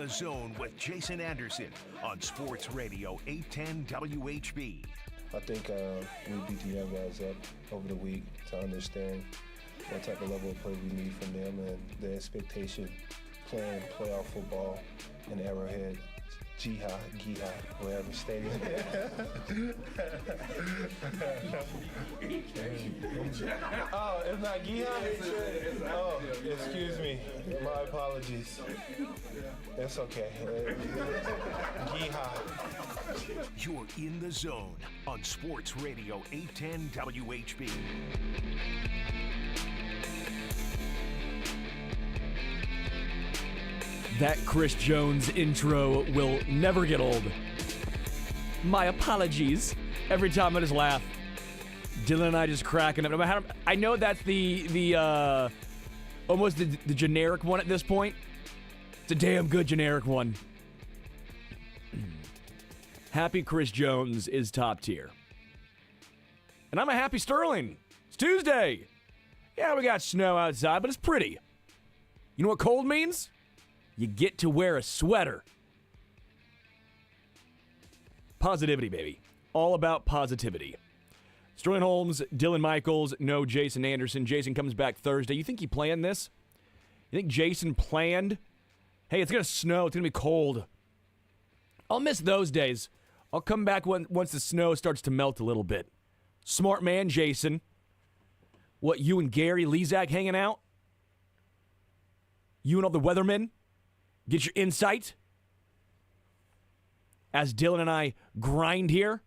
the Zone with Jason Anderson on Sports Radio 810 WHB. I think we beat the young guys up over the week to understand what type of level of play we need from them and the expectation playing playoff football in Arrowhead, Giha, whatever stadium. Oh, it's not Giha? Oh, excuse me. My apologies. That's okay. Giha. You're in the Zone on Sports Radio 810 WHB. That Chris Jones intro will never get old. My apologies. Every time I just laugh. Dylan and I just cracking up. I know that's the almost the generic one at this point. It's a damn good generic one. Happy Chris Jones is top tier. And I'm a happy Sterling. It's Tuesday. Yeah, we got snow outside, but it's pretty. You know what cold means? You get to wear a sweater. Positivity, baby. All about positivity. Sterling Holmes, Dylan Michaels, no Jason Anderson. Jason comes back Thursday. You think he planned this? You think Jason planned? Hey, it's going to snow. It's going to be cold. I'll miss those days. I'll come back once the snow starts to melt a little bit. Smart man, Jason. What, you and Gary Lezak hanging out? You and all the weathermen? Get your insight as Dylan and I grind here.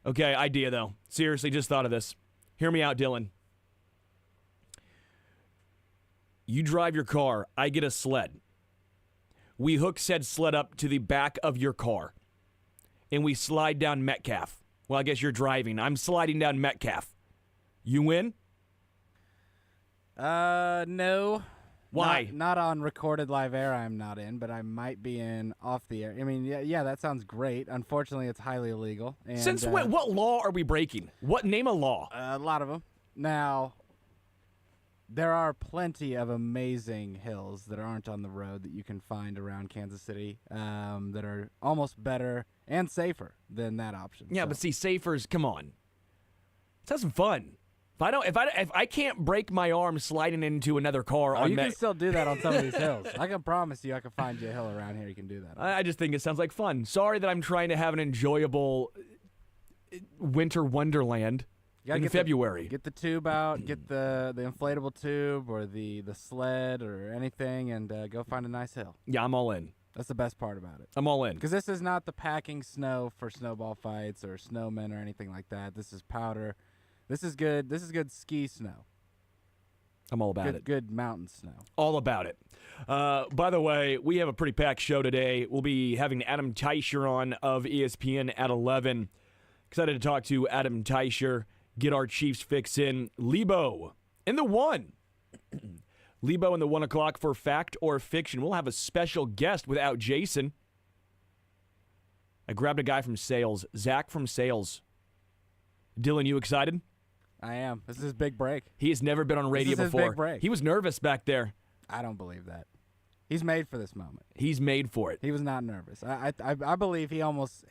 Okay, idea though. Seriously, just thought of this. Hear me out, Dylan. You drive your car. I get a sled. We hook said sled up to the back of your car. And we slide down Metcalf. Well, I guess you're driving. I'm sliding down Metcalf. You win? No. Why? Not on recorded live air I'm not in, but I might be in off the air. I mean, yeah, that sounds great. Unfortunately, it's highly illegal. And, Since when? What law are we breaking? What name of law? A lot of them. Now, there are plenty of amazing hills that aren't on the road that you can find around Kansas City that are almost better and safer than that option. Yeah, so. but see, safer's, come on. Let's have some fun. If I can't break my arm sliding into another car on you can still do that on some of these hills. I can promise you I can find you a hill around here you can do that on. I just think it sounds like fun. Sorry that I'm trying to have an enjoyable winter wonderland in February. Get the tube out, get the inflatable tube or the sled or anything, and go find a nice hill. Yeah, I'm all in. That's the best part about it. I'm all in. Because this is not the packing snow for snowball fights or snowmen or anything like that. This is powder. This is good. This is good ski snow. I'm all about it. Good mountain snow. All about it. By the way, we have a pretty packed show today. We'll be having Adam Teicher on of ESPN at 11. Excited to talk to Adam Teicher, get our Chiefs fix in. Lebo in the 1. Lebo in the 1 o'clock for Fact or Fiction. We'll have a special guest without Jason. I grabbed a guy from sales, Zach from sales. Dylan, you excited? I am. This is his big break. He has never been on radio this is before. His big break. He was nervous back there. I don't believe that. He's made for this moment. He's made for it. He was not nervous. I believe he almost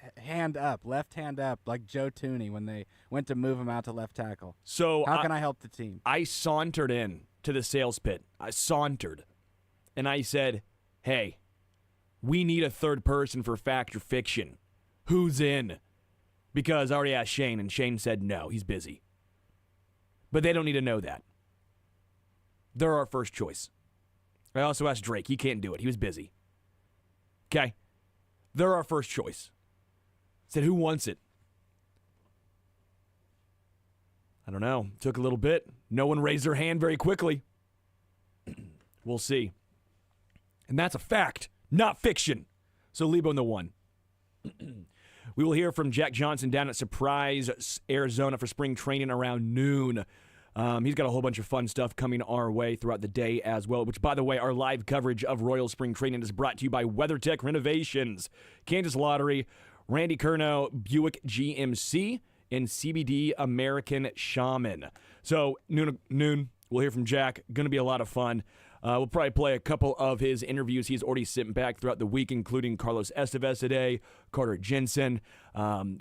left hand up, like Joe Tooney when they went to move him out to left tackle. So how can I help the team? I sauntered in to the sales pit. I sauntered. And I said, hey, we need a third person for Fact or Fiction. Who's in? Because I already asked Shane, and Shane said no, he's busy. But they don't need to know that. They're our first choice. I also asked Drake. He can't do it. He was busy. Okay? They're our first choice. Said, who wants it? I don't know. Took a little bit. No one raised their hand very quickly. We'll see. And that's a fact, not fiction. So Lebo in the 1. We will hear from Jack Johnson down at Surprise, Arizona for spring training around noon. He's got a whole bunch of fun stuff coming our way throughout the day as well, which, by the way, our live coverage of Royal Spring Training is brought to you by WeatherTech Renovations, Kansas Lottery, Randy Curnow, Buick GMC, and CBD American Shaman. So, noon, we'll hear from Jack. Going to be a lot of fun. We'll probably play a couple of his interviews he's already sent back throughout the week, including Carlos Estevez today, Carter Jensen.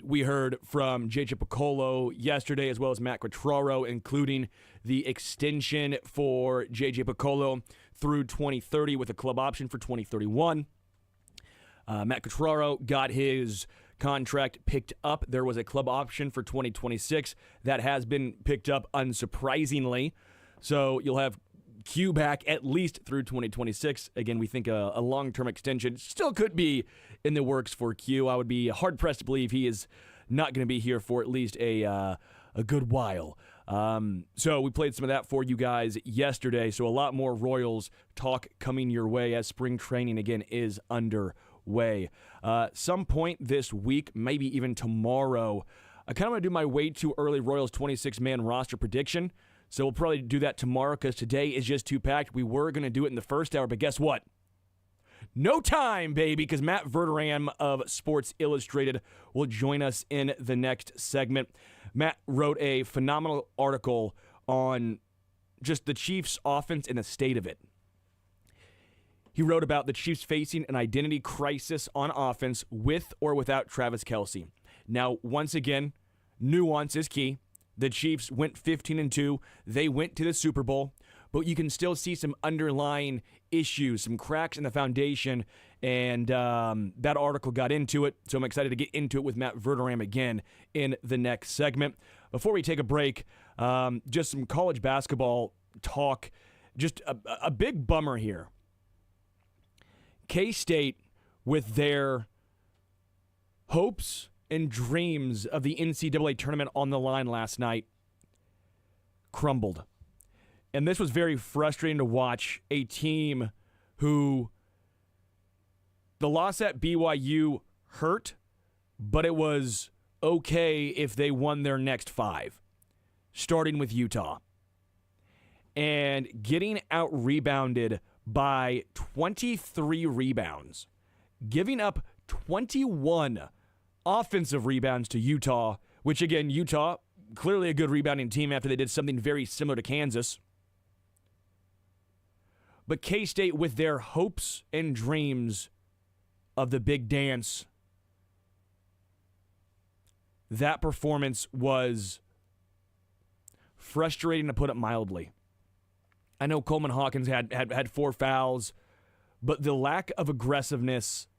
We heard from J.J. Piccolo yesterday, as well as Matt Quattraro, including the extension for J.J. Piccolo through 2030 with a club option for 2031. Matt Quattraro got his contract picked up. There was a club option for 2026 that has been picked up unsurprisingly. So you'll have Q back at least through 2026. Again, we think a long-term extension still could be in the works for Q. I would be hard-pressed to believe he is not going to be here for at least a good while. So we played some of that for you guys yesterday. So a lot more Royals talk coming your way as spring training again is underway. Some point this week, maybe even tomorrow, I kind of want to do my way too early Royals 26-man roster prediction. So we'll probably do that tomorrow because today is just too packed. We were going to do it in the first hour, but guess what? No time, baby, because Matt Verderam of Sports Illustrated will join us in the next segment. Matt wrote a phenomenal article on just the Chiefs' offense and the state of it. He wrote about the Chiefs facing an identity crisis on offense with or without Travis Kelce. Now, once again, nuance is key. The Chiefs went 15-2. They went to the Super Bowl, but you can still see some underlying issues, some cracks in the foundation, and that article got into it, so I'm excited to get into it with Matt Verderam again in the next segment. Before we take a break, just some college basketball talk. Just a big bummer here. K-State, with their hopes and dreams of the NCAA tournament on the line last night, crumbled. And this was very frustrating to watch a team who the loss at BYU hurt, but it was okay if they won their next 5, starting with Utah. And getting out-rebounded by 23 rebounds, giving up 21 offensive rebounds to Utah, which again, Utah, clearly a good rebounding team after they did something very similar to Kansas. But K-State, with their hopes and dreams of the big dance, that performance was frustrating, to put it mildly. I know Coleman Hawkins had 4 fouls, but the lack of aggressiveness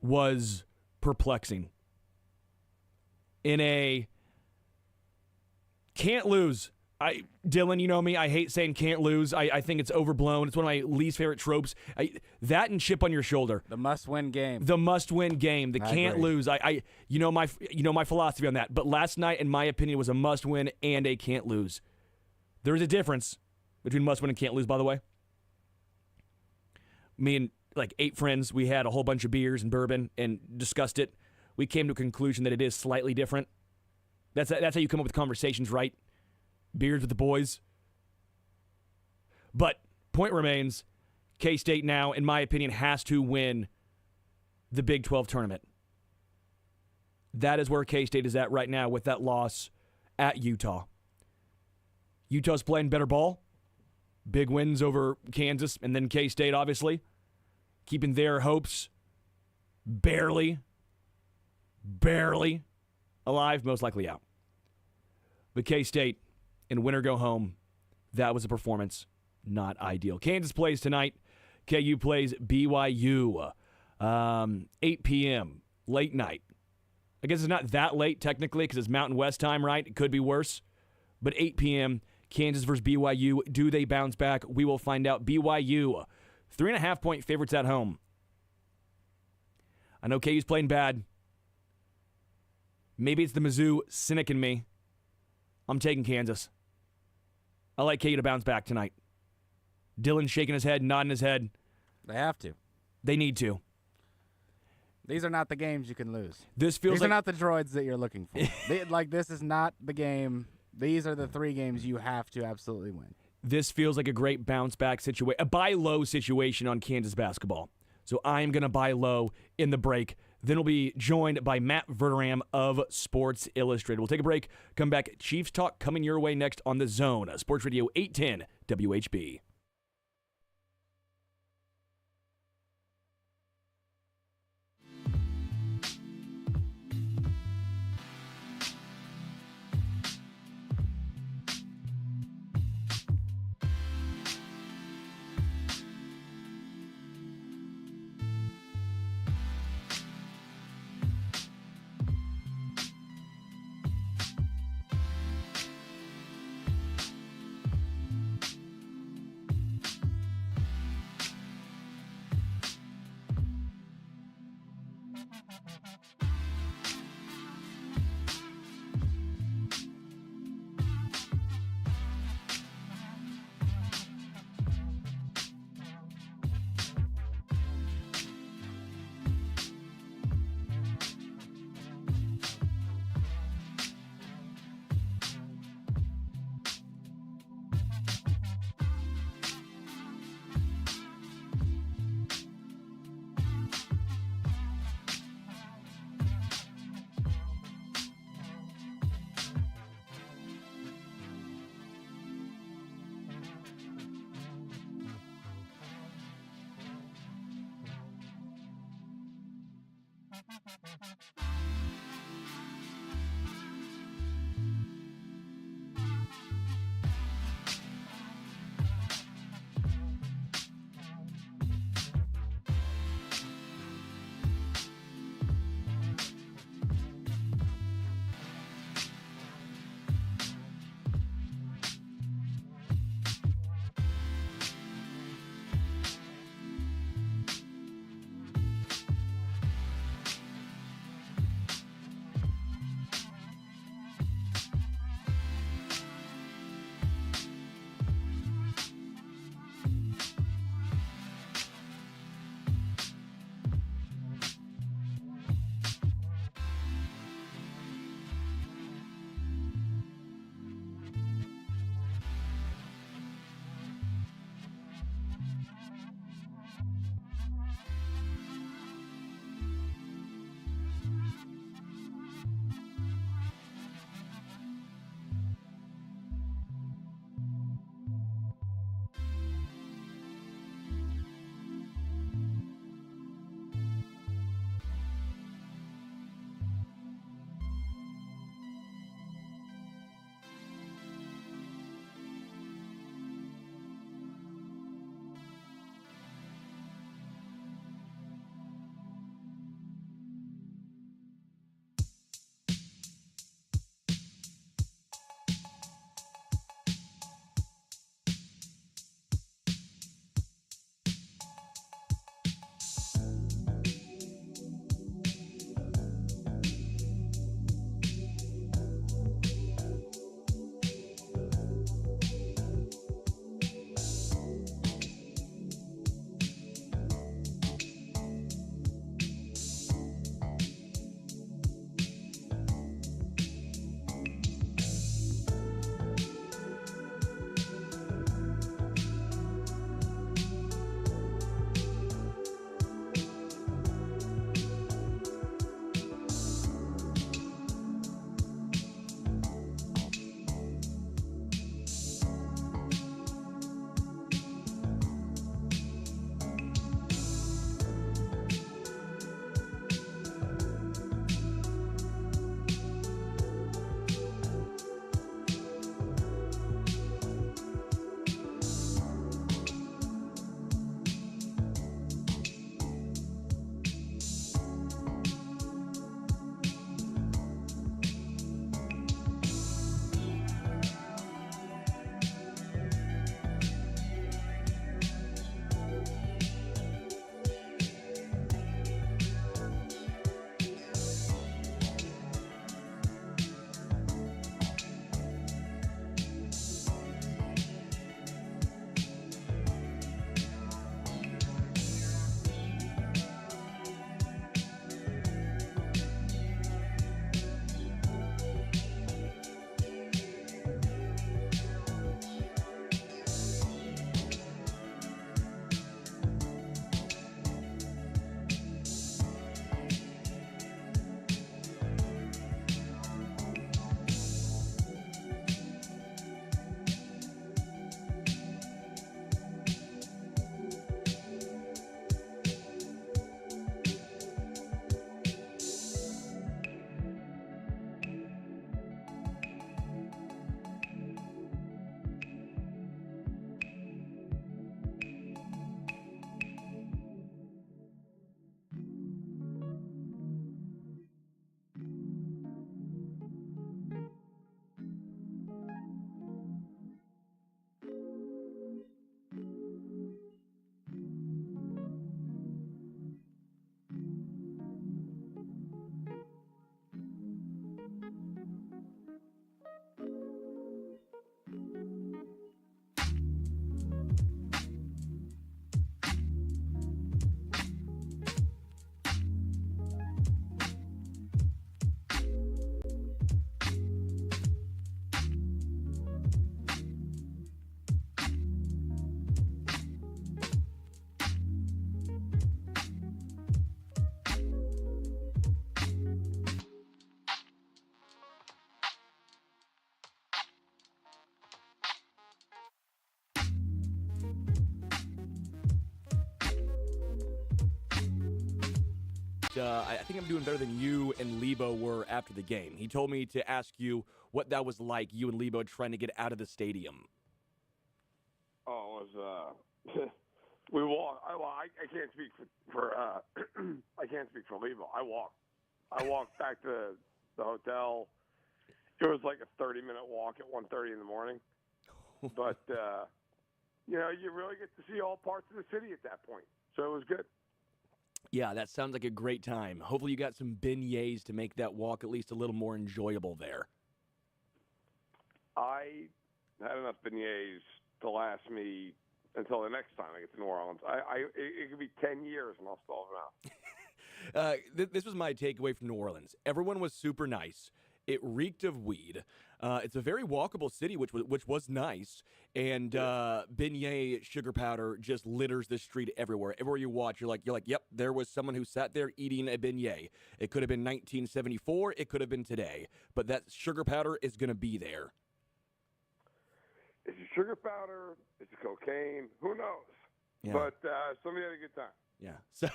was perplexing. In a can't lose. Dylan, you know me, I hate saying can't lose. I think it's overblown. It's one of my least favorite tropes. That and chip on your shoulder. The must-win game. The must-win game. The I can't agree. lose. You know my philosophy on that. But last night, in my opinion, was a must-win and a can't lose. There is a difference between must-win and can't lose, by the way. Me and like 8 friends, we had a whole bunch of beers and bourbon and discussed it. We came to a conclusion that it is slightly different. That's how you come up with conversations, right? Beers with the boys. But point remains, K-State now, in my opinion, has to win the Big 12 tournament. That is where K-State is at right now with that loss at Utah. Utah's playing better ball. Big wins over Kansas and then K-State, obviously. Keeping their hopes barely alive, most likely out. But K-State, in win or go home, that was a performance not ideal. Kansas plays tonight. KU plays BYU. 8 p.m., late night. I guess it's not that late technically because it's Mountain West time, right? It could be worse. But 8 p.m., Kansas versus BYU. Do they bounce back? We will find out. BYU, 3.5-point favorites at home. I know KU's playing bad. Maybe it's the Mizzou cynic in me. I'm taking Kansas. I like KU to bounce back tonight. Dylan shaking his head, nodding his head. They have to. They need to. These are not the games you can lose. This feels These like are not the droids that you're looking for. This is not the game. These are the 3 games you have to absolutely win. This feels like a great bounce back situation, a buy low situation on Kansas basketball. So I'm going to buy low in the break. Then we'll be joined by Matt Verderam of Sports Illustrated. We'll take a break, come back. Chiefs Talk coming your way next on The Zone, Sports Radio 810 WHB. but I think I'm doing better than you and Lebo were after the game. He told me to ask you what that was like, you and Lebo trying to get out of the stadium. Oh, it was we walked. I can't speak for I can't speak for Lebo. I walked back to the hotel. It was like a 30-minute walk at 1:30 in the morning. But you really get to see all parts of the city at that point. So it was good. Yeah, that sounds like a great time. Hopefully you got some beignets to make that walk at least a little more enjoyable there. I had enough beignets to last me until the next time I get to New Orleans. It could be 10 years and I'll still have enough. This was my takeaway from New Orleans. Everyone was super nice. It reeked of weed. It's a very walkable city, which was nice. And beignet sugar powder just litters the street everywhere. Everywhere you watch, you're like, yep, there was someone who sat there eating a beignet. It could have been 1974. It could have been today. But that sugar powder is going to be there. Is it sugar powder? Is it cocaine? Who knows? Yeah. But somebody had a good time. Yeah. So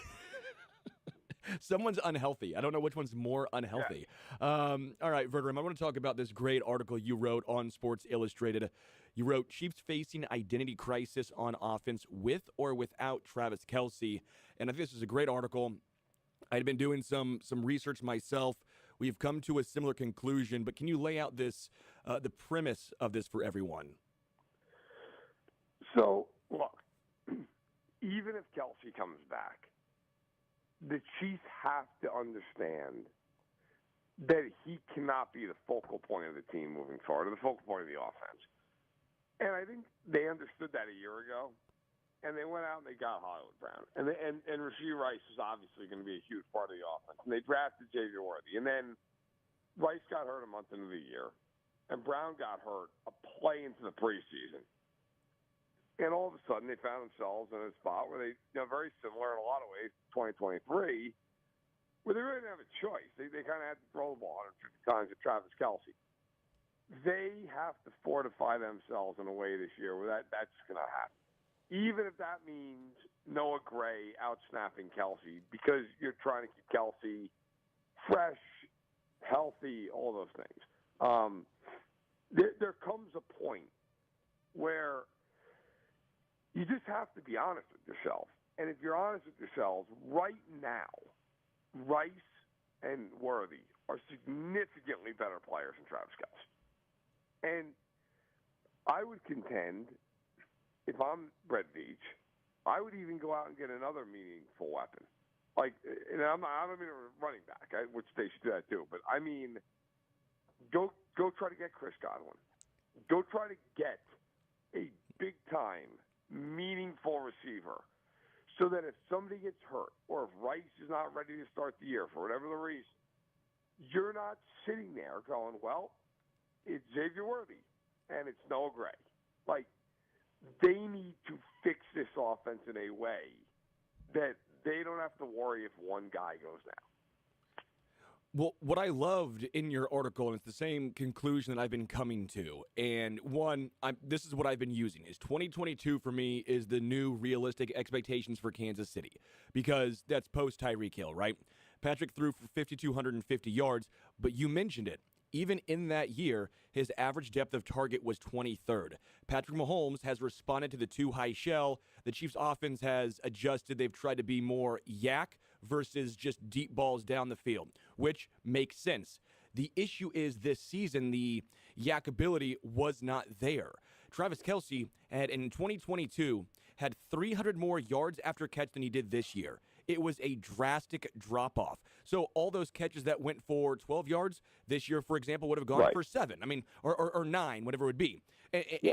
someone's unhealthy. I don't know which one's more unhealthy. Yeah. All right, Verderam, I want to talk about this great article you wrote on Sports Illustrated. You wrote, Chiefs facing identity crisis on offense with or without Travis Kelce. And I think this is a great article. I had been doing some research myself. We've come to a similar conclusion, but can you lay out this the premise of this for everyone? So, look, even if Kelce comes back, the Chiefs have to understand that he cannot be the focal point of the team moving forward, or the focal point of the offense. And I think they understood that a year ago, and they went out and they got Hollywood Brown. And Rashee Rice is obviously going to be a huge part of the offense. And they drafted Xavier Worthy. And then Rice got hurt a month into the year, and Brown got hurt a play into the preseason. And all of a sudden, they found themselves in a spot where they, very similar in a lot of ways to 2023, where they really didn't have a choice. They kind of had to throw the ball 150 times at Travis Kelce. They have to fortify themselves in a way this year where that's going to happen. Even if that means Noah Gray out-snapping Kelce, because you're trying to keep Kelce fresh, healthy, all those things. There comes a point where you just have to be honest with yourself. And if you're honest with yourselves, right now, Rice and Worthy are significantly better players than Travis Kelce. And I would contend, if I'm Brett Veach, I would even go out and get another meaningful weapon. I don't mean a running back, which they should do that too. But I mean, go try to get Chris Godwin. Go try to get a big-time, meaningful receiver so that if somebody gets hurt or if Rice is not ready to start the year for whatever the reason, you're not sitting there going, well, it's Xavier Worthy and it's Noah Gray. They need to fix this offense in a way that they don't have to worry if one guy goes down. Well, what I loved in your article, and it's the same conclusion that I've been coming to, and this is what I've been using, is 2022 for me is the new realistic expectations for Kansas City, because that's post-Tyreek Hill, right? Patrick threw for 5,250 yards, but you mentioned it. Even in that year, his average depth of target was 23rd. Patrick Mahomes has responded to the too-high shell. The Chiefs' offense has adjusted. They've tried to be more yak versus just deep balls down the field, which makes sense. The issue is this season, the yak ability was not there. Travis Kelce in 2022 had 300 more yards after catch than he did this year. It was a drastic drop-off. So all those catches that went for 12 yards this year, for example, would have gone for 7. I mean, or 9, whatever it would be.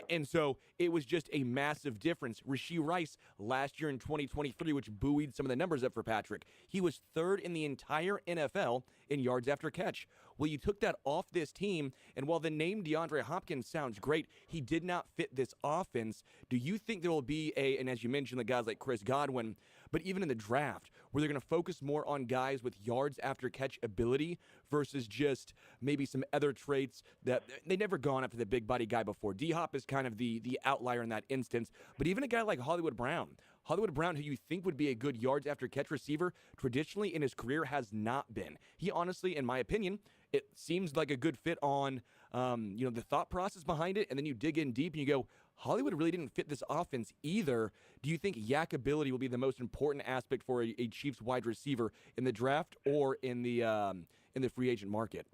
And so it was just a massive difference. Rashee Rice last year in 2023, which buoyed some of the numbers up for Patrick, he was 3rd in the entire NFL in yards after catch. Well, you took that off this team, and while the name DeAndre Hopkins sounds great, he did not fit this offense. Do you think there will be and as you mentioned, the guys like Chris Godwin, but even in the draft, where they're going to focus more on guys with yards after catch ability versus just maybe some other traits that they never gone after the big body guy before? D-Hop is kind of the outlier in that instance, but even a guy like Hollywood Brown. Hollywood Brown, who you think would be a good yards after catch receiver, traditionally in his career has not been. He honestly, in my opinion, it seems like a good fit on, the thought process behind it. And then you dig in deep and you go, Hollywood really didn't fit this offense either. Do you think yak ability will be the most important aspect for a Chiefs wide receiver in the draft or in the free agent market?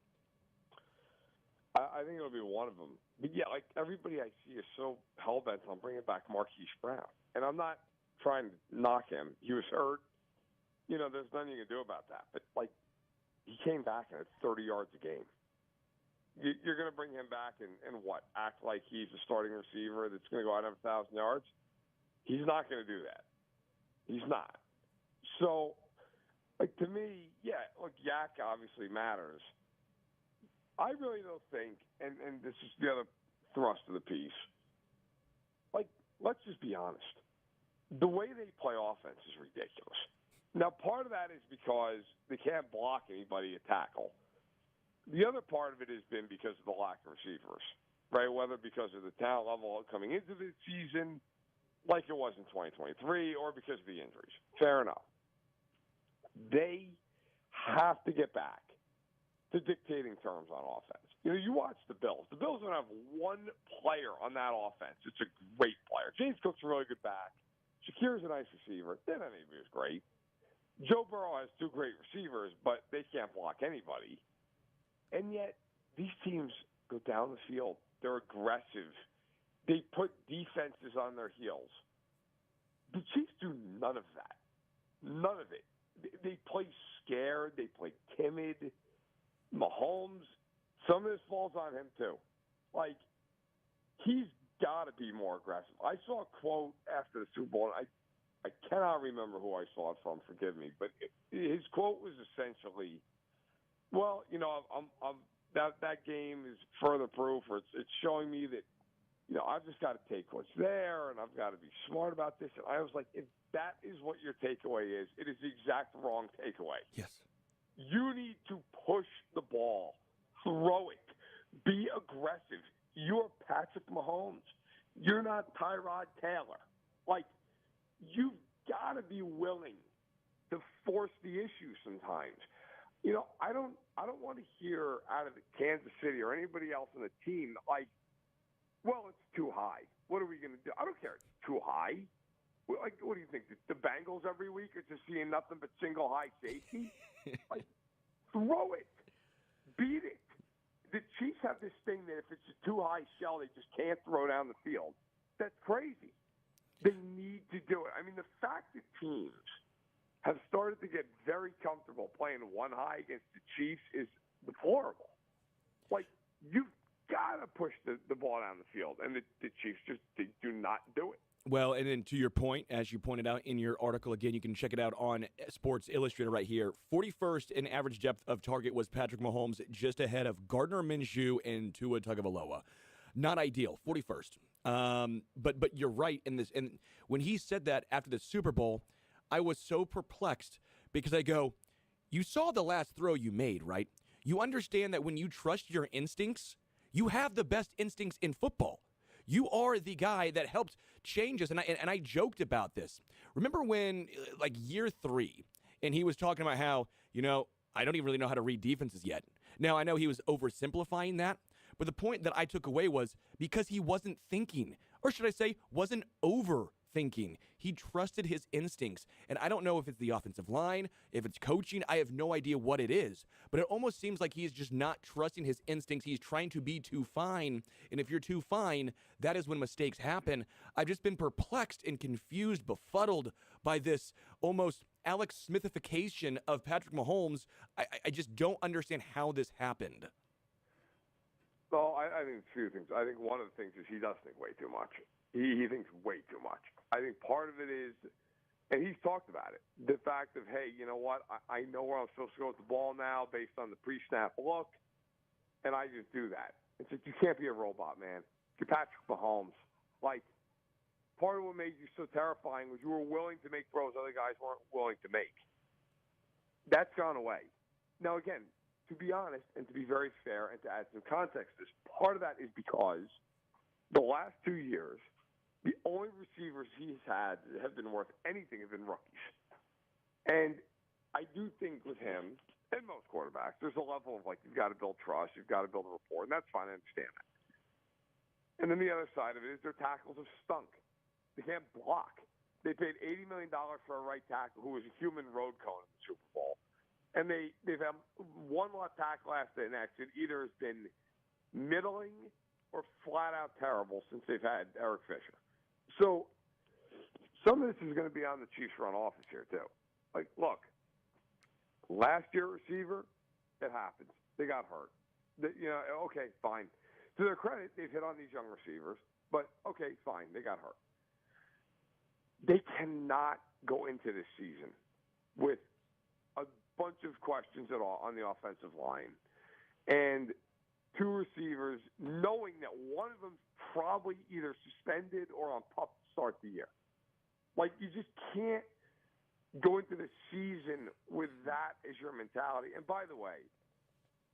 I think it'll be one of them. But yeah, like everybody I see is so hell-bent on bringing back Marquise Brown. And I'm not trying to knock him. He was hurt. There's nothing you can do about that. But, he came back and had 30 yards a game. You're going to bring him back and what? Act like he's a starting receiver that's going to go out and have 1,000 yards? He's not going to do that. He's not. So, to me, yeah, look, yak obviously matters. I really don't think, and this is the other thrust of the piece, let's just be honest. The way they play offense is ridiculous. Now, part of that is because they can't block anybody at tackle. The other part of it has been because of the lack of receivers, right? Whether because of the talent level coming into the season, like it was in 2023, or because of the injuries. Fair enough. They have to get back to dictating terms on offense. You watch the Bills. The Bills don't have one player on that offense. It's a great player. James Cook's a really good back. Shakir's a nice receiver. Then I think he was great. Joe Burrow has two great receivers, but they can't block anybody. And yet, these teams go down the field. They're aggressive. They put defenses on their heels. The Chiefs do none of that. None of it. They play scared. They play timid. Mahomes, some of this falls on him too. He's got to be more aggressive. I saw a quote after the Super Bowl, and I cannot remember who I saw it from. Forgive me, but his quote was essentially, "Well, that game is further proof, or it's showing me that, I've just got to take what's there, and I've got to be smart about this." And I was like, if that is what your takeaway is, it is the exact wrong takeaway. Yes. You need to push the ball, throw it, be aggressive. You're Patrick Mahomes. You're not Tyrod Taylor. You've got to be willing to force the issue sometimes. I don't want to hear out of Kansas City or anybody else on the team well, it's too high. What are we going to do? I don't care. It's too high. What do you think? The Bengals every week are just seeing nothing but single high safety? Throw it. Beat it. The Chiefs have this thing that if it's a too high shell, they just can't throw down the field. That's crazy. They need to do it. I mean, the fact that teams have started to get very comfortable playing one high against the Chiefs is deplorable. You've got to push the ball down the field, and the Chiefs they do not do it. Well, and then to your point, as you pointed out in your article, again, you can check it out on Sports Illustrated right here. 41st in average depth of target was Patrick Mahomes, just ahead of Gardner Minshew and Tua Tagovailoa. Not ideal, 41st. But you're right in this. And when he said that after the Super Bowl, I was so perplexed because I go, you saw the last throw you made, right? You understand that when you trust your instincts, you have the best instincts in football. You are the guy that helped change us. And I joked about this. Remember when, year 3, and he was talking about how, I don't even really know how to read defenses yet. Now, I know he was oversimplifying that, but the point that I took away was because he wasn't thinking, or should I say, wasn't overthinking. He trusted his instincts. And I don't know if it's the offensive line, if it's coaching. I have no idea what it is. But it almost seems like he's just not trusting his instincts. He's trying to be too fine. And if you're too fine, that is when mistakes happen. I've just been perplexed and confused, befuddled by this almost Alex Smithification of Patrick Mahomes. I just don't understand how this happened. Well, I think a few things. I think one of the things is he does think way too much. He thinks way too much. I think part of it is, and he's talked about it, the fact of, hey, you know what, I know where I'm supposed to go with the ball now based on the pre-snap look, and I just do that. It's like, you can't be a robot, man. You're Patrick Mahomes. Part of what made you so terrifying was you were willing to make throws other guys weren't willing to make. That's gone away. Now, again, to be honest and to be very fair and to add some context to this, part of that is because the last 2 years, the only receivers he's had that have been worth anything have been rookies. And I do think with him and most quarterbacks, there's a level of like, you've got to build trust, you've got to build a rapport, and that's fine. I understand that. And then the other side of it is their tackles have stunk. They can't block. They paid $80 million for a right tackle who was a human road cone in the Super Bowl. And they've had one left tackle after the next. It either has been middling or flat out terrible since they've had Eric Fisher. So some of this is going to be on the Chiefs' front office here, too. Like, look, last year receiver, it happens. They got hurt. Okay, fine. To their credit, they've hit on these young receivers. But, okay, fine, they got hurt. They cannot go into this season with a bunch of questions at all on the offensive line and two receivers knowing that one of them's probably either suspended or on pup to start the year. Like, you just can't go into the season with that as your mentality. And by the way,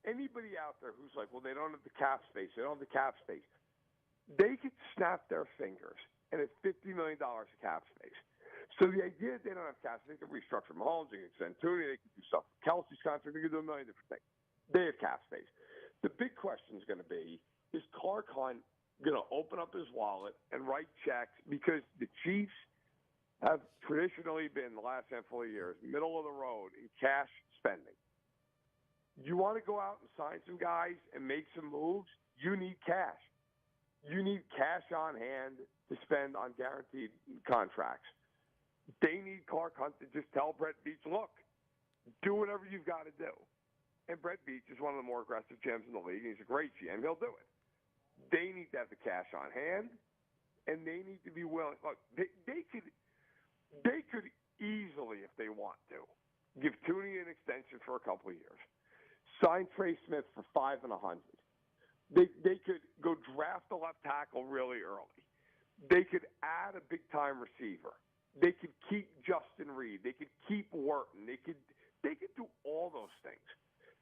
anybody out there who's like, well, they don't have the cap space, they could snap their fingers and it's $50 million of cap space. So the idea that they don't have cap space, they can restructure Holmes, they can extend Tooney, they can do stuff with Kelsey's contract, they can do a million different things. They have cap space. The big question is going to be, is Clark Hunt going to open up his wallet and write checks? Because the Chiefs have traditionally been, the last handful of years, middle of the road in cash spending. You want to go out and sign some guys and make some moves, you need cash. You need cash on hand to spend on guaranteed contracts. They need Clark Hunt to just tell Brett Beach, look, do whatever you've got to do. And Brett Beach is one of the more aggressive GMs in the league, and he's a great GM. He'll do it. They need to have the cash on hand, and they need to be willing. Look, they could easily, if they want to, give Tooney an extension for a couple of years, sign Trey Smith for $5 and $100. They could go draft a left tackle really early. They could add a big-time receiver. They could keep Justin Reed. They could keep Wharton. They could do all those things.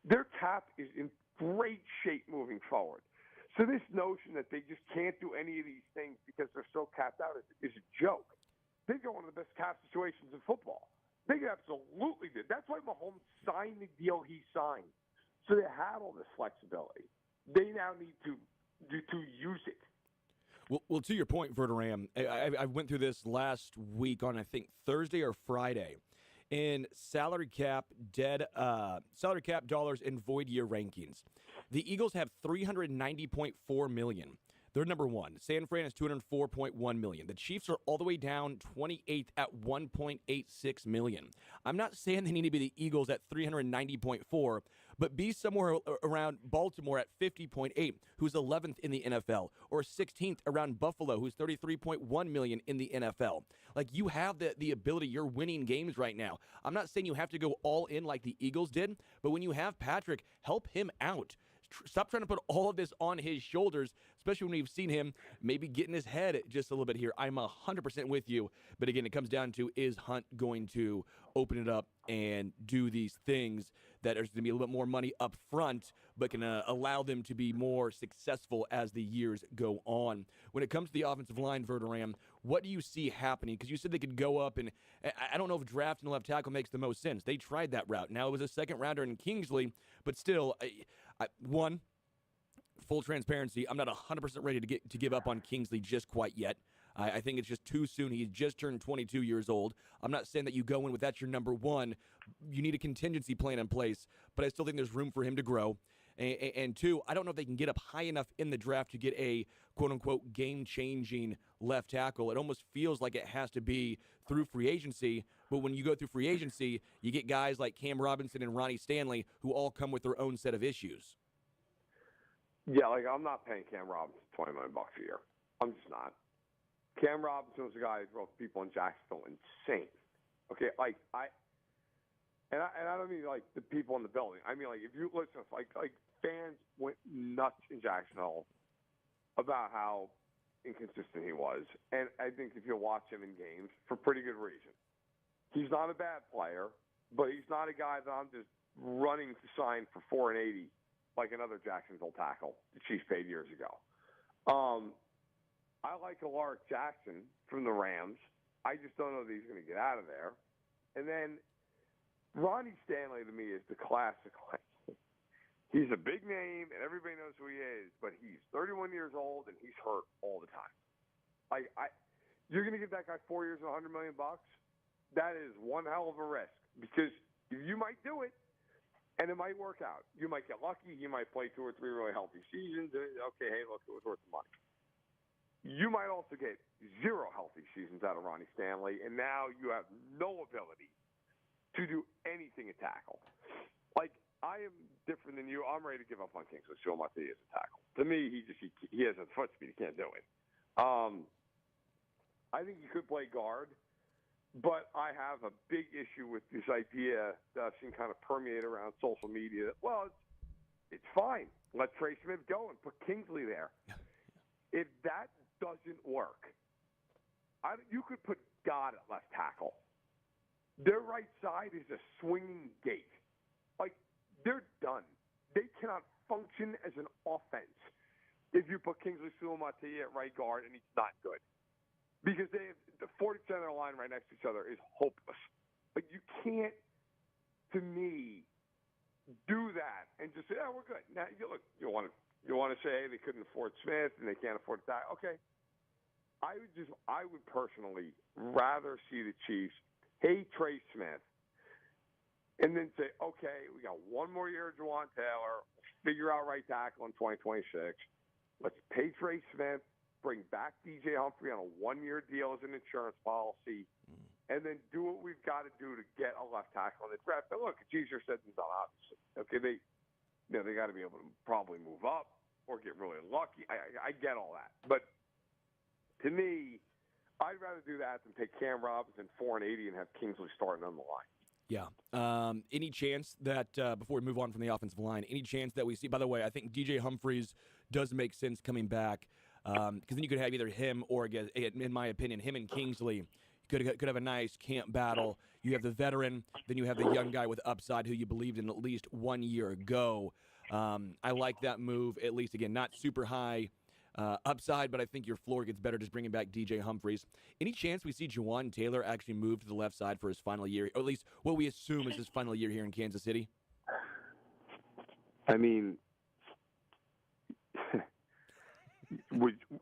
Their cap is in great shape moving forward. So this notion that they just can't do any of these things because they're so capped out is a joke. They've got one of the best cap situations in football. They absolutely did. That's why Mahomes signed the deal he signed. So they had all this flexibility. They now need to use it. Well, to your point, Verderam, I went through this last week on, I think, Thursday or Friday, in salary cap dollars and void year rankings. The Eagles have $390.4 million. They're number one. San Fran is $204.1 million. The Chiefs are all the way down 28th at $1.86 million. I'm not saying they need to be the Eagles at $390.4, but be somewhere around Baltimore at $50.8, who's 11th in the NFL, or 16th around Buffalo, who's $33.1 million in the NFL. Like, you have the ability. You're winning games right now. I'm not saying you have to go all in like the Eagles did, but when you have Patrick, help him out. Stop trying to put all of this on his shoulders, especially when we've seen him maybe get in his head just a little bit here. I'm 100% with you. But again, it comes down to, is Hunt going to open it up and do these things that are going to be a little bit more money up front, but can allow them to be more successful as the years go on? When it comes to the offensive line, Verderam, what do you see happening? Because you said they could go up, and I don't know if drafting a left tackle makes the most sense. They tried that route. Now, it was a second rounder in Kingsley, but still, one, full transparency, I'm not 100% ready to give up on Kingsley just quite yet. I think it's just too soon. He's just turned 22 years old. I'm not saying that you go in with that's your number one. You need a contingency plan in place, but I still think there's room for him to grow. And two, I don't know if they can get up high enough in the draft to get a quote-unquote game-changing left tackle. It almost feels like it has to be through free agency, but when you go through free agency, you get guys like Cam Robinson and Ronnie Stanley who all come with their own set of issues. Yeah, like, I'm not paying Cam Robinson $20 million a year. I'm just not. Cam Robinson was a guy who drove people in Jacksonville insane. Okay, like I don't mean like the people in the building. I mean, like, if you listen, like fans went nuts in Jacksonville about how inconsistent he was, and I think if you watch him in games, for pretty good reason. He's not a bad player, but he's not a guy that I'm just running to sign for $480 like another Jacksonville tackle the Chiefs paid years ago. I like Alaric Jackson from the Rams. I just don't know that he's going to get out of there. And then Ronnie Stanley, to me, is the classic. He's a big name, and everybody knows who he is, but he's 31 years old, and he's hurt all the time. You're going to give that guy 4 years and $100 million? That is one hell of a risk, because you might do it, and it might work out. You might get lucky. You might play 2 or 3 really healthy seasons. Okay, hey, look, it was worth the money. You might also get 0 healthy seasons out of Ronnie Stanley, and now you have no ability to do anything at tackle. I am different than you. I'm ready to give up on Kingsley Suamataia as a tackle. To me, he has a foot speed. He can't do it. I think he could play guard, but I have a big issue with this idea that I've seen kind of permeate around social media. Well, it's fine. Let Trey Smith go and put Kingsley there. If that doesn't work, you could put God at left tackle. Their right side is a swinging gate. They're done. They cannot function as an offense if you put Kingsley Suamataia at right guard and he's not good. Because they have the 40% of their line right next to each other is hopeless. You can't, to me, do that and just say, "Oh, we're good." Now, you want to say, hey, they couldn't afford Smith and they can't afford that. Okay. I would personally rather see the Chiefs pay Trey Smith and then say, okay, we got 1 more year of Juwan Taylor. Figure out right tackle in 2026. Let's pay Trey Smith, bring back DJ Humphrey on a 1-year deal as an insurance policy, and then do what we've got to do to get a left tackle in the draft. But look, it's easier said than done, obviously. Okay, they got to be able to probably move up or get really lucky. I get all that. But to me, I'd rather do that than take Cam Robinson 4-80 and have Kingsley starting on the line. Yeah. Any chance that, before we move on from the offensive line, any chance that we see, by the way, I think DJ Humphries does make sense coming back, because then you could have either him or, in my opinion, him and Kingsley could have a nice camp battle. You have the veteran, then you have the young guy with upside who you believed in at least 1 year ago. I like that move, at least, again, not super high upside, but I think your floor gets better just bringing back DJ Humphries. Any chance we see Juwan Taylor actually move to the left side for his final year, or at least what we assume is his final year here in Kansas City? I mean,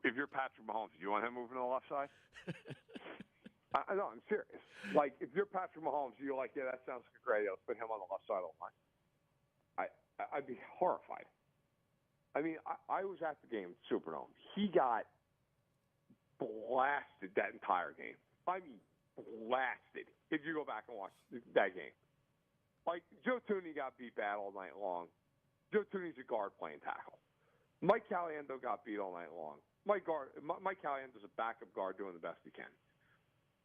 if you're Patrick Mahomes, do you want him moving to the left side? No, I'm serious. If you're Patrick Mahomes, you're like, yeah, that sounds great. Let's put him on the left side of the line. I'd be horrified. I mean, I was at the game at Superdome. He got blasted that entire game. I mean, blasted. If you go back and watch that game. Joe Tooney got beat bad all night long. Joe Tooney's a guard playing tackle. Mike Caliendo got beat all night long. Mike Caliendo's a backup guard doing the best he can.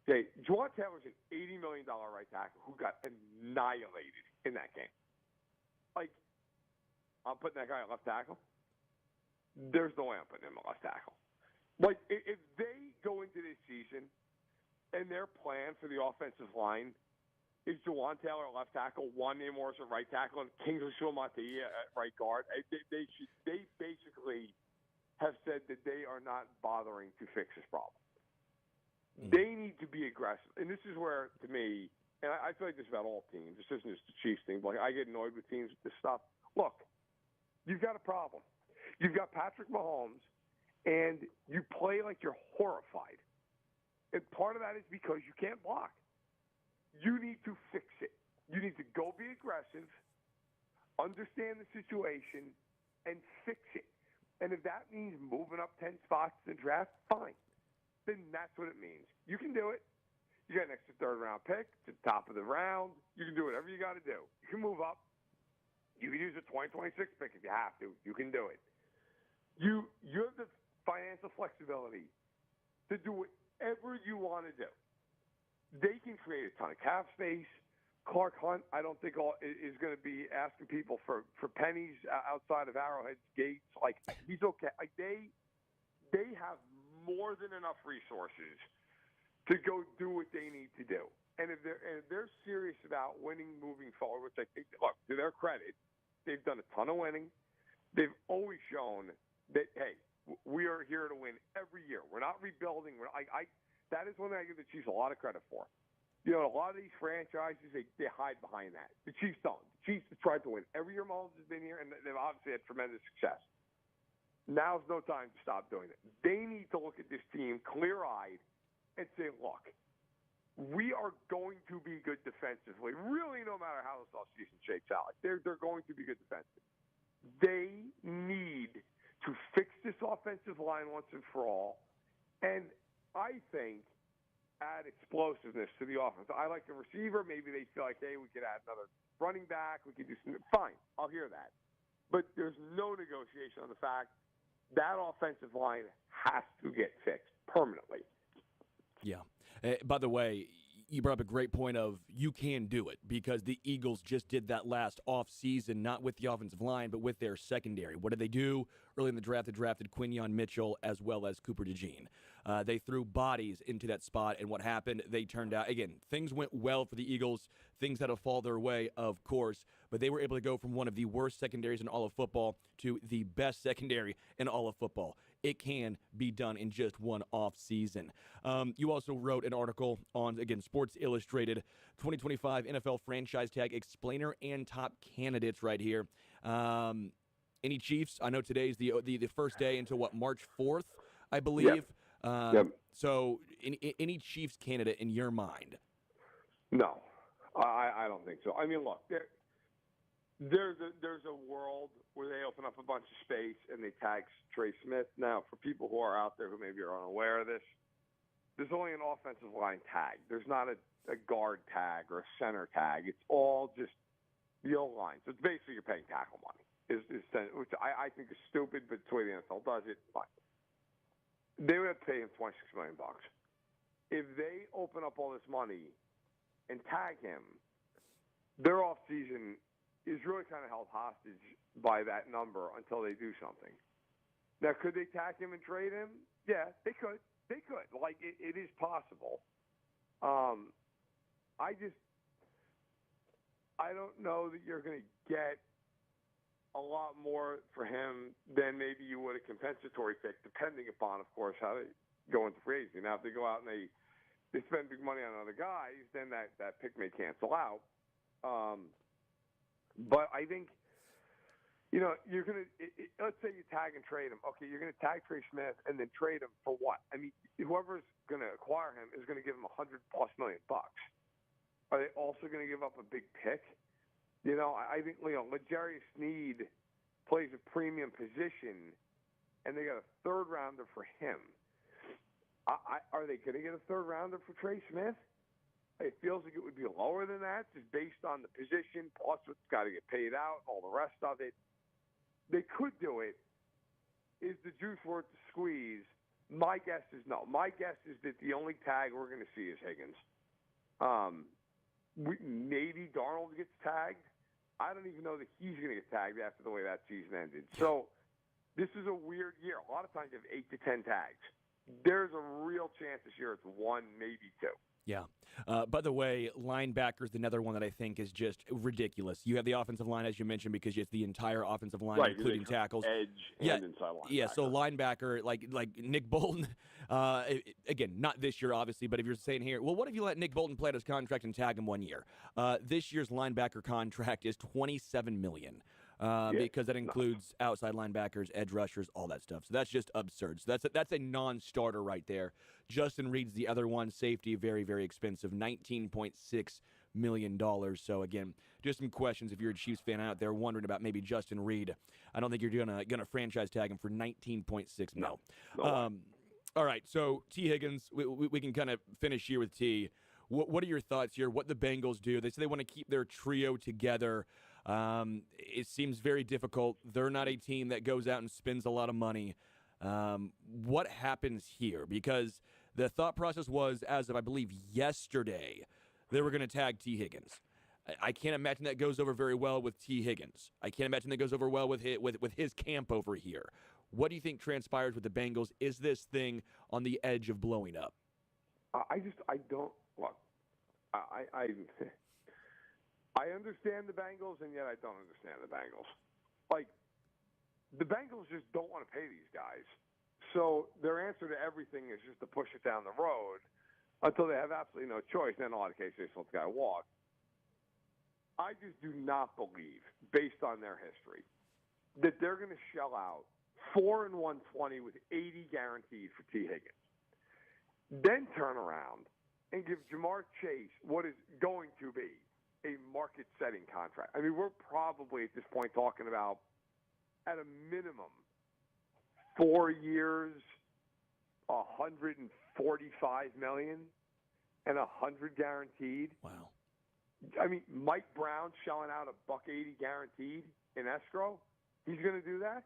Okay, Juwan Taylor's an $80 million right tackle who got annihilated in that game. I'm putting that guy at left tackle. There's no way I'm putting him at left tackle. If they go into this season and their plan for the offensive line is Juwan Taylor at left tackle, Wanya Morris at right tackle, and Kingsley Suamataia at right guard, they basically have said that they are not bothering to fix this problem. They need to be aggressive. And this is where, to me, and I feel like this about all teams. This isn't just the Chiefs thing. I get annoyed with teams with this stuff. Look, you've got a problem. You've got Patrick Mahomes, and you play like you're horrified. And part of that is because you can't block. You need to fix it. You need to go be aggressive, understand the situation, and fix it. And if that means moving up 10 spots in the draft, fine. Then that's what it means. You can do it. You got an extra third-round pick to the top of the round. You can do whatever you got to do. You can move up. You can use a 2026 pick if you have to. You can do it. You have the financial flexibility to do whatever you want to do. They can create a ton of cap space. Clark Hunt, I don't think is going to be asking people for pennies outside of Arrowhead's gates. He's okay. They have more than enough resources to go do what they need to do. And if they're serious about winning moving forward, which I think, look, to their credit, they've done a ton of winning. They've always shown that, hey, We are here to win every year. We're not rebuilding. That is one thing I give the Chiefs a lot of credit for. You know, a lot of these franchises, they hide behind that. The Chiefs don't. The Chiefs have tried to win every year Mahomes has been here, and they've obviously had tremendous success. Now's no time to stop doing it. They need to look at this team clear-eyed and say, look, we are going to be good defensively, really no matter how this offseason shakes out. They're going to be good defensively. They need to fix this offensive line once and for all, and I think add explosiveness to the offense. I like the receiver. Maybe they feel like, hey, we could add another running back. We could do something. Fine, I'll hear that. But there's no negotiation on the fact that offensive line has to get fixed permanently. Yeah. By the way, you brought up a great point of you can do it because the Eagles just did that last offseason, not with the offensive line, but with their secondary. What did they do? Early in the draft, they drafted Quinyon Mitchell as well as Cooper DeJean. They threw bodies into that spot, and what happened? They turned out, again, things went well for the Eagles. Things had to fall their way, of course, but they were able to go from one of the worst secondaries in all of football to the best secondary in all of football. It can be done in just one off season. You also wrote an article on, again, Sports Illustrated, 2025 NFL franchise tag explainer and top candidates right here. Any Chiefs? I know today's the first day until, March 4th, I believe. Yep. So any Chiefs candidate in your mind? No, I don't think so. I mean, look, there's a world where they open up a bunch of space and they tag Trey Smith. Now, for people who are out there who maybe are unaware of this, there's only an offensive line tag. There's not a guard tag or a center tag. It's all just the O-line. So it's basically you're paying tackle money, which I think is stupid, but it's the way the NFL does it. Fine. They would have to pay him $26 million. If they open up all this money and tag him, their offseason is really kind of held hostage by that number until they do something. Now, could they tag him and trade him? Yeah, they could. They could. Like, it is possible. I don't know that you're going to get a lot more for him than maybe you would a compensatory pick, depending upon, of course, how they go into free agency. Now, if they go out and they spend big money on other guys, then that pick may cancel out. But I think, you're going to – let's say you tag and trade him. Okay, you're going to tag Trey Smith and then trade him for what? I mean, whoever's going to acquire him is going to give him $100+ million. Are they also going to give up a big pick? I think, L'Jarius Sneed plays a premium position, and they got a third-rounder for him. Are they going to get a third-rounder for Trey Smith? It feels like it would be lower than that, just based on the position, plus what's got to get paid out, all the rest of it. They could do it. Is the juice worth the squeeze? My guess is no. My guess is that the only tag we're going to see is Higgins. Maybe Darnold gets tagged. I don't even know that he's going to get tagged after the way that season ended. So this is a weird year. A lot of times you have 8 to 10 tags. There's a real chance this year it's 1, maybe 2. Yeah. By the way, linebackers, another one that I think is just ridiculous. You have the offensive line, as you mentioned, because it's the entire offensive line, right, including tackles. Edge and inside linebacker. Yeah, so linebacker, like Nick Bolton, again, not this year, obviously, but if you're saying here, well, what if you let Nick Bolton play out his contract and tag him 1 year? This year's linebacker contract is $27 million. Because that includes outside linebackers, edge rushers, all that stuff. So that's just absurd. So that's a non-starter right there. Justin Reed's the other one, safety, very, very expensive, $19.6 million. So again, just some questions if you're a Chiefs fan out there wondering about maybe Justin Reed. I don't think you're gonna franchise tag him for $19.6 million. No. All right, so T. Higgins, we can kind of finish here with T. What are your thoughts here? What the Bengals do? They say they want to keep their trio together. It seems very difficult. They're not a team that goes out and spends a lot of money. What happens here? Because the thought process was, as of, I believe, yesterday, they were going to tag T. Higgins. I can't imagine that goes over very well with T. Higgins. I can't imagine that goes over well with his camp over here. What do you think transpires with the Bengals? Is this thing on the edge of blowing up? I don't. Look, I understand the Bengals, and yet I don't understand the Bengals. Like, the Bengals just don't want to pay these guys. So their answer to everything is just to push it down the road until they have absolutely no choice. And in a lot of cases, they just let the guy walk. I just do not believe, based on their history, that they're going to shell out 4 and 120 with 80 guaranteed for T. Higgins. Then turn around and give Jamar Chase what is going to be a market-setting contract. I mean, we're probably at this point talking about, at a minimum, 4 years, $145 million, and $100 guaranteed. Wow. I mean, Mike Brown shelling out $180 guaranteed in escrow. He's going to do that.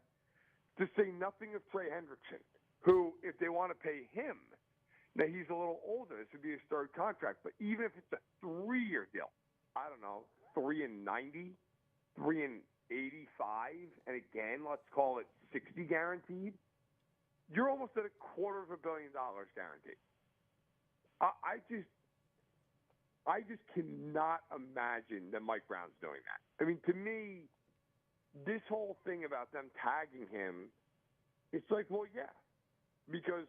To say nothing of Trey Hendrickson, who, if they want to pay him, now he's a little older. This would be his third contract, but even if it's a 3-year deal, I don't know, 3 and 90, 3 and 85, and again, let's call it 60 guaranteed. You're almost at $250 million guaranteed. I just cannot imagine that Mike Brown's doing that. I mean, to me, this whole thing about them tagging him, it's like, well, yeah, because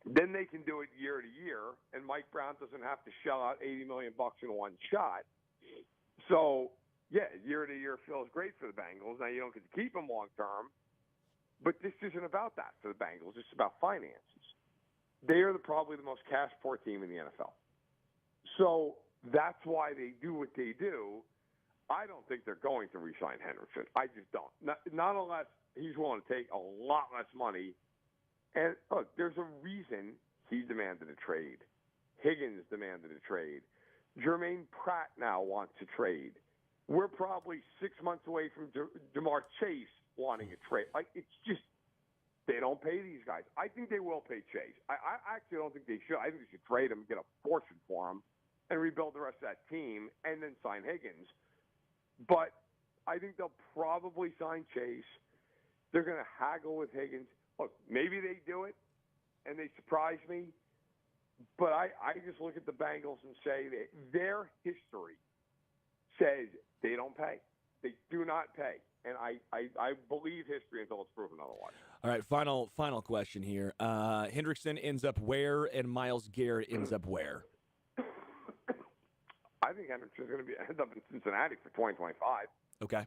then they can do it year to year, and Mike Brown doesn't have to shell out $80 million in one shot. So, yeah, year to year feels great for the Bengals. Now you don't get to keep him long term, but this isn't about that for the Bengals. It's about finances. They are probably the most cash-poor team in the NFL. So that's why they do what they do. I don't think they're going to re-sign Hendrickson. I just don't. Not unless he's willing to take a lot less money. And look, there's a reason he demanded a trade. Higgins demanded a trade. Jermaine Pratt now wants a trade. We're probably 6 months away from Jamar Chase wanting a trade. Like, it's just, they don't pay these guys. I think they will pay Chase. I actually don't think they should. I think they should trade him and get a fortune for him and rebuild the rest of that team and then sign Higgins. But I think they'll probably sign Chase. They're going to haggle with Higgins. Look, maybe they do it and they surprise me. But I just look at the Bengals and say that their history says they don't pay. They do not pay. And I believe history until it's proven otherwise. All right, final question here. Hendrickson ends up where, and Myles Garrett ends up where? I think Hendrickson's going to end up in Cincinnati for 2025. Okay.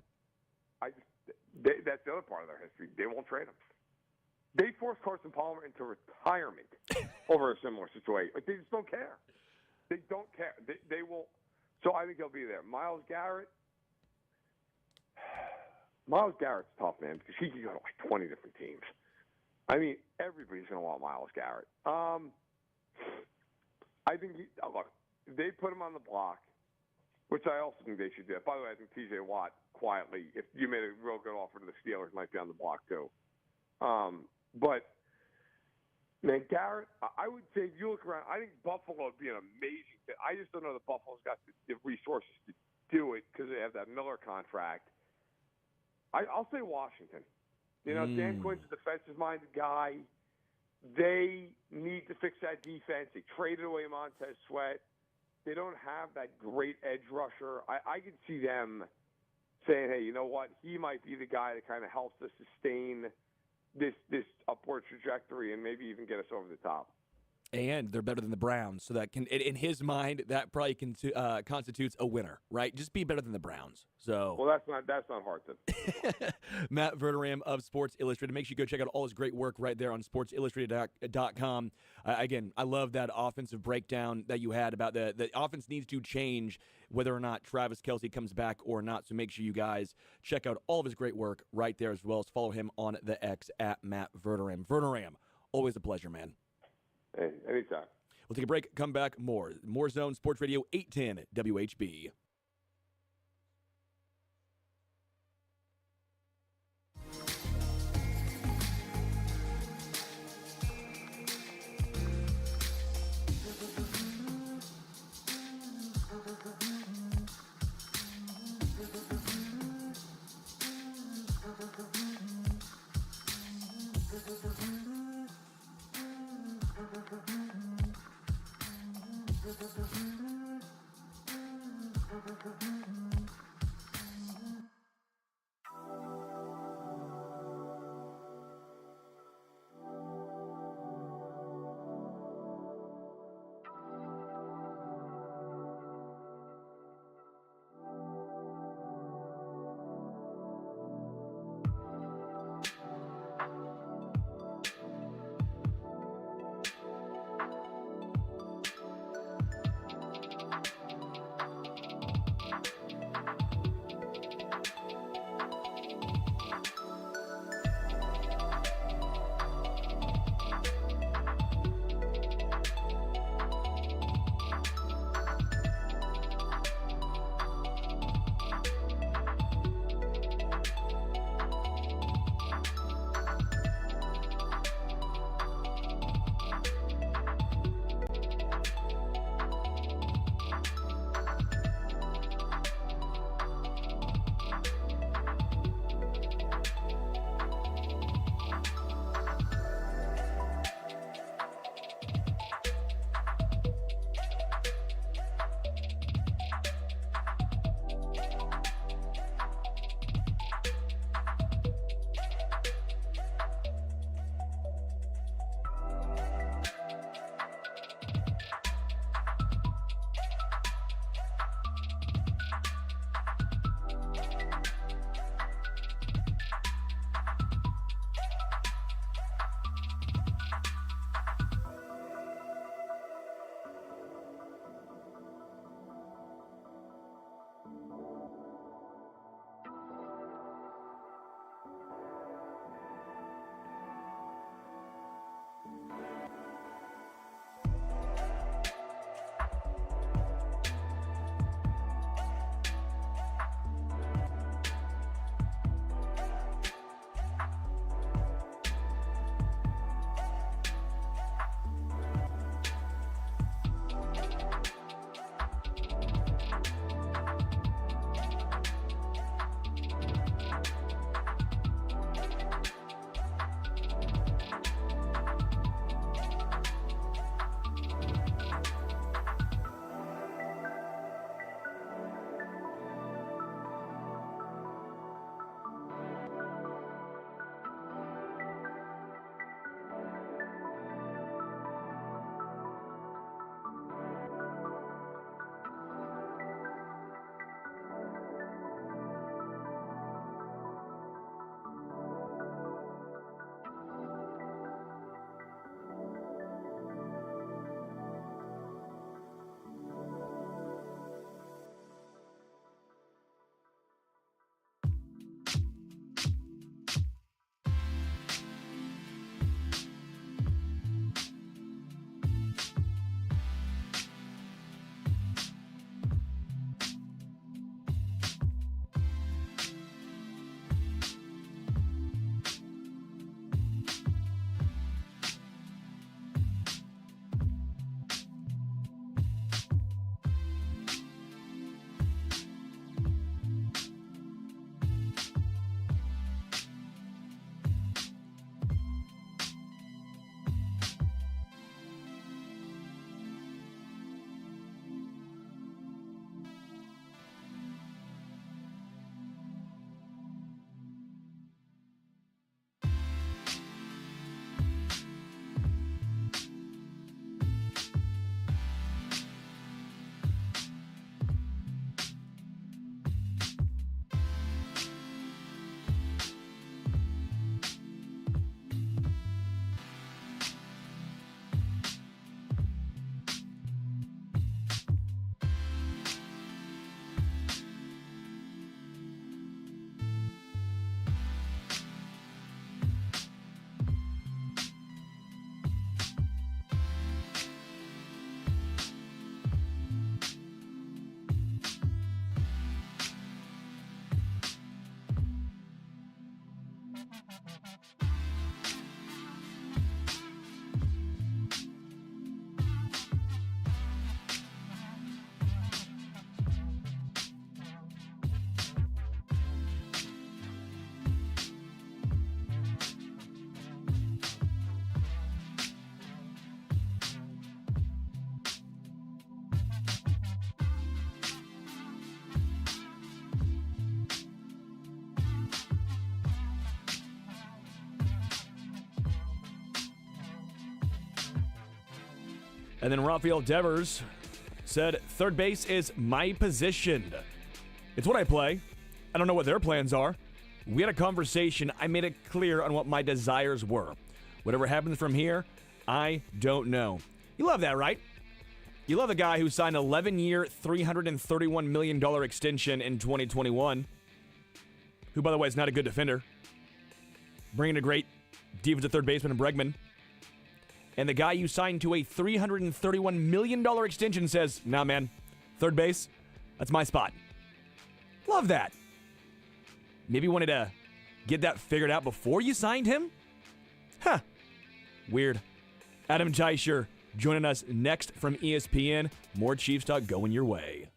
That's the other part of their history. They won't trade him. They forced Carson Palmer into retirement over a similar situation. Like, they just don't care. They don't care. They will. So I think he'll be there. Myles Garrett's tough, man, because he could go to like 20 different teams. I mean, everybody's going to want Myles Garrett. I think look, they put him on the block, which I also think they should do. By the way, I think T.J. Watt quietly, if you made a real good offer to the Steelers, might be on the block too. But, man, Garrett, I would say if you look around, I think Buffalo would be an amazing fit. I just don't know that Buffalo's got the resources to do it because they have that Miller contract. I'll say Washington. You know, Dan Quinn's a defensive-minded guy. They need to fix that defense. They traded away Montez Sweat. They don't have that great edge rusher. I could see them saying, hey, you know what? He might be the guy that kind of helps us sustain this upward trajectory and maybe even get us over the top. And they're better than the Browns, so that can, in his mind, that probably constitutes a winner, right? Just be better than the Browns. So, well, that's not hard to. Matt Verderame of Sports Illustrated. Make sure you go check out all his great work right there on SportsIllustrated.com. Again, I love that offensive breakdown that you had about the offense needs to change whether or not Travis Kelce comes back or not. So make sure you guys check out all of his great work right there, as well as follow him on the X at Matt Verderame. Verderame, always a pleasure, man. Hey, anytime. We'll take a break, come back, more Zone Sports Radio 810 WHB. And then Rafael Devers said, third base is my position. It's what I play. I don't know what their plans are. We had a conversation. I made it clear on what my desires were. Whatever happens from here, I don't know. You love that, right? You love a guy who signed an 11-year, $331 million extension in 2021, who, by the way, is not a good defender, bringing a great defensive third baseman in Bregman. And the guy you signed to a $331 million extension says, nah, man, third base, that's my spot. Love that. Maybe you wanted to get that figured out before you signed him? Huh. Weird. Adam Teicher joining us next from ESPN. More Chiefs talk going your way.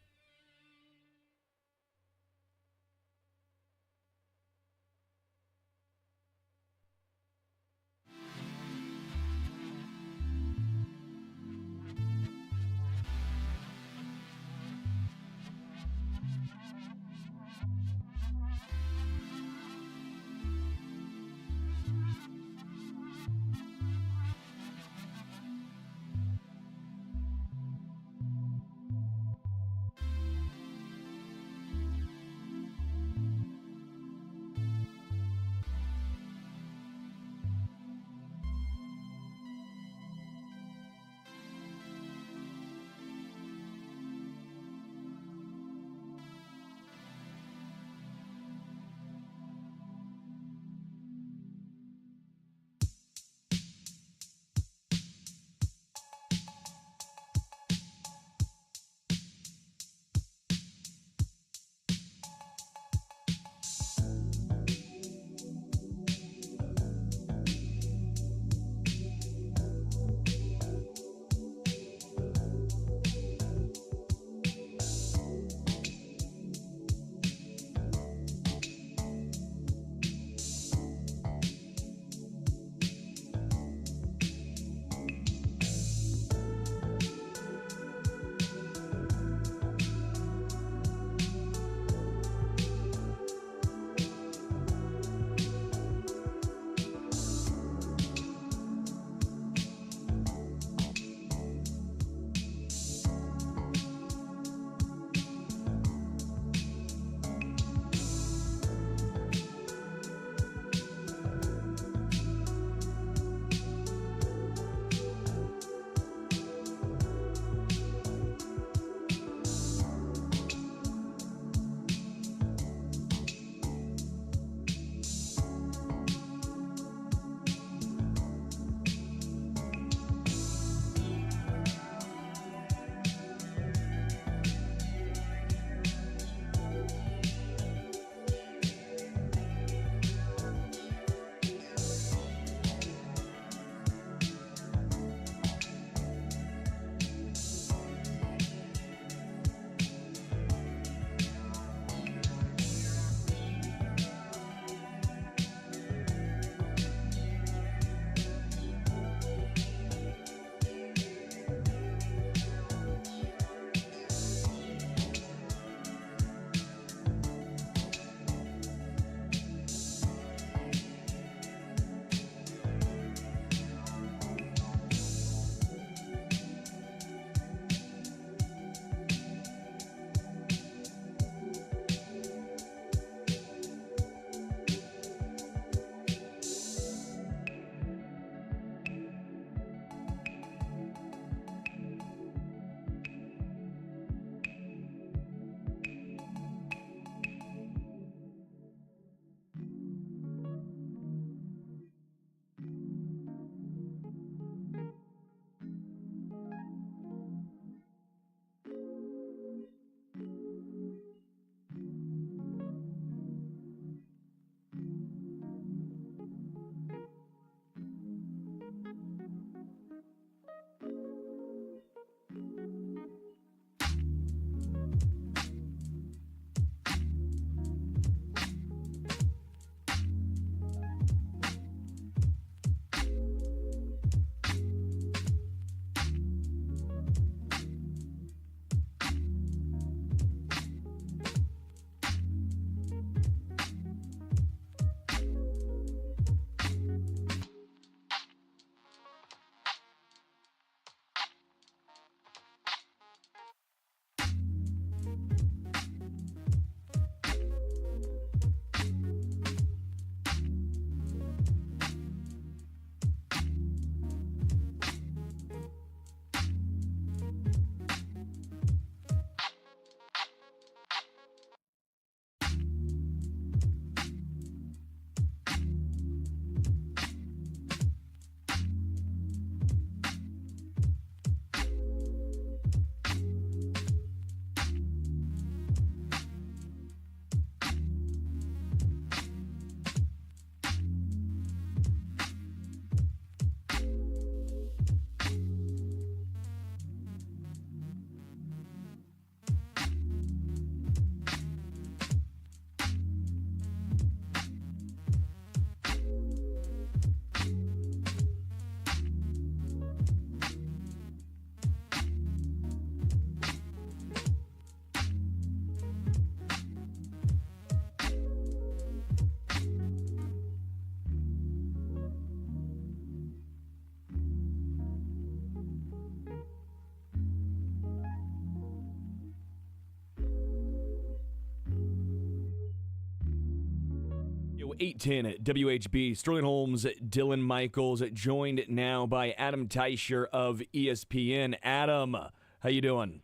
810 at WHB. Sterling Holmes, Dylan Michaels, joined now by Adam Teicher of ESPN. Adam, how you doing?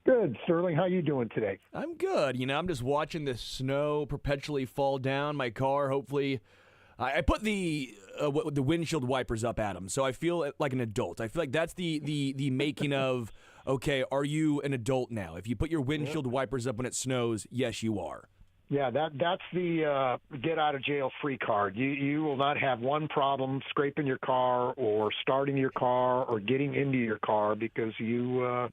Good, Sterling. How you doing today? I'm good. I'm just watching the snow perpetually fall down my car. Hopefully, I put the windshield wipers up, Adam, so I feel like an adult. I feel like that's the making of, okay, are you an adult now? If you put your windshield wipers up when it snows, yes, you are. Yeah, that's the get out of jail free card. You will not have one problem scraping your car or starting your car or getting into your car because you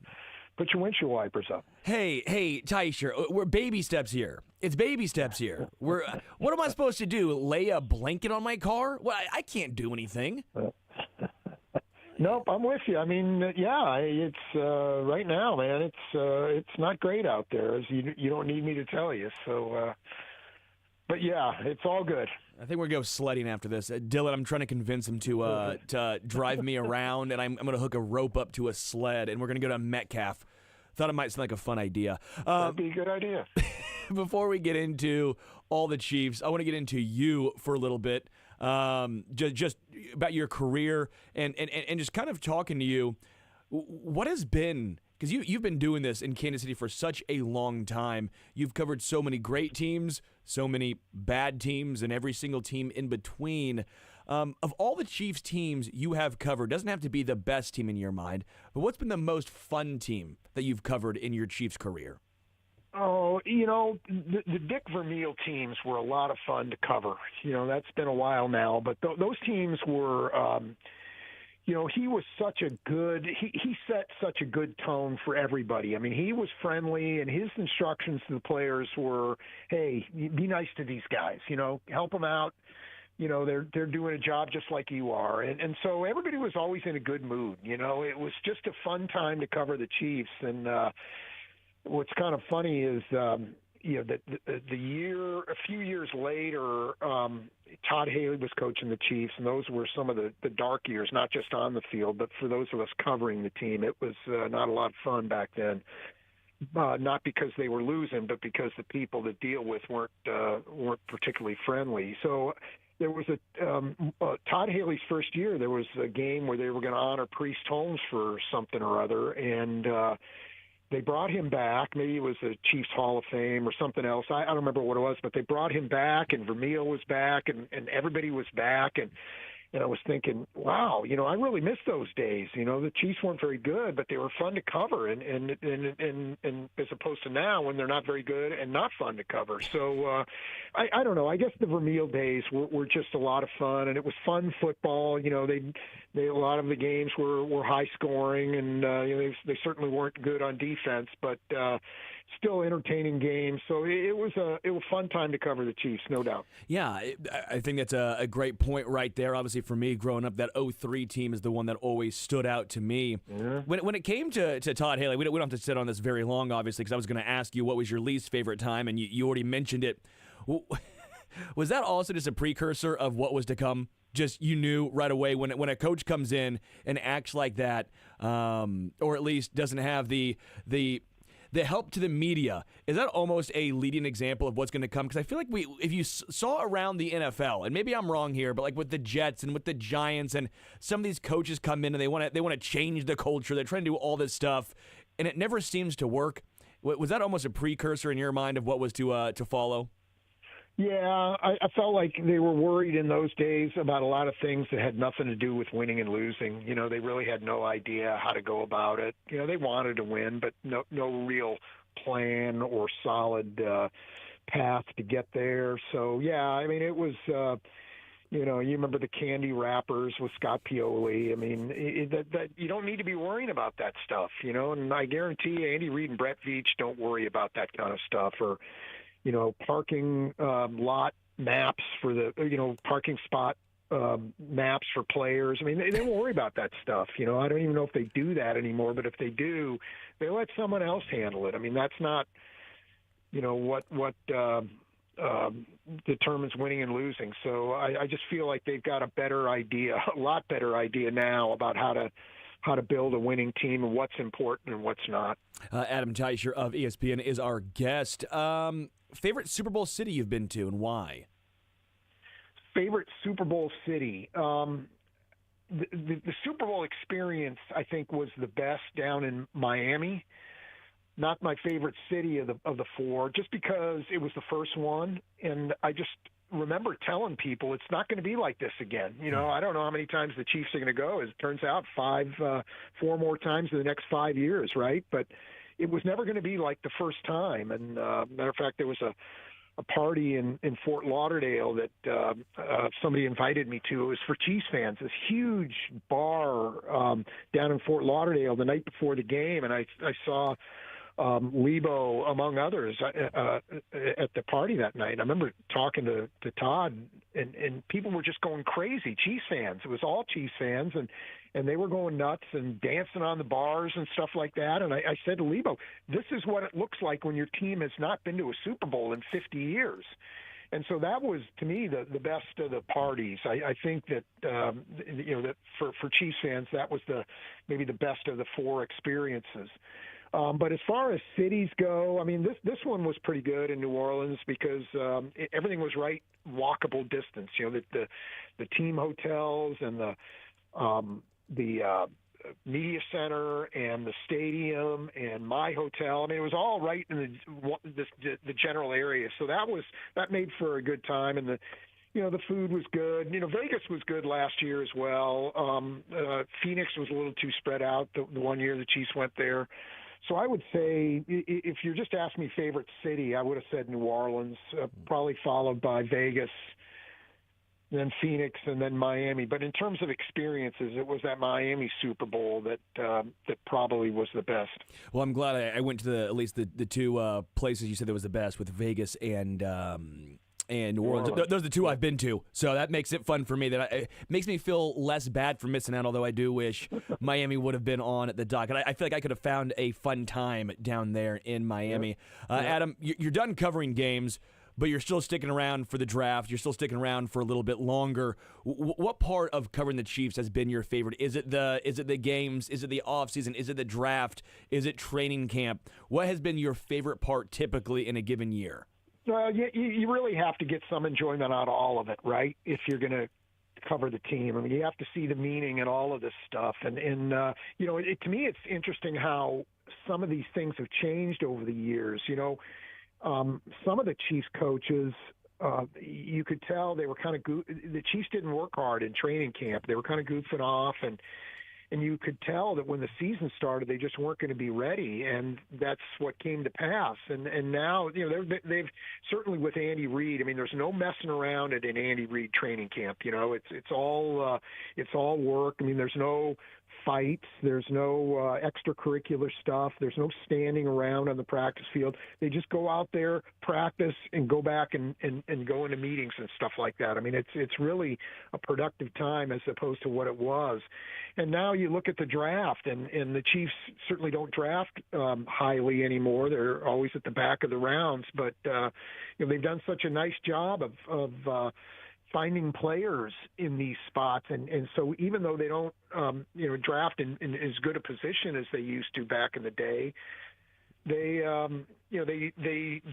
put your windshield wipers up. Hey, Teicher, we're baby steps here. It's baby steps here. What am I supposed to do? Lay a blanket on my car? Well, I can't do anything. Nope, I'm with you. I mean, it's right now, man. It's not great out there, as you don't need me to tell you. So, but yeah, it's all good. I think we're going to go sledding after this. Dylan, I'm trying to convince him to drive me around, and I'm going to hook a rope up to a sled, and we're going to go to Metcalf. Thought it might sound like a fun idea. That'd be a good idea. Before we get into all the Chiefs, I want to get into you for a little bit. Just about your career and just kind of talking to you. What has been, because you've been doing this in Kansas City for such a long time. You've covered so many great teams, so many bad teams, and every single team in between. Of all the Chiefs teams you have covered, doesn't have to be the best team in your mind, but what's been the most fun team that you've covered in your Chiefs career? Oh, the Dick Vermeil teams were a lot of fun to cover. That's been a while now, but those teams were, he was such a good, he set such a good tone for everybody. I mean, he was friendly, and his instructions to the players were, hey, be nice to these guys, help them out. They're doing a job just like you are. And so everybody was always in a good mood. It was just a fun time to cover the Chiefs. And, what's kind of funny is, a few years later, Todd Haley was coaching the Chiefs, and those were some of the dark years, not just on the field, but for those of us covering the team, it was not a lot of fun back then. Not because they were losing, but because the people to deal with weren't particularly friendly. So there was Todd Haley's first year. There was a game where they were going to honor Priest Holmes for something or other, and they brought him back. Maybe it was the Chiefs Hall of Fame or something else. I don't remember what it was, but they brought him back, and Vermeil was back, and everybody was back. And I was thinking, wow, I really miss those days. The Chiefs weren't very good, but they were fun to cover, and as opposed to now when they're not very good and not fun to cover. So I don't know. I guess the Vermeil days were just a lot of fun, and it was fun football. They a lot of the games were high scoring, and they certainly weren't good on defense, but still entertaining games. So it was a fun time to cover the Chiefs, no doubt. Yeah, I think that's a great point right there. Obviously, for me, growing up, that 2003 team is the one that always stood out to me. Yeah. When it came to Todd Haley, we don't have to sit on this very long, obviously, because I was going to ask you what was your least favorite time, and you already mentioned it. Was that also just a precursor of what was to come? Just you knew right away when a coach comes in and acts like that, or at least doesn't have the help to the media, is that almost a leading example of what's going to come? Because I feel like if you saw around the NFL, and maybe I'm wrong here, but like with the Jets and with the Giants, and some of these coaches come in and they want to change the culture. They're trying to do all this stuff, and it never seems to work. Was that almost a precursor in your mind of what was to follow? Yeah, I felt like they were worried in those days about a lot of things that had nothing to do with winning and losing. They really had no idea how to go about it. They wanted to win, but no real plan or solid path to get there. So, yeah, I mean, it was, you remember the candy wrappers with Scott Pioli. I mean, that you don't need to be worrying about that stuff, and I guarantee you Andy Reid and Brett Veach don't worry about that kind of stuff, or parking lot maps for the, parking spot maps for players. I mean, they don't worry about that stuff. I don't even know if they do that anymore, but if they do, they let someone else handle it. I mean, that's not, what determines winning and losing. So I just feel like they've got a lot better idea now about how to build a winning team and what's important and what's not. Adam Teicher of ESPN is our guest. Favorite Super Bowl city you've been to and why? Favorite Super Bowl city. The Super Bowl experience, I think, was the best down in Miami. Not my favorite city of the four, just because it was the first one, and I just remember telling people it's not going to be like this again. I don't know how many times the Chiefs are going to go. As it turns out, 4 more times in the next 5 years, right? But it was never going to be like the first time. And matter of fact, there was a party in Fort Lauderdale that somebody invited me to. It was for Chiefs fans, this huge bar down in Fort Lauderdale the night before the game, and I saw Lebo, among others, at the party that night. I remember talking to Todd, and people were just going crazy. Chiefs fans. It was all Chiefs fans, and they were going nuts and dancing on the bars and stuff like that. And I said to Lebo, this is what it looks like when your team has not been to a Super Bowl in 50 years. And so that was, to me, the best of the parties. I think that that for Chiefs fans, that was maybe the best of the four experiences. But as far as cities go, I mean, this one was pretty good in New Orleans because everything was right walkable distance. The team hotels and the media center and the stadium and my hotel. I mean, it was all right in the general area. So that made for a good time, and the food was good. Vegas was good last year as well. Phoenix was a little too spread out the one year the Chiefs went there. So I would say, if you're just asking me favorite city, I would have said New Orleans, probably followed by Vegas, then Phoenix, and then Miami. But in terms of experiences, it was that Miami Super Bowl that probably was the best. Well, I'm glad I went to at least the two places you said that was the best, with Vegas and New Orleans. Those are the two I've been to, so that makes it fun for me. It makes me feel less bad for missing out, although I do wish Miami would have been on at the dock. And I feel like I could have found a fun time down there in Miami. Yep. Adam, you're done covering games, but you're still sticking around for the draft. You're still sticking around for a little bit longer. What part of covering the Chiefs has been your favorite? Is it the games? Is it the offseason? Is it the draft? Is it training camp? What has been your favorite part typically in a given year? You really have to get some enjoyment out of all of it, right? If you're going to cover the team, I mean, you have to see the meaning in all of this stuff. And to me, it's interesting how some of these things have changed over the years. Some of the Chiefs coaches, you could tell they were kind of the Chiefs didn't work hard in training camp. They were kind of goofing off, and you could tell that when the season started, they just weren't going to be ready, and that's what came to pass. And now, they've certainly with Andy Reid. I mean, there's no messing around at an Andy Reid training camp. It's all work. I mean, there's no fights. There's no extracurricular stuff. There's no standing around on the practice field. They just go out there, practice, and go back and go into meetings and stuff like that. I mean, it's really a productive time as opposed to what it was. And now you look at the draft, and the Chiefs certainly don't draft highly anymore. They're always at the back of the rounds, but they've done such a nice job of finding players in these spots, and so even though they don't draft in as good a position as they used to back in the day, they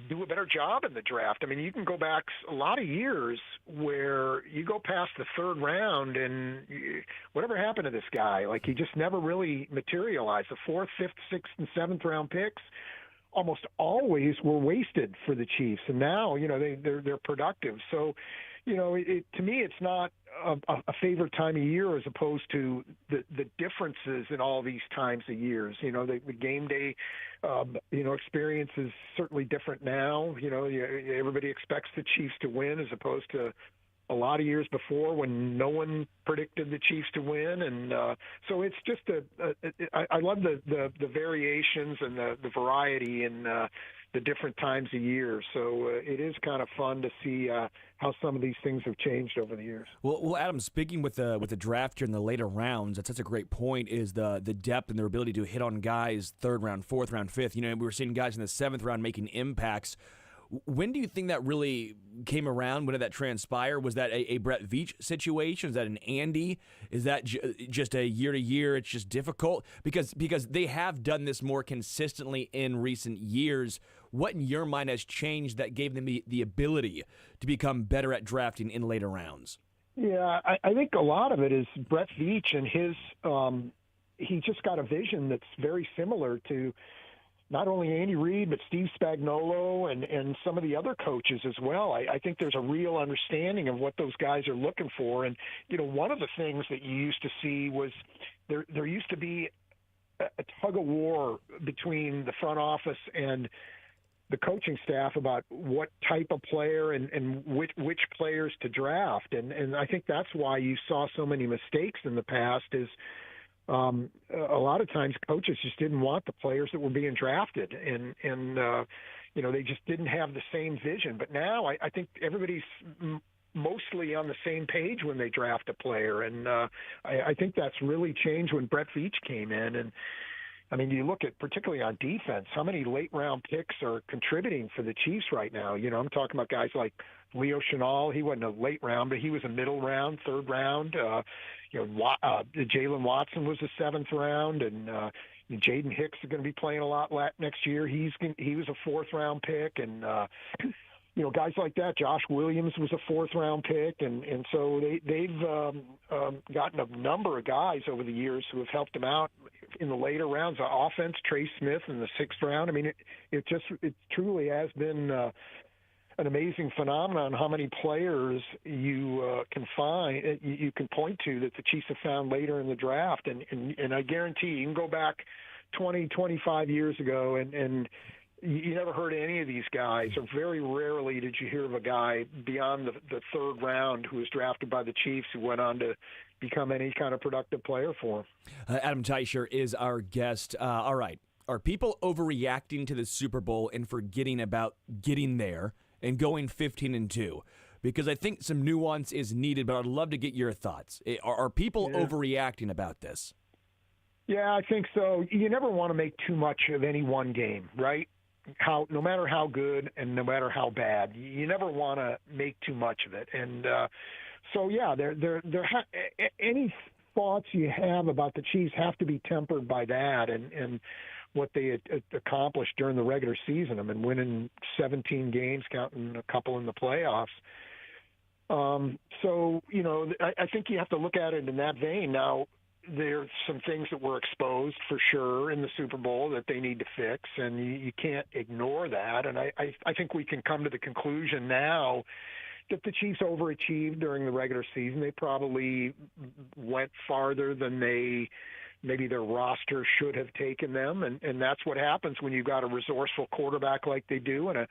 do a better job in the draft. I mean, you can go back a lot of years where you go past the third round and whatever happened to this guy, like he just never really materialized. The fourth, fifth, sixth, and seventh round picks almost always were wasted for the Chiefs, and now they're productive. So to me, it's not a favorite time of year as opposed to the differences in all these times of years. The game day, experience is certainly different now. Everybody expects the Chiefs to win as opposed to a lot of years before when no one predicted the Chiefs to win. And so it's just I love the variations and the variety in the different times of year. So it is kind of fun to see how some of these things have changed over the years. Well, Adam, speaking with the draft here in the later rounds, that's such a great point, is the depth and their ability to hit on guys third round, fourth round, fifth. We were seeing guys in the seventh round making impacts. When do you think that really came around? When did that transpire? Was that a Brett Veach situation? Is that an Andy? Is that just a year to year? It's just difficult because they have done this more consistently in recent years. what in your mind has changed that gave them the ability to become better at drafting in later rounds? Yeah, I think a lot of it is Brett Veach and his he just got a vision that's very similar to not only Andy Reid, but Steve Spagnuolo and some of the other coaches as well. I think there's a real understanding of what those guys are looking for. And, one of the things that you used to see was there used to be a tug of war between the front office and the coaching staff about what type of player and which players to draft. And I think that's why you saw so many mistakes in the past is a lot of times coaches just didn't want the players that were being drafted and they just didn't have the same vision. But now I think everybody's mostly on the same page when they draft a player. And I think that's really changed when Brett Veach came in. And I mean, you look at particularly on defense, how many late round picks are contributing for the Chiefs right now? I'm talking about guys like Leo Chenal. He wasn't a late round, but he was a middle round, third round. Jalen Watson was a 7th round, and Jaden Hicks is going to be playing a lot next year. He was a 4th round pick, and guys like that. Josh Williams was a 4th round pick, and so they've gotten a number of guys over the years who have helped them out in the later rounds. Offense, Trey Smith in the 6th round. I mean, it truly has been an amazing phenomenon how many players you can find, you can point to that the Chiefs have found later in the draft. And I guarantee you can go back 20, 25 years ago and you never heard of any of these guys, or very rarely did you hear of a guy beyond the 3rd round who was drafted by the Chiefs who went on to become any kind of productive player for them. Adam Teicher is our guest. All right. Are people overreacting to the Super Bowl and forgetting about getting there and going 15-2? Because I think some nuance is needed, but I'd love to get your thoughts. Are people overreacting about this? Yeah, I think so. You never want to make too much of any one game, right? No matter how good and no matter how bad, you never want to make too much of it. And any thoughts you have about the Chiefs have to be tempered by that and what they accomplished during the regular season. I mean, winning 17 games, counting a couple in the playoffs. I think you have to look at it in that vein. Now, there's some things that were exposed for sure in the Super Bowl that they need to fix, and you can't ignore that. And I think we can come to the conclusion now that the Chiefs overachieved during the regular season. They probably went farther than maybe their roster should have taken them, and that's what happens when you've got a resourceful quarterback like they do and a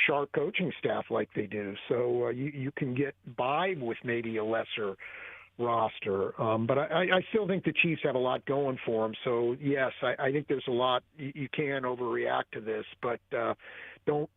sharp coaching staff like they do. So you can get by with maybe a lesser roster. But I still think the Chiefs have a lot going for them. So, yes, I think there's a lot. You can overreact to this, but don't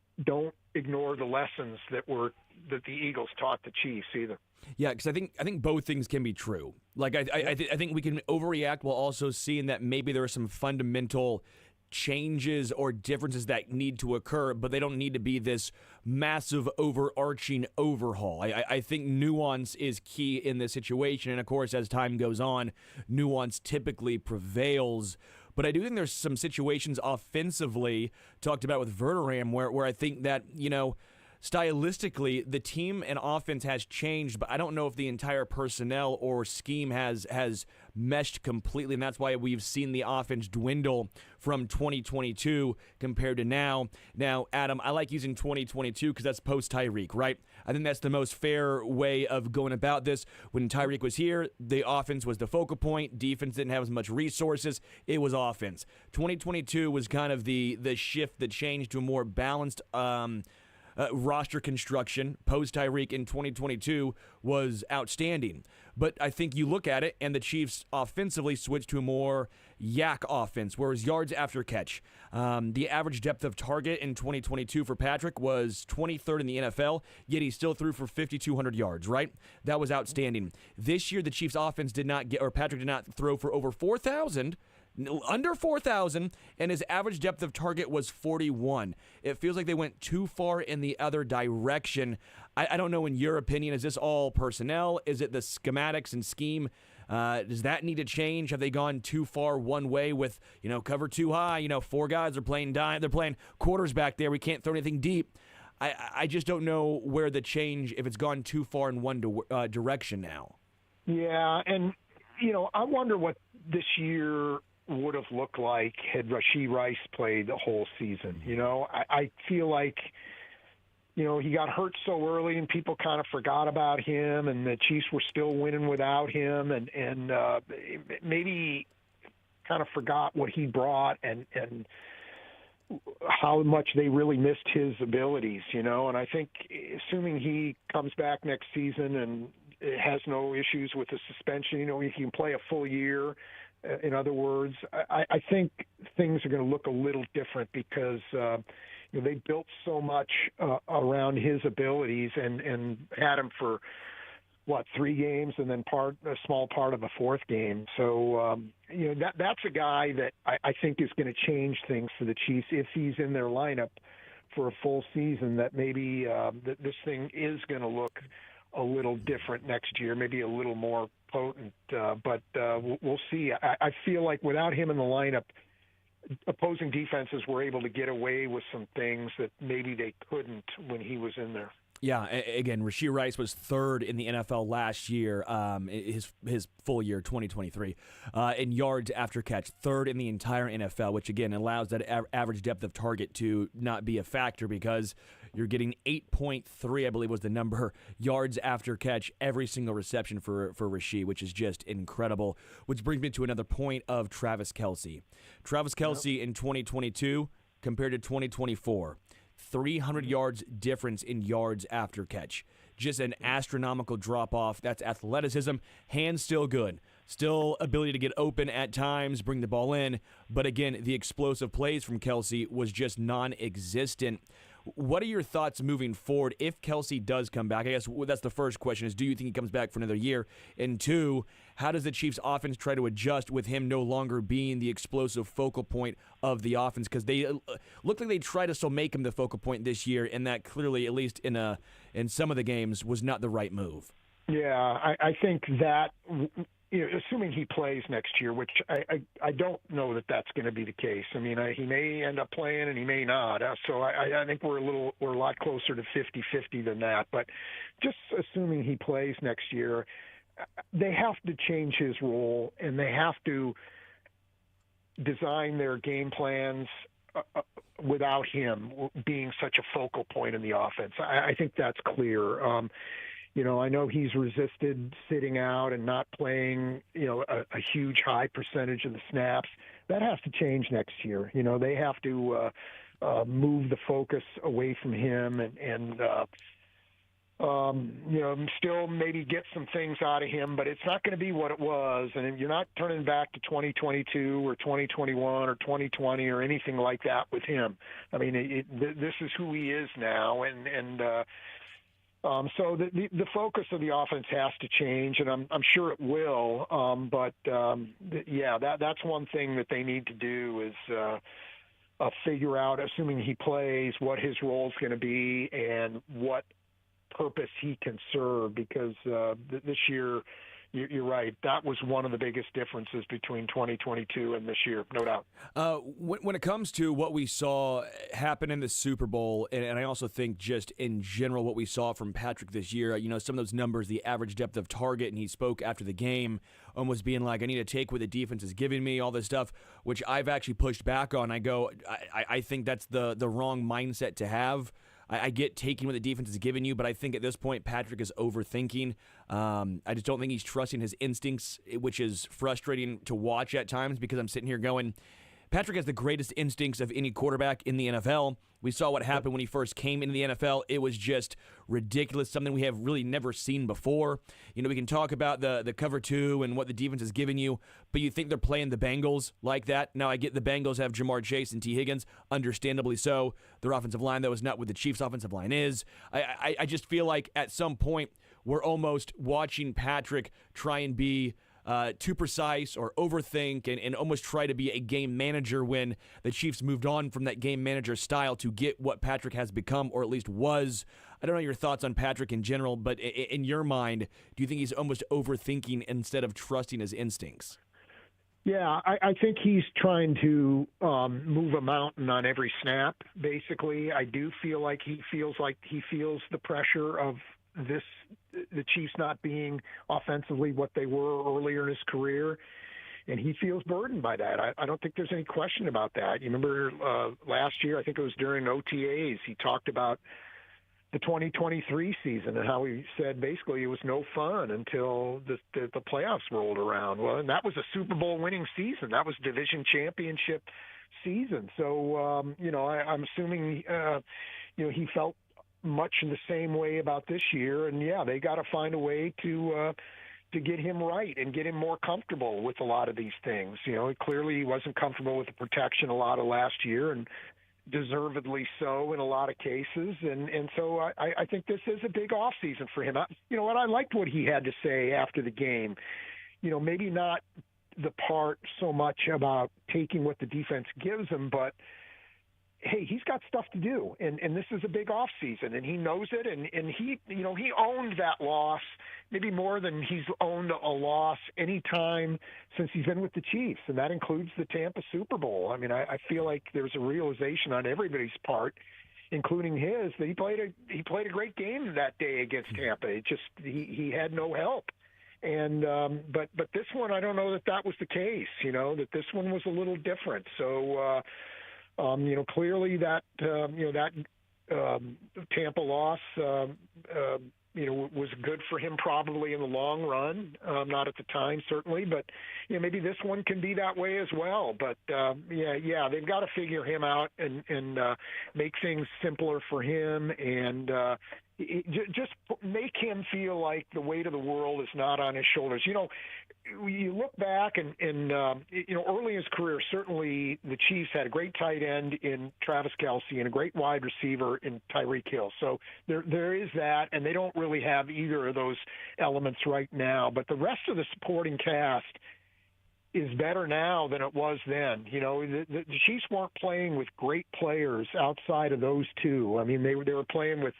ignore the lessons that the Eagles taught the Chiefs either. Yeah, because I think both things can be true. Like I think we can overreact while also seeing that maybe there are some fundamental changes or differences that need to occur, but they don't need to be this massive overarching overhaul. I think nuance is key in this situation, and of course, as time goes on, nuance typically prevails. But I do think there's some situations offensively, talked about with Verderame, where I think that, stylistically, the team and offense has changed, but I don't know if the entire personnel or scheme has meshed completely, and that's why we've seen the offense dwindle from 2022 compared to now. Now, Adam, I like using 2022 because that's post-Tyreek, right? I think that's the most fair way of going about this. When Tyreek was here, the offense was the focal point. Defense didn't have as much resources. It was offense. 2022 was kind of the shift that changed to a more balanced roster construction. Post-Tyreek in 2022 was outstanding. But I think you look at it, and the Chiefs offensively switched to a more yak offense, whereas yards after catch. The average depth of target in 2022 for Patrick was 23rd in the NFL, yet he still threw for 5,200 yards, right? That was outstanding. This year, the Chiefs offense Patrick did not throw for over 4,000, under 4,000, and his average depth of target was 41. It feels like they went too far in the other direction. I don't know, in your opinion, is this all personnel? Is it the schematics and scheme Does that need to change? Have they gone too far one way with, cover too high? Four guys are playing dime. They're playing quarters back there. We can't throw anything deep. I just don't know where the change, if it's gone too far in one direction now. Yeah, and, I wonder what this year would have looked like had Rashee Rice played the whole season. I feel like, he got hurt so early and people kind of forgot about him, and the Chiefs were still winning without him, and maybe kind of forgot what he brought and how much they really missed his abilities, and I think assuming he comes back next season and has no issues with the suspension, he can play a full year. In other words, I think things are going to look a little different because they built so much around his abilities and had him for 3 games and then a small part of a fourth game. So that's a guy that I think is going to change things for the Chiefs if he's in their lineup for a full season. That maybe this thing is going to look a little different next year, maybe a little more potent, but we'll see. I feel like without him in the lineup, opposing defenses were able to get away with some things that maybe they couldn't when he was in there. Yeah, again, Rashee Rice was third in the NFL last year, his full year, 2023, in yards after catch, third in the entire NFL, which, again, allows that average depth of target to not be a factor because you're getting 8.3, I believe was the number, yards after catch every single reception for Rashee, which is just incredible, which brings me to another point of Travis Kelce. Travis Kelce in 2022 compared to 2024. 300 yards difference in yards after catch. Just an astronomical drop-off. That's athleticism. Hands still good. Still ability to get open at times, bring the ball in. But again, the explosive plays from Kelce was just non-existent. What are your thoughts moving forward if Kelce does come back? I guess that's the first question is, do you think he comes back for another year? And two, how does the Chiefs offense try to adjust with him no longer being the explosive focal point of the offense? Because they look like they try to still make him the focal point this year, and that clearly, at least in some of the games, was not the right move. Yeah, I think that, assuming he plays next year, which I don't know that that's going to be the case. I mean, he may end up playing and he may not. So I think we're a lot closer to 50-50 than that. But just assuming he plays next year, they have to change his role and they have to design their game plans without him being such a focal point in the offense. I think that's clear. I know he's resisted sitting out and not playing, a huge high percentage of the snaps. That has to change next year. They have to move the focus away from him and still maybe get some things out of him, but it's not going to be what it was. And you're not turning back to 2022 or 2021 or 2020 or anything like that with him. I mean, this is who he is now. So the focus of the offense has to change, and I'm sure it will. That's one thing that they need to do is figure out, assuming he plays, what his role is going to be and what purpose he can serve. Because this year, you're right, that was one of the biggest differences between 2022 and this year, no doubt. When it comes to what we saw happen in the Super Bowl, and I also think just in general what we saw from Patrick this year, some of those numbers, the average depth of target, and he spoke after the game, almost being like, I need to take what the defense is giving me, all this stuff, which I've actually pushed back on. I think that's the wrong mindset to have. I get taking what the defense is giving you, but I think at this point Patrick is overthinking. I just don't think he's trusting his instincts, which is frustrating to watch at times because I'm sitting here going, Patrick has the greatest instincts of any quarterback in the NFL. We saw what happened when he first came into the NFL. It was just ridiculous, something we have really never seen before. We can talk about the cover two and what the defense is giving you, but you think they're playing the Bengals like that? Now, I get the Bengals have Jamar Chase and T. Higgins, understandably so. Their offensive line, though, is not what the Chiefs' offensive line is. I just feel like at some point we're almost watching Patrick try and be too precise or overthink and almost try to be a game manager when the Chiefs moved on from that game manager style to get what Patrick has become, or at least was. I don't know your thoughts on Patrick in general, but in your mind, do you think he's almost overthinking instead of trusting his instincts? Yeah, I think he's trying to move a mountain on every snap, basically. I do feel like he feels the pressure of the Chiefs not being offensively what they were earlier in his career, and he feels burdened by that. I don't think there's any question about that. You remember last year, I think it was during OTAs, he talked about the 2023 season and how he said basically it was no fun until the playoffs rolled around. Well, and that was a Super Bowl winning season. That was division championship season. So, I'm assuming, he felt much in the same way about this year. And, yeah, they got to find a way to get him right and get him more comfortable with a lot of these things. Clearly he wasn't comfortable with the protection a lot of last year, and deservedly so in a lot of cases. And so I think this is a big off season for him. I liked what he had to say after the game. Maybe not the part so much about taking what the defense gives him, but hey, he's got stuff to do, and this is a big off season, and he knows it, and he owned that loss maybe more than he's owned a loss any time since he's been with the Chiefs, and that includes the Tampa Super Bowl. I mean, I feel like there's a realization on everybody's part, including his, that he played a great game that day against Tampa. It just he had no help. And but this one, I don't know that was the case. That this one was a little different. So clearly that Tampa loss was good for him probably in the long run. Not at the time certainly, but maybe this one can be that way as well. But they've got to figure him out and make things simpler for him and. Just make him feel like the weight of the world is not on his shoulders. You look back and early in his career, certainly the Chiefs had a great tight end in Travis Kelce and a great wide receiver in Tyreek Hill. So there is that, and they don't really have either of those elements right now. But the rest of the supporting cast is better now than it was then. The Chiefs weren't playing with great players outside of those two. I mean, they were playing with,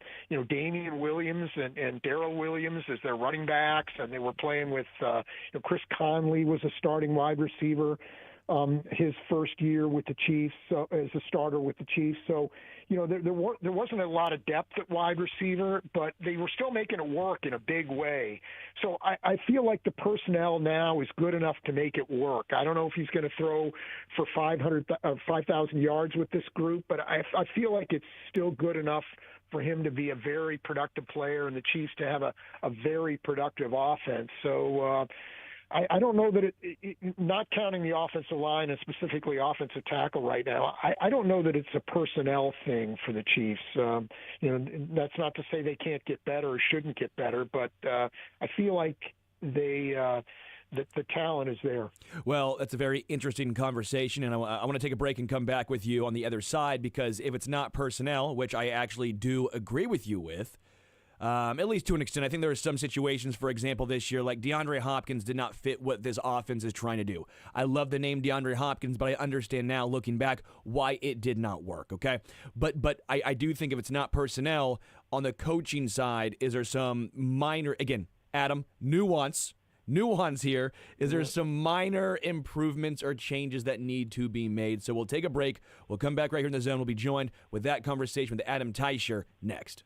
Damian Williams and Darrell Williams as their running backs, and they were playing with, Chris Conley was a starting wide receiver his first year with the Chiefs as a starter with the Chiefs. So, there wasn't a lot of depth at wide receiver, but they were still making it work in a big way. So I feel like the personnel now is good enough to make it work. I don't know if he's going to throw for 5,000 yards with this group, but I feel like it's still good enough for him to be a very productive player and the Chiefs to have a very productive offense. So, I don't know that not counting the offensive line and specifically offensive tackle right now, I don't know that it's a personnel thing for the Chiefs. That's not to say they can't get better or shouldn't get better, but I feel like the talent is there. Well, that's a very interesting conversation, and I want to take a break and come back with you on the other side, because if it's not personnel, which I actually do agree with you with, at least to an extent. I think there are some situations, for example, this year, like DeAndre Hopkins did not fit what this offense is trying to do. I love the name DeAndre Hopkins, but I understand now, looking back, why it did not work, okay? But I do think if it's not personnel, on the coaching side, is there some minor, again, Adam, nuance here. Is there some minor improvements or changes that need to be made? So we'll take a break. We'll come back right here in the zone. We'll be joined with that conversation with Adam Teicher next.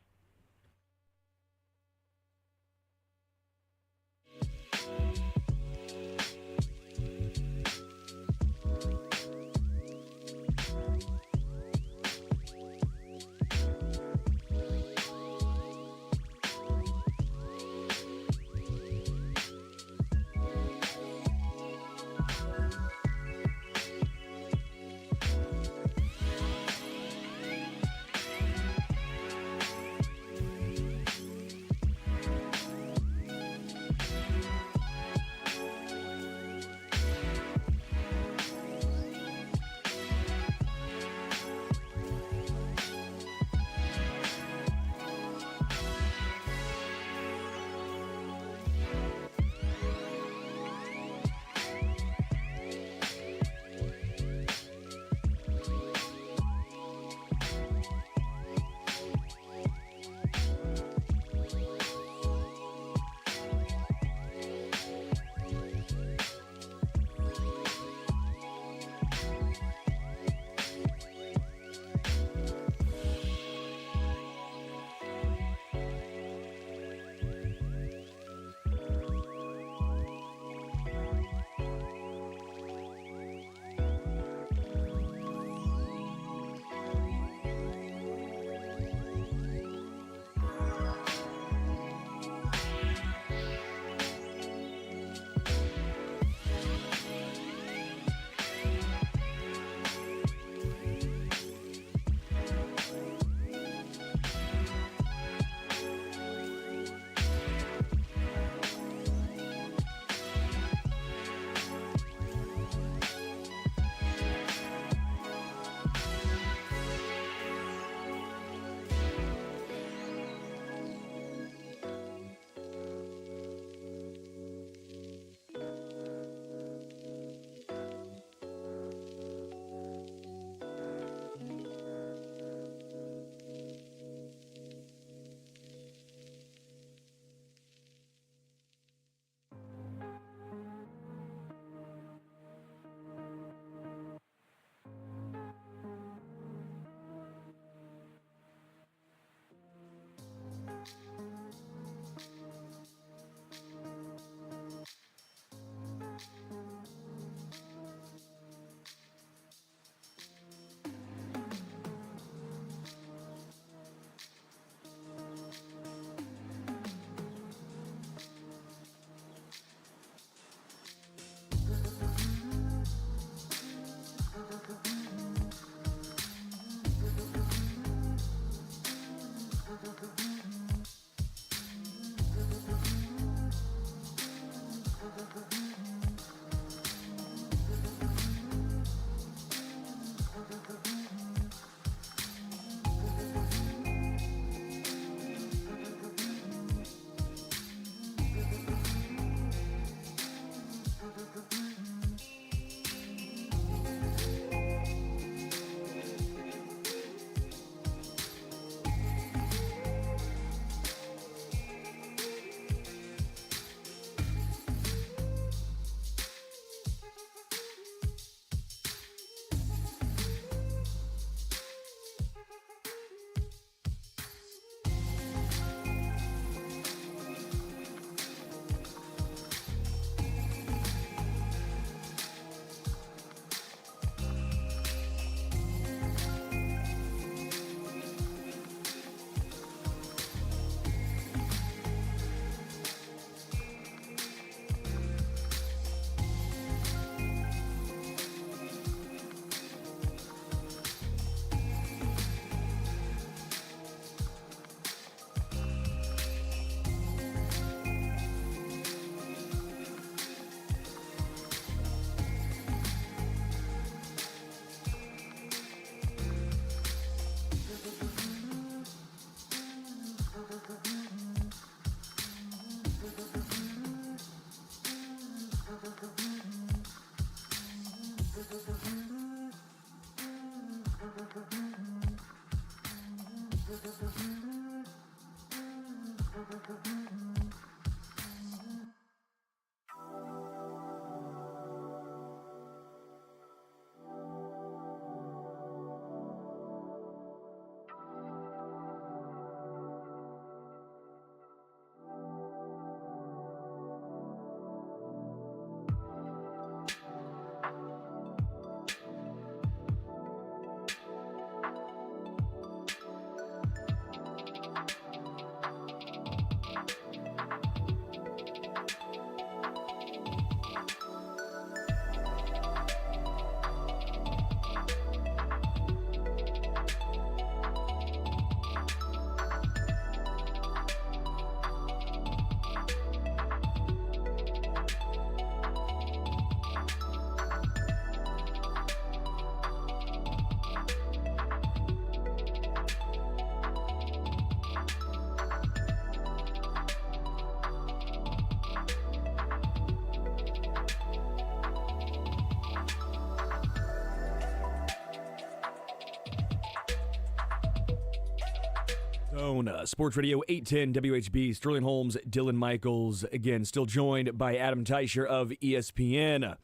Sports Radio 810 WHB, Sterling Holmes, Dylan Michaels, again, still joined by Adam Teicher of ESPN.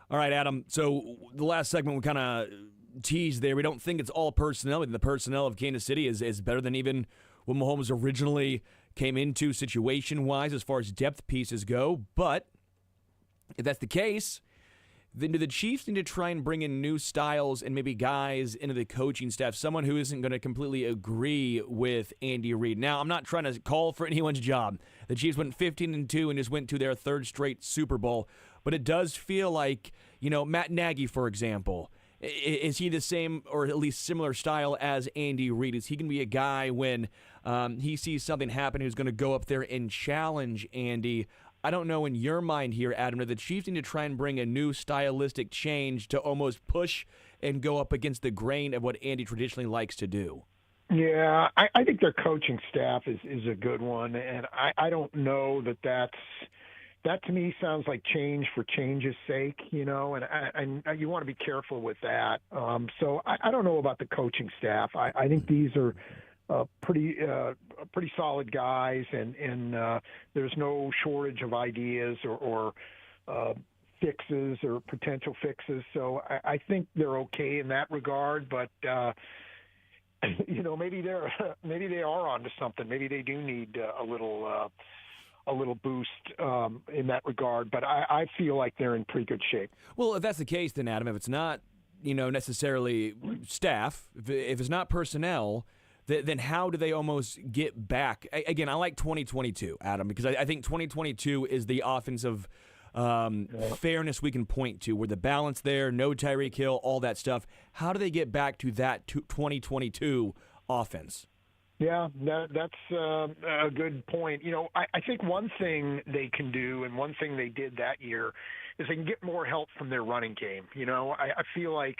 All right, Adam, so the last segment we kind of teased there. We don't think it's all personnel. The personnel of Kansas City is better than even what Mahomes originally came into situation-wise as far as depth pieces go. But if that's the case, then do the Chiefs need to try and bring in new styles and maybe guys into the coaching staff, someone who isn't going to completely agree with Andy Reid? Now, I'm not trying to call for anyone's job. The Chiefs went 15-2 and just went to their third straight Super Bowl. But it does feel like, Matt Nagy, for example, is he the same or at least similar style as Andy Reid? Is he going to be a guy when he sees something happen who's going to go up there and challenge Andy? I don't know in your mind here, Adam, do the Chiefs need to try and bring a new stylistic change to almost push and go up against the grain of what Andy traditionally likes to do? Yeah, I think their coaching staff is a good one, and I don't know that to me sounds like change for change's sake, and you want to be careful with that. So I don't know about the coaching staff. I think these are pretty solid guys, and there's no shortage of ideas or fixes or potential fixes. So I think they're okay in that regard. But maybe they are onto something. Maybe they do need a little boost in that regard. But I feel like they're in pretty good shape. Well, if that's the case, then Adam, if it's not necessarily staff, if it's not personnel, then how do they almost get back? Again, I like 2022, Adam, because I think 2022 is the offensive fairness we can point to, where the balance there, no Tyreek Hill, all that stuff. How do they get back to that 2022 offense? Yeah, that's a good point. I think one thing they can do, and one thing they did that year, is they can get more help from their running game. I feel like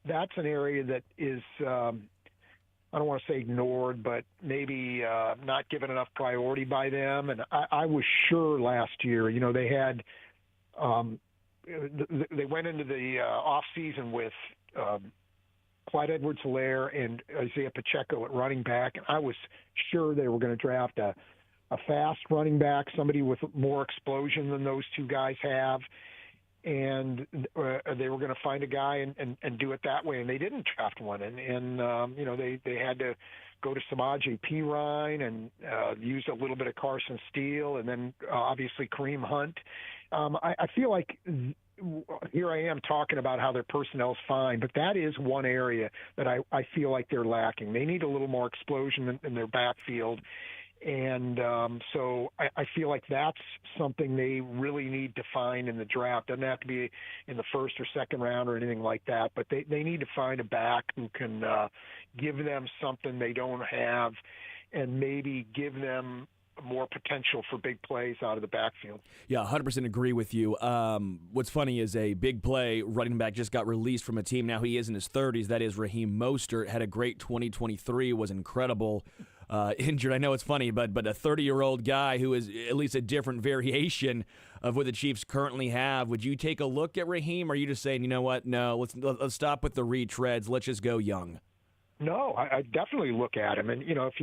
that's an area that is I don't want to say ignored, but maybe not given enough priority by them. And I was sure last year, they had they went into the off season with Clyde Edwards-Helaire and Isaiah Pacheco at running back. And I was sure they were going to draft a fast running back, somebody with more explosion than those two guys have. And they were going to find a guy and do it that way, and they didn't draft one. And they had to go to Samaje Perine and use a little bit of Carson Steele, and then obviously Kareem Hunt. I feel like here I am talking about how their personnel's fine, but that is one area that I feel like they're lacking. They need a little more explosion in their backfield. And so I feel like that's something they really need to find in the draft. Doesn't have to be in the first or second round or anything like that, but they need to find a back who can give them something they don't have and maybe give them more potential for big plays out of the backfield. Yeah, 100% agree with you. What's funny is a big play running back just got released from a team. Now he is in his 30s. That is Raheem Mostert. Had a great 2023, was incredible. Injured. I know it's funny, but a 30-year-old guy who is at least a different variation of what the Chiefs currently have. Would you take a look at Raheem, or are you just saying, you know what, no, let's stop with the retreads, let's just go young? No, I definitely look at him, and if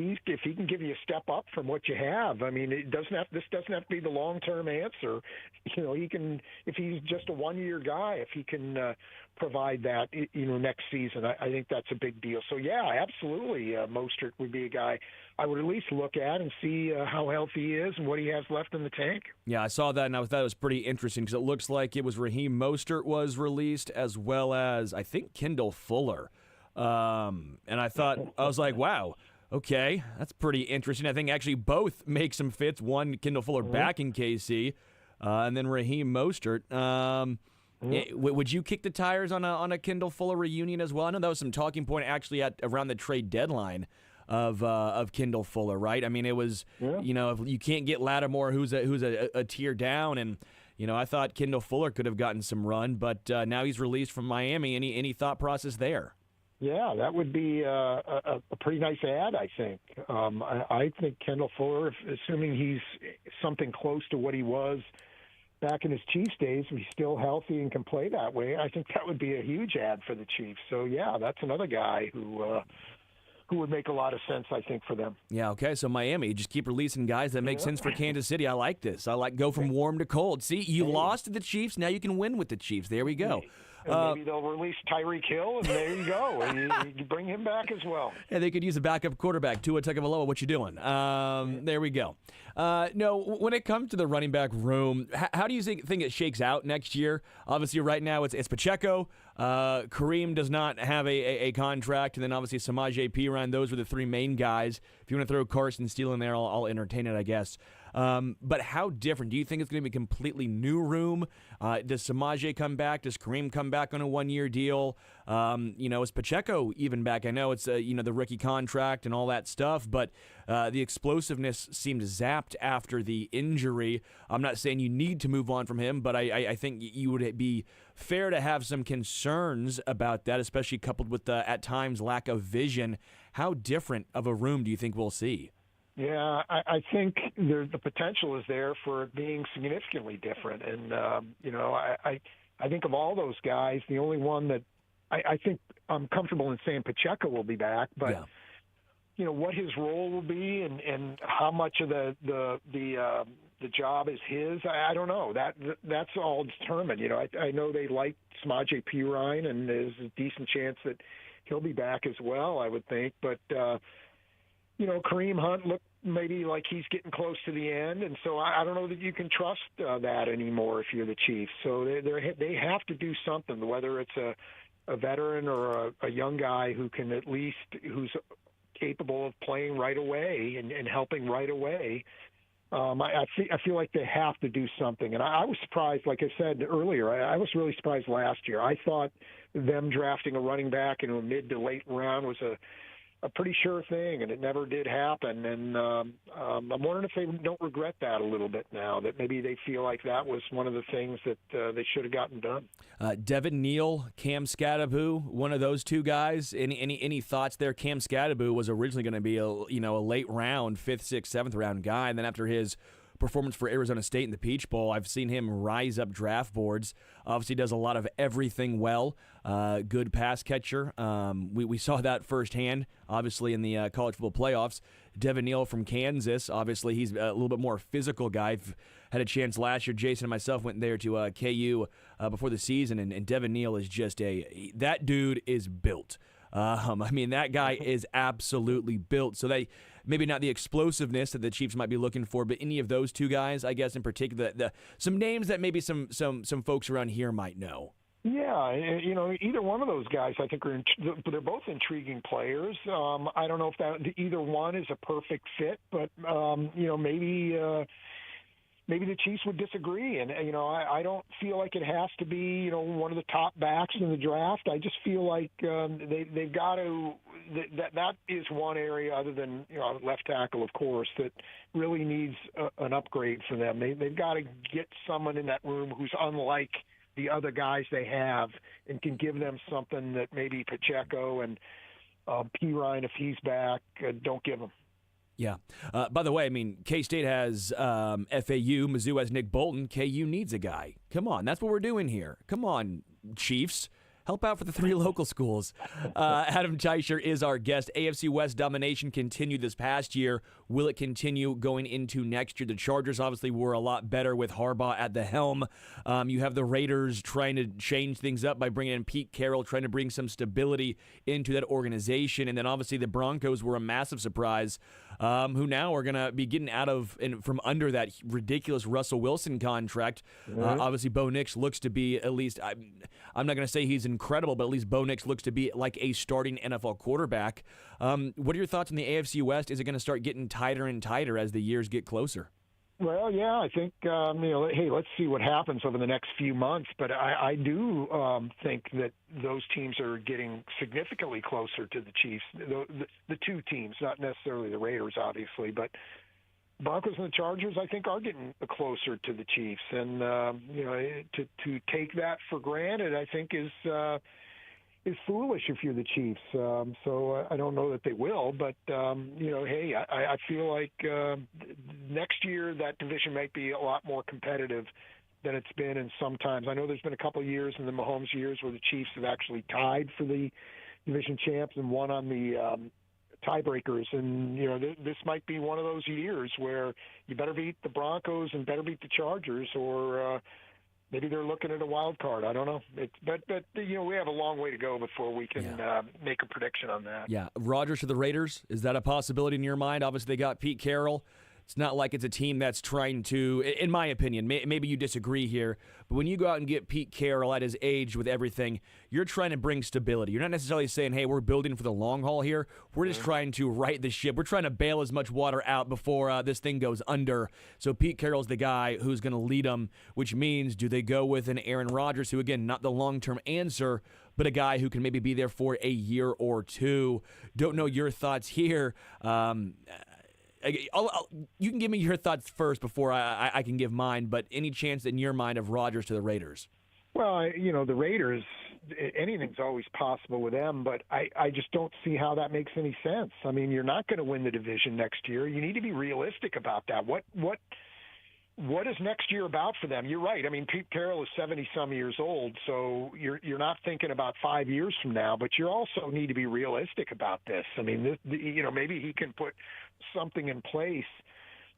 he can give you a step up from what you have, I mean, this doesn't have to be the long-term answer. He can, if he's just a one-year guy, if he can provide that, next season, I think that's a big deal. So yeah, absolutely, Mostert would be a guy I would at least look at and see how healthy he is and what he has left in the tank. Yeah, I saw that, and I thought it was pretty interesting because it looks like it was Raheem Mostert was released, as well as I think Kendall Fuller. And I was like, wow, okay, that's pretty interesting. I think actually both make some fits. One, Kendall Fuller back in KC, and then Raheem Mostert. Would you kick the tires on a Kendall Fuller reunion as well? I know that was some talking point actually around the trade deadline of Kendall Fuller, right? I mean, it was if you can't get Lattimore, who's a tier down, and I thought Kendall Fuller could have gotten some run, but now he's released from Miami. Any thought process there? Yeah, that would be a pretty nice ad, I think. I think Kendall Fuller, assuming he's something close to what he was back in his Chiefs days, if he's still healthy and can play that way, I think that would be a huge ad for the Chiefs. So, yeah, that's another guy who who would make a lot of sense, I think, for them. Yeah, okay, so Miami, just keep releasing guys that make sense for Kansas City. I like this. I like go from warm to cold. See, you lost to the Chiefs, now you can win with the Chiefs. There we go. And maybe they'll release Tyreek Hill, and there you go. And you bring him back as well. Yeah, they could use a backup quarterback. Tua Tagovailoa, what you doing? There we go. No, when it comes to the running back room, how do you think it shakes out next year? Obviously, right now it's Pacheco. Kareem does not have a contract, and then obviously Samaje Perine. Those were the three main guys. If you want to throw Carson Steele in there, I'll entertain it, I guess. But how different? Do you think it's going to be a completely new room? Does Samaje come back? Does Kareem come back on a one-year deal? Is Pacheco even back? I know it's the rookie contract and all that stuff, but the explosiveness seemed zapped after the injury. I'm not saying you need to move on from him, but I think you would be fair to have some concerns about that, especially coupled with the, at times, lack of vision. How different of a room do you think we'll see? Yeah, I think the potential is there for it being significantly different. And, I think of all those guys, the only one that I think I'm comfortable in saying Pacheco will be back, but, what his role will be and how much of the job is his, I don't know. That's all determined. I know they like Samaje Perine, and there's a decent chance that he'll be back as well, I would think. But, Kareem Hunt looked maybe like he's getting close to the end, and so I don't know that you can trust that anymore if you're the Chiefs. So they have to do something, whether it's a veteran or a young guy who's capable of playing right away and helping right away. I feel like they have to do something. And I was surprised, like I said earlier, I was really surprised last year. I thought them drafting a running back in a mid to late round was a pretty sure thing, and it never did happen. And I'm wondering if they don't regret that a little bit now, that maybe they feel like that was one of the things that they should have gotten done. Devin Neal, Cam Scadaboo, one of those two guys. Any thoughts there? Cam Scadaboo was originally going to be a late round, 5th, 6th, 7th round guy, and then after his performance for Arizona State in the Peach Bowl, I've seen him rise up draft boards. Obviously does a lot of everything well. Good pass catcher. We saw that firsthand, obviously, in the college football playoffs. Devin Neal from Kansas, obviously he's a little bit more physical guy. Had a chance last year. Jason and myself went there to KU before the season, and Devin Neal is just that dude is built. That guy is absolutely built. So they maybe not the explosiveness that the Chiefs might be looking for, but any of those two guys, I guess, in particular, some names that maybe some folks around here might know. Yeah, either one of those guys, I think, they're both intriguing players. I don't know if either one is a perfect fit, but maybe the Chiefs would disagree. And, I don't feel like it has to be, one of the top backs in the draft. I just feel like they've got to that is one area other than, left tackle, of course, that really needs an upgrade for them. They've got to get someone in that room who's unlike the other guys they have and can give them something that maybe Pacheco and Perine, if he's back, don't give them. Yeah. By the way, K-State has FAU. Mizzou has Nick Bolton. KU needs a guy. Come on. That's what we're doing here. Come on, Chiefs. Help out for the 3 local schools. Adam Teicher is our guest. AFC West domination continued this past year. Will it continue going into next year? The Chargers obviously were a lot better with Harbaugh at the helm. You have the Raiders trying to change things up by bringing in Pete Carroll, trying to bring some stability into that organization. And then obviously the Broncos were a massive surprise, who now are going to be getting out of and from under that ridiculous Russell Wilson contract. Obviously Bo Nix looks to be at least, I'm not going to say he's incredible, but at least Bo Nix looks to be like a starting NFL quarterback. What are your thoughts on the AFC West? Is it going to start getting tighter and tighter as the years get closer? Well, yeah, I think, hey, let's see what happens over the next few months. But I do think that those teams are getting significantly closer to the Chiefs. The two teams, not necessarily the Raiders, obviously, but Broncos and the Chargers, I think, are getting closer to the Chiefs. And, to take that for granted, I think, is foolish if you're the Chiefs. So I don't know that they will, but hey, I feel like next year that division might be a lot more competitive than it's been in some times. I know there's been a couple of years in the Mahomes years where the Chiefs have actually tied for the division champs and won on the tiebreakers, and this might be one of those years where you better beat the Broncos and better beat the Chargers, or maybe they're looking at a wild card. I don't know. But we have a long way to go before we can make a prediction on that. Yeah, Rodgers to the Raiders, is that a possibility in your mind? Obviously, they got Pete Carroll. It's not like it's a team that's trying to, in my opinion, maybe you disagree here, but when you go out and get Pete Carroll at his age with everything, you're trying to bring stability. You're not necessarily saying, hey, we're building for the long haul here. We're just trying to right the ship. We're trying to bail as much water out before this thing goes under. So Pete Carroll's the guy who's going to lead them, which means do they go with an Aaron Rodgers, who, again, not the long-term answer, but a guy who can maybe be there for a year or two? Don't know your thoughts here. You can give me your thoughts first before I can give mine, but any chance in your mind of Rodgers to the Raiders? Well, the Raiders, anything's always possible with them, but I just don't see how that makes any sense. I mean, you're not going to win the division next year. You need to be realistic about that. What is next year about for them? You're right. I mean, Pete Carroll is 70-some years old, so you're not thinking about 5 years from now, but you also need to be realistic about this. I mean, maybe he can put something in place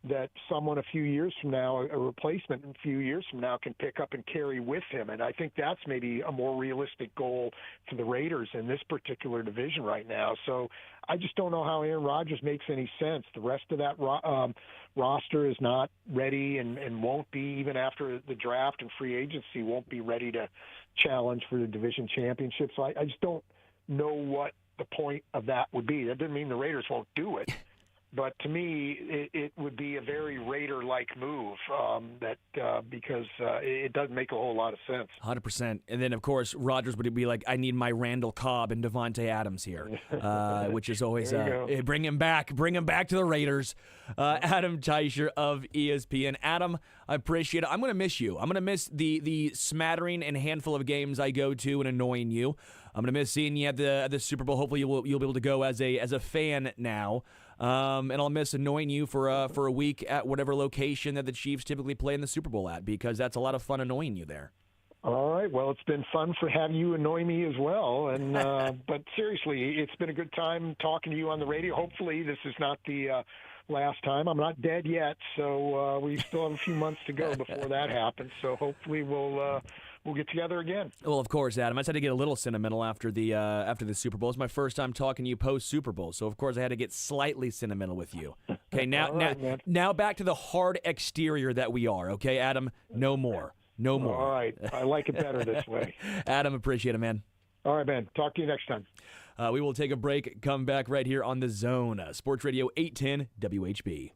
that someone a few years from now, a replacement a few years from now, can pick up and carry with him. And I think that's maybe a more realistic goal for the Raiders in this particular division right now. So I just don't know how Aaron Rodgers makes any sense. The rest of that roster is not ready and won't be, even after the draft and free agency, won't be ready to challenge for the division championship. So I just don't know what the point of that would be. That doesn't mean the Raiders won't do it. But to me, it would be a very Raider-like move because it doesn't make a whole lot of sense. 100%. And then, of course, Rodgers would be like, I need my Randall Cobb and Devontae Adams here, which is always bring him back to the Raiders. Adam Teicher of ESPN. Adam, I appreciate it. I'm going to miss you. I'm going to miss the smattering and handful of games I go to and annoying you. I'm going to miss seeing you at the Super Bowl. Hopefully you'll be able to go as a fan now. And I'll miss annoying you for a week at whatever location that the Chiefs typically play in the Super Bowl at, because that's a lot of fun annoying you there. All right. Well, it's been fun for having you annoy me as well. And but seriously, it's been a good time talking to you on the radio. Hopefully this is not the last time. I'm not dead yet, so we still have a few months to go before that happens. So hopefully we'll get together again. Well, of course, Adam. I just had to get a little sentimental after the Super Bowl. It's my first time talking to you post Super Bowl, so of course I had to get slightly sentimental with you. Okay, now back to the hard exterior that we are. Okay, Adam, no more. No more. All right. I like it better this way. Adam, appreciate it, man. All right, man. Talk to you next time. We will take a break, come back right here on The Zone, Sports Radio 810 WHB.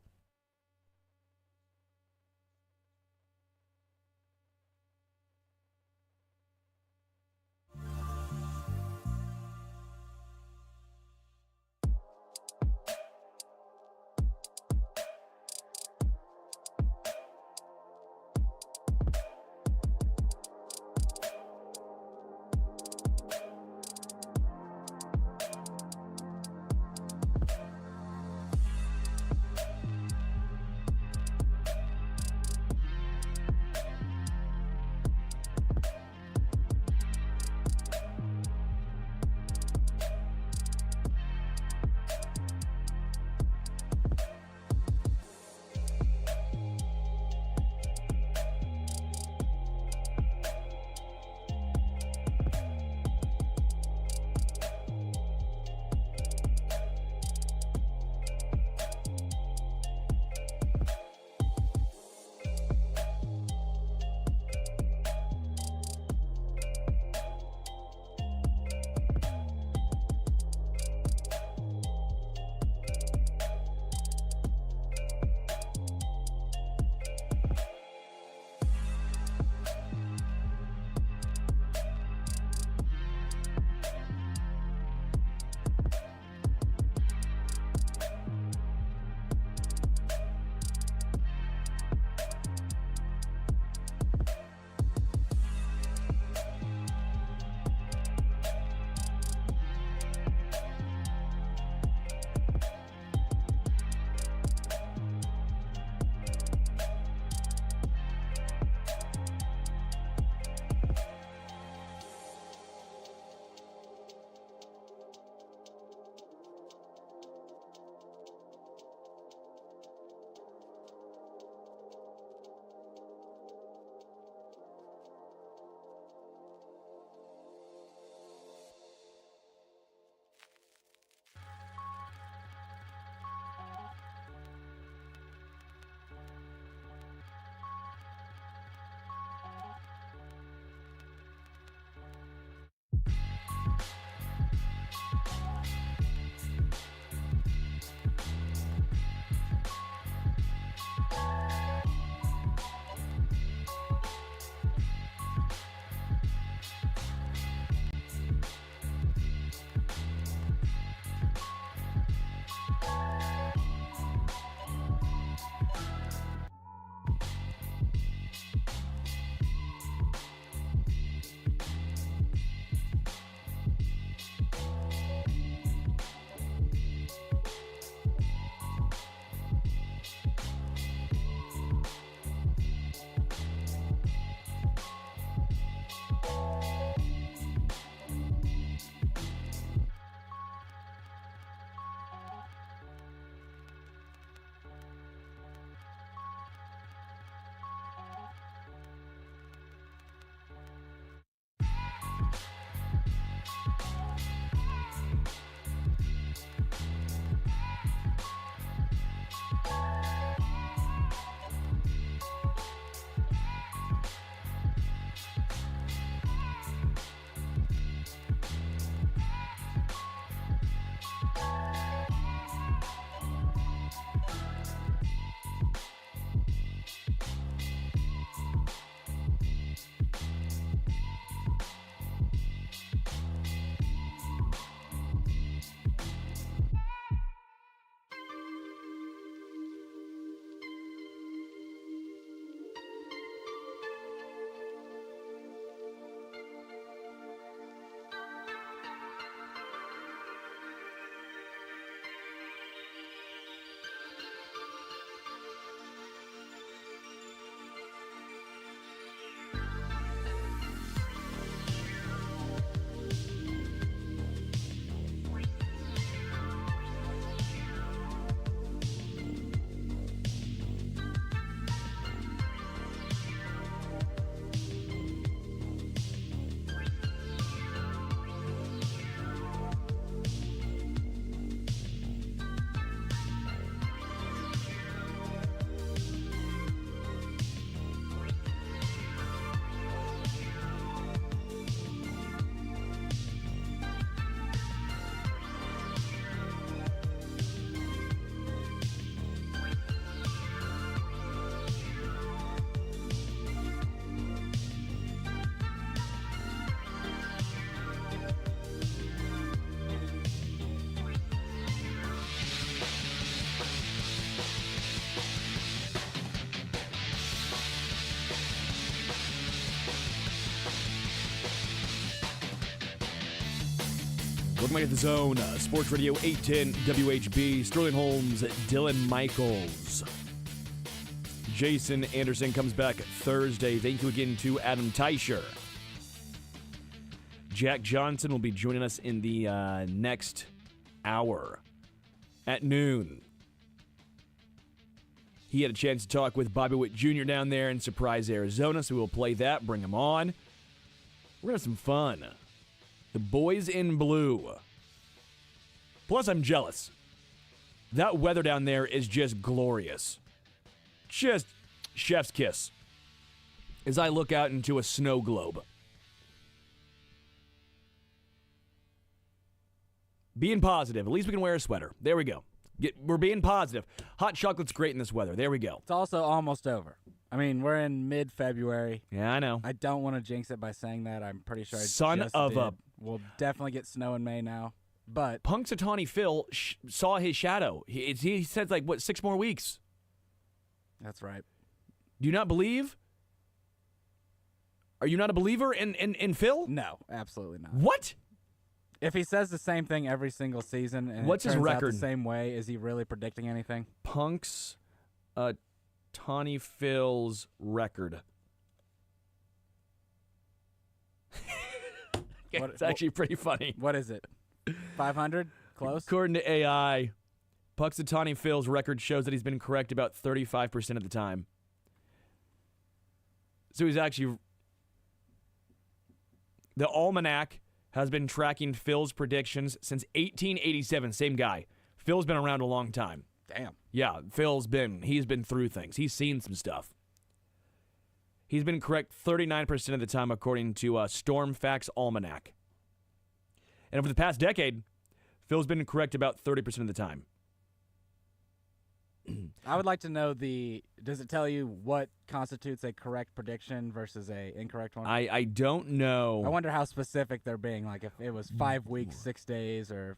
Welcome back to the Zone. Sports Radio 810 WHB. Sterling Holmes, Dylan Michaels. Jason Anderson comes back Thursday. Thank you again to Adam Teicher. Jack Johnson will be joining us in the next hour at noon. He had a chance to talk with Bobby Witt Jr. down there in Surprise, Arizona, so we'll play that, bring him on. We're going to have some fun. The boys in blue. Plus, I'm jealous. That weather down there is just glorious. Just chef's kiss. As I look out into a snow globe. Being positive. At least we can wear a sweater. There we go. We're being positive. Hot chocolate's great in this weather. There we go. It's also almost over. I mean, we're in mid-February. Yeah, I know. I don't want to jinx it by saying that. I'm pretty sure I Son just of did. a... We'll definitely get snow in May now. But Punxsutawney Phil saw his shadow. He said, 6 more weeks. that's right. Do you not believe? Are you not a believer in Phil? No, absolutely not. What? If he says the same thing every single season and What's it his turns out record? the same way, is he really predicting anything? Punxsutawney Phil's record. It's actually pretty funny. What is it? 500? Close? According to AI, Punxsutawney Phil's record shows that he's been correct about 35% of the time. So he's actually... The Almanac has been tracking Phil's predictions since 1887. Same guy. Phil's been around a long time. Damn. Yeah, he's been through things. He's seen some stuff. He's been correct 39% of the time, according to Storm Facts Almanac. And over the past decade, Phil's been correct about 30% of the time. I would like to know does it tell you what constitutes a correct prediction versus a incorrect one? I don't know. I wonder how specific they're being, like if it was 5 weeks, 6 days, or,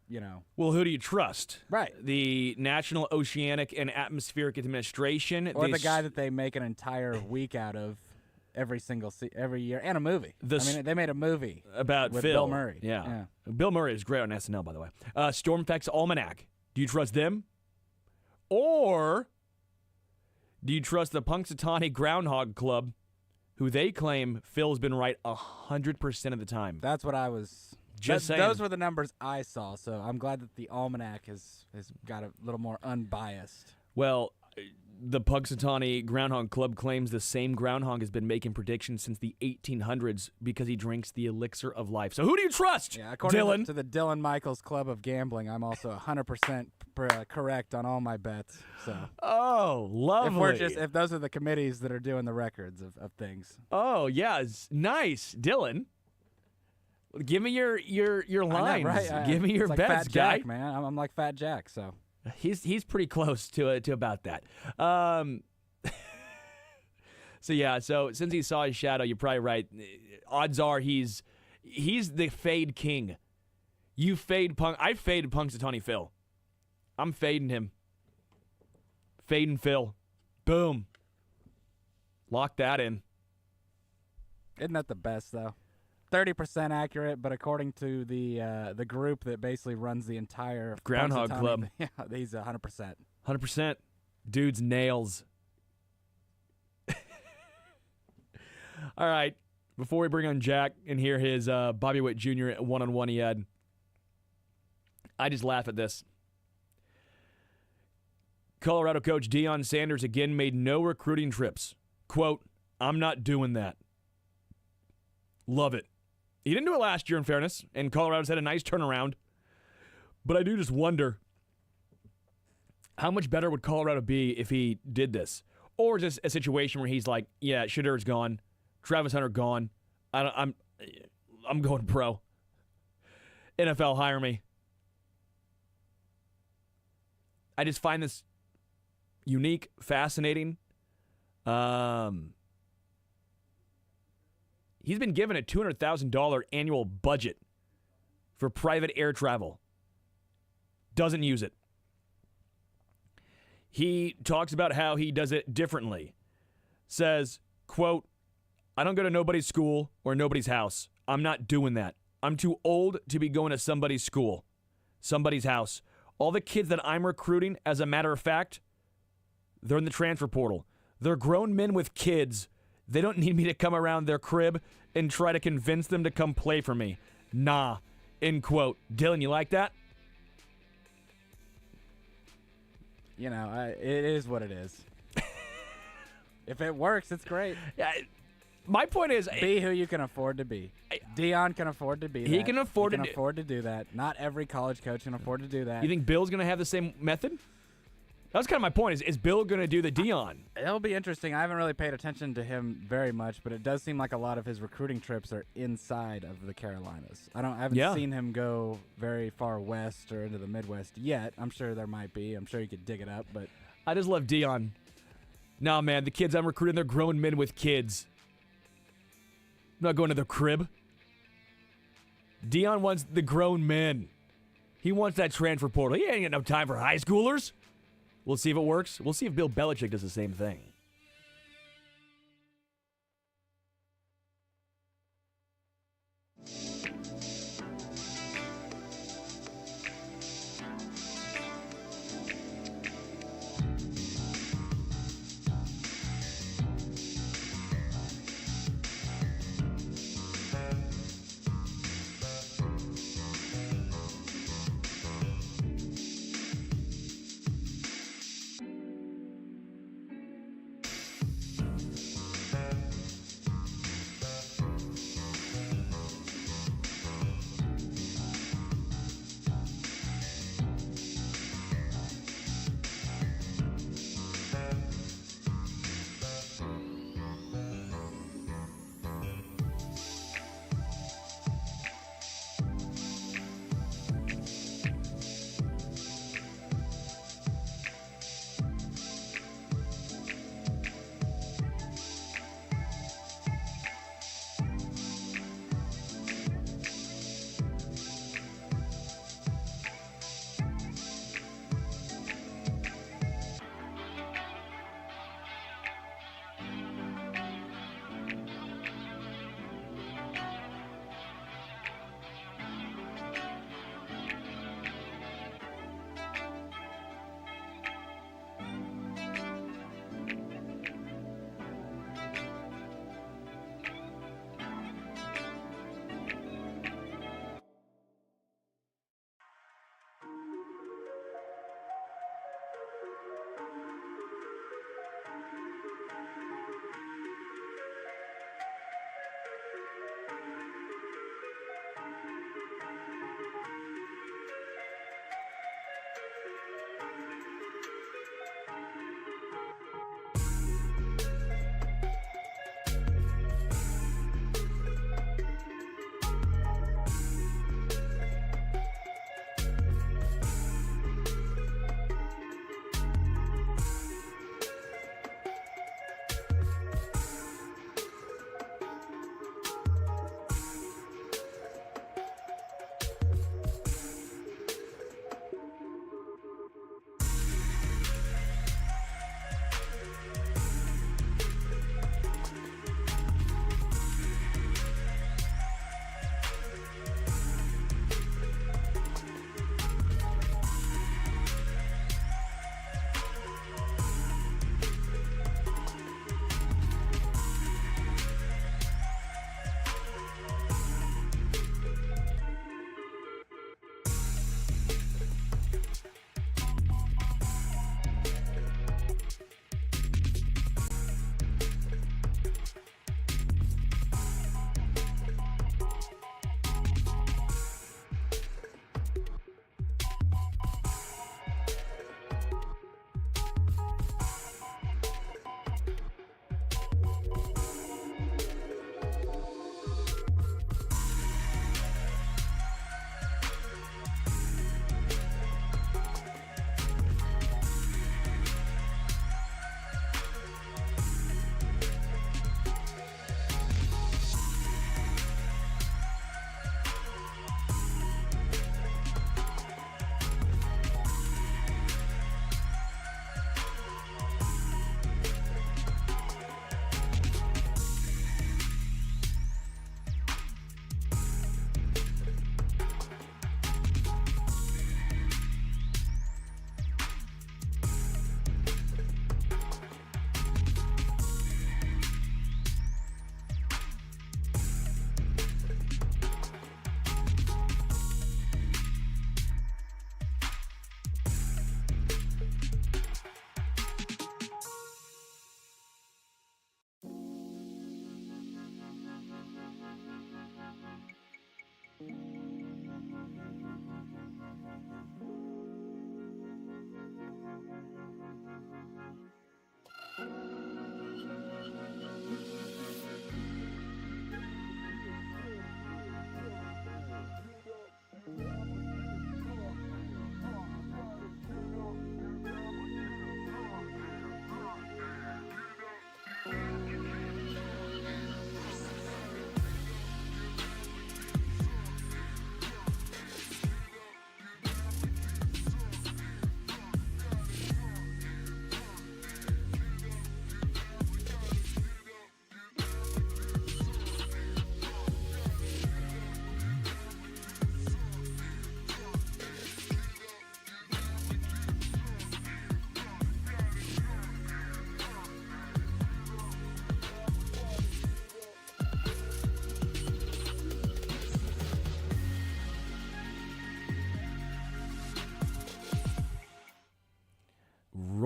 Well, who do you trust? Right. The National Oceanic and Atmospheric Administration. Or the guy that they make an entire week out of every year, and a movie. They made a movie about with Phil. Bill Murray. Yeah. Bill Murray is great on SNL, by the way. Storm Facts Almanac. Do you trust them? Or do you trust the Punxsutawney Groundhog Club, who they claim Phil's been right 100% of the time? That's what I was... Just saying. Those were the numbers I saw, so I'm glad that the Almanac has got a little more unbiased. Well, the Punxsutawney Groundhog Club claims the same groundhog has been making predictions since the 1800s because he drinks the elixir of life. So who do you trust, Yeah, according Dylan? to the Dylan Michaels Club of Gambling, I'm also 100% correct on all my bets. So Oh, lovely. if those are the committees that are doing the records of things. Oh, yeah, nice, Dylan. Give me your lines. I know, right? Give me your it's like bets, Fat guy. Jack, man. I'm like Fat Jack, so. He's pretty close to about that. So since he saw his shadow, you're probably right. Odds are he's the fade king. You fade I faded Punxsutawney Phil. I'm fading him. Fading Phil. Boom. Lock that in. Isn't that the best, though? 30% accurate, but according to the group that basically runs the entire Groundhog Punxsutawney- Club. Yeah, he's 100%. 100%. Dude's nails. All right. Before we bring on Jack and hear his Bobby Witt Jr. one-on-one he had, I just laugh at this. Colorado coach Deion Sanders again made no recruiting trips. Quote, "I'm not doing that." Love it. He didn't do it last year, in fairness, and Colorado's had a nice turnaround. But I do just wonder, how much better would Colorado be if he did this? Or is this a situation where he's like, yeah, Shedur's gone, Travis Hunter gone, I'm going pro. NFL, hire me. I just find this unique, fascinating. He's been given a $200,000 annual budget for private air travel. Doesn't use it. He talks about how he does it differently. Says, quote, "I don't go to nobody's school or nobody's house. I'm not doing that. I'm too old to be going to somebody's school, somebody's house. All the kids that I'm recruiting, as a matter of fact, they're in the transfer portal. They're grown men with kids. They don't need me to come around their crib and try to convince them to come play for me. Nah. End quote. Dylan, you like that? You know, it is what it is. If it works, it's great. Yeah. My point is, Be who you can afford to be. Dion can afford to be that. He can afford to do that. Not every college coach can afford to do that. You think Bill's going to have the same method? That's kind of my point. Is Bill going to do the Dion? It'll be interesting. I haven't really paid attention to him very much, but it does seem like a lot of his recruiting trips are inside of the Carolinas. I haven't seen him go very far west or into the Midwest yet. I'm sure there might be. I'm sure you could dig it up, but I just love Dion. Nah, man, the kids I'm recruiting, they're grown men with kids. I'm not going to their crib. Dion wants the grown men. He wants that transfer portal. He ain't got no time for high schoolers. We'll see if it works. We'll see if Bill Belichick does the same thing.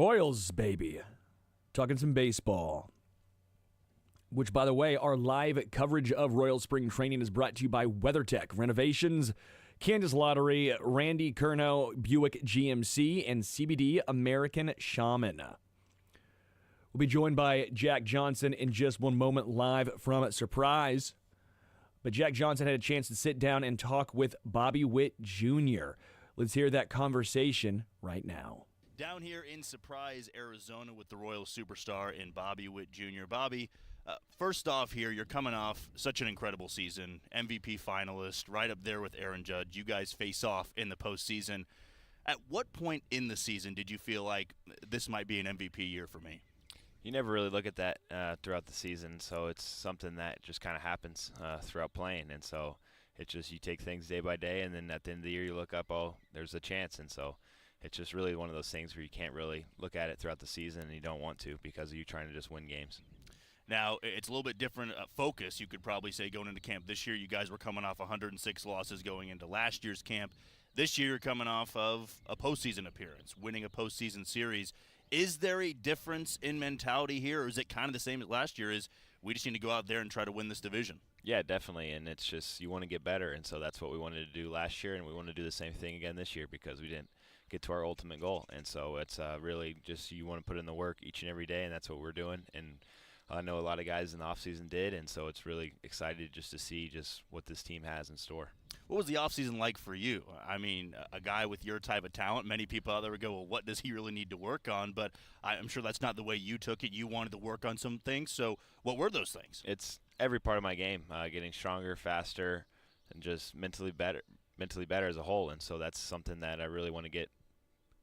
Royals, baby. Talking some baseball. Which, by the way, our live coverage of Royal Spring Training is brought to you by WeatherTech Renovations, Kansas Lottery, Randy Curnow, Buick GMC, and CBD American Shaman. We'll be joined by Jack Johnson in just one moment live from Surprise. But Jack Johnson had a chance to sit down and talk with Bobby Witt Jr. Let's hear that conversation right now. Down here in Surprise, Arizona with the Royal superstar and Bobby Witt Jr. Bobby, first off here, you're coming off such an incredible season, MVP finalist, right up there with Aaron Judge. You guys face off in the postseason. At what point in the season did you feel like this might be an MVP year for me? You never really look at that throughout the season, so it's something that just kind of happens throughout playing. And so it's just you take things day by day, and then at the end of the year you look up, oh, there's a chance. And so it's just really one of those things where you can't really look at it throughout the season, and you don't want to because of you trying to just win games. Now, it's a little bit different focus, you could probably say, going into camp this year. You guys were coming off 106 losses going into last year's camp. This year you're coming off of a postseason appearance, winning a postseason series. Is there a difference in mentality here, or is it kind of the same as last year, is we just need to go out there and try to win this division? Yeah, definitely, and it's just you want to get better, and so that's what we wanted to do last year, and we want to do the same thing again this year because we didn't get to our ultimate goal. And so it's really just you want to put in the work each and every day, and that's what we're doing. And I know a lot of guys in the offseason did, and so it's really excited just to see just what this team has in store. What was the offseason like for you? I mean, a guy with your type of talent, many people out there would go, well, what does he really need to work on? But I'm sure that's not the way you took it. You wanted to work on some things. So what were those things? It's every part of my game, getting stronger, faster, and just mentally better as a whole. And so that's something that I really want to get.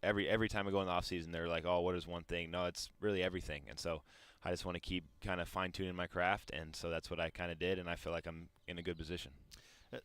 Every time I go in the offseason, they're like, oh, what is one thing? No, it's really everything. And so I just want to keep kind of fine-tuning my craft, and so that's what I kind of did, and I feel like I'm in a good position.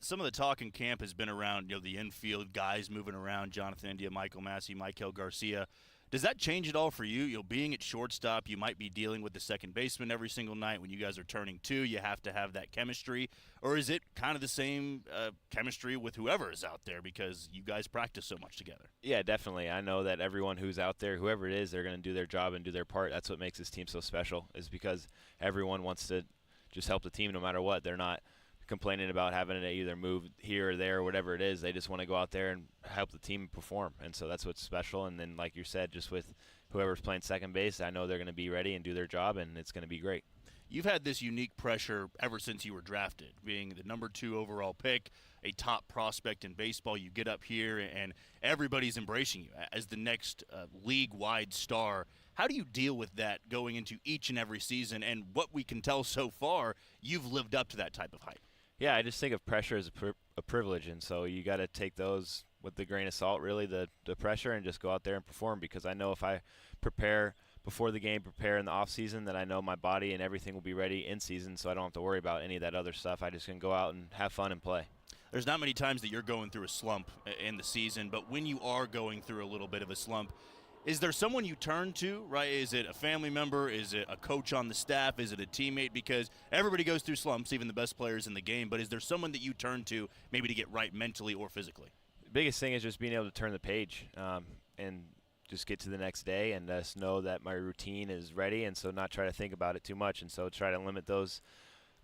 Some of the talk in camp has been around, the infield guys moving around, Jonathan India, Michael Massey, Michael Garcia. Does that change at all for you? Being at shortstop, you might be dealing with the second baseman every single night. When you guys are turning two, you have to have that chemistry. Or is it kind of the same chemistry with whoever is out there because you guys practice so much together? Yeah, definitely. I know that everyone who's out there, whoever it is, they're going to do their job and do their part. That's what makes this team so special, is because everyone wants to just help the team no matter what. They're not complaining about having to either move here or there or whatever it is. They just want to go out there and help the team perform, and so that's what's special. And then, like you said, just with whoever's playing second base, I know they're going to be ready and do their job, and it's going to be great. You've had this unique pressure ever since you were drafted, being the number 2 overall pick, a top prospect in baseball. You get up here, and everybody's embracing you as the next league-wide star. How do you deal with that going into each and every season? And what we can tell so far, you've lived up to that type of hype. Yeah, I just think of pressure as a privilege, and so you got to take those with a grain of salt, really, the pressure, and just go out there and perform, because I know if I prepare before the game, prepare in the off season, that I know my body and everything will be ready in season, so I don't have to worry about any of that other stuff. I just can go out and have fun and play. There's not many times that you're going through a slump in the season, but when you are going through a little bit of a slump, is there someone you turn to, right? Is it a family member? Is it a coach on the staff? Is it a teammate? Because everybody goes through slumps, even the best players in the game, but is there someone that you turn to maybe to get right mentally or physically? The biggest thing is just being able to turn the page and just get to the next day and just know that my routine is ready, and so not try to think about it too much, and so try to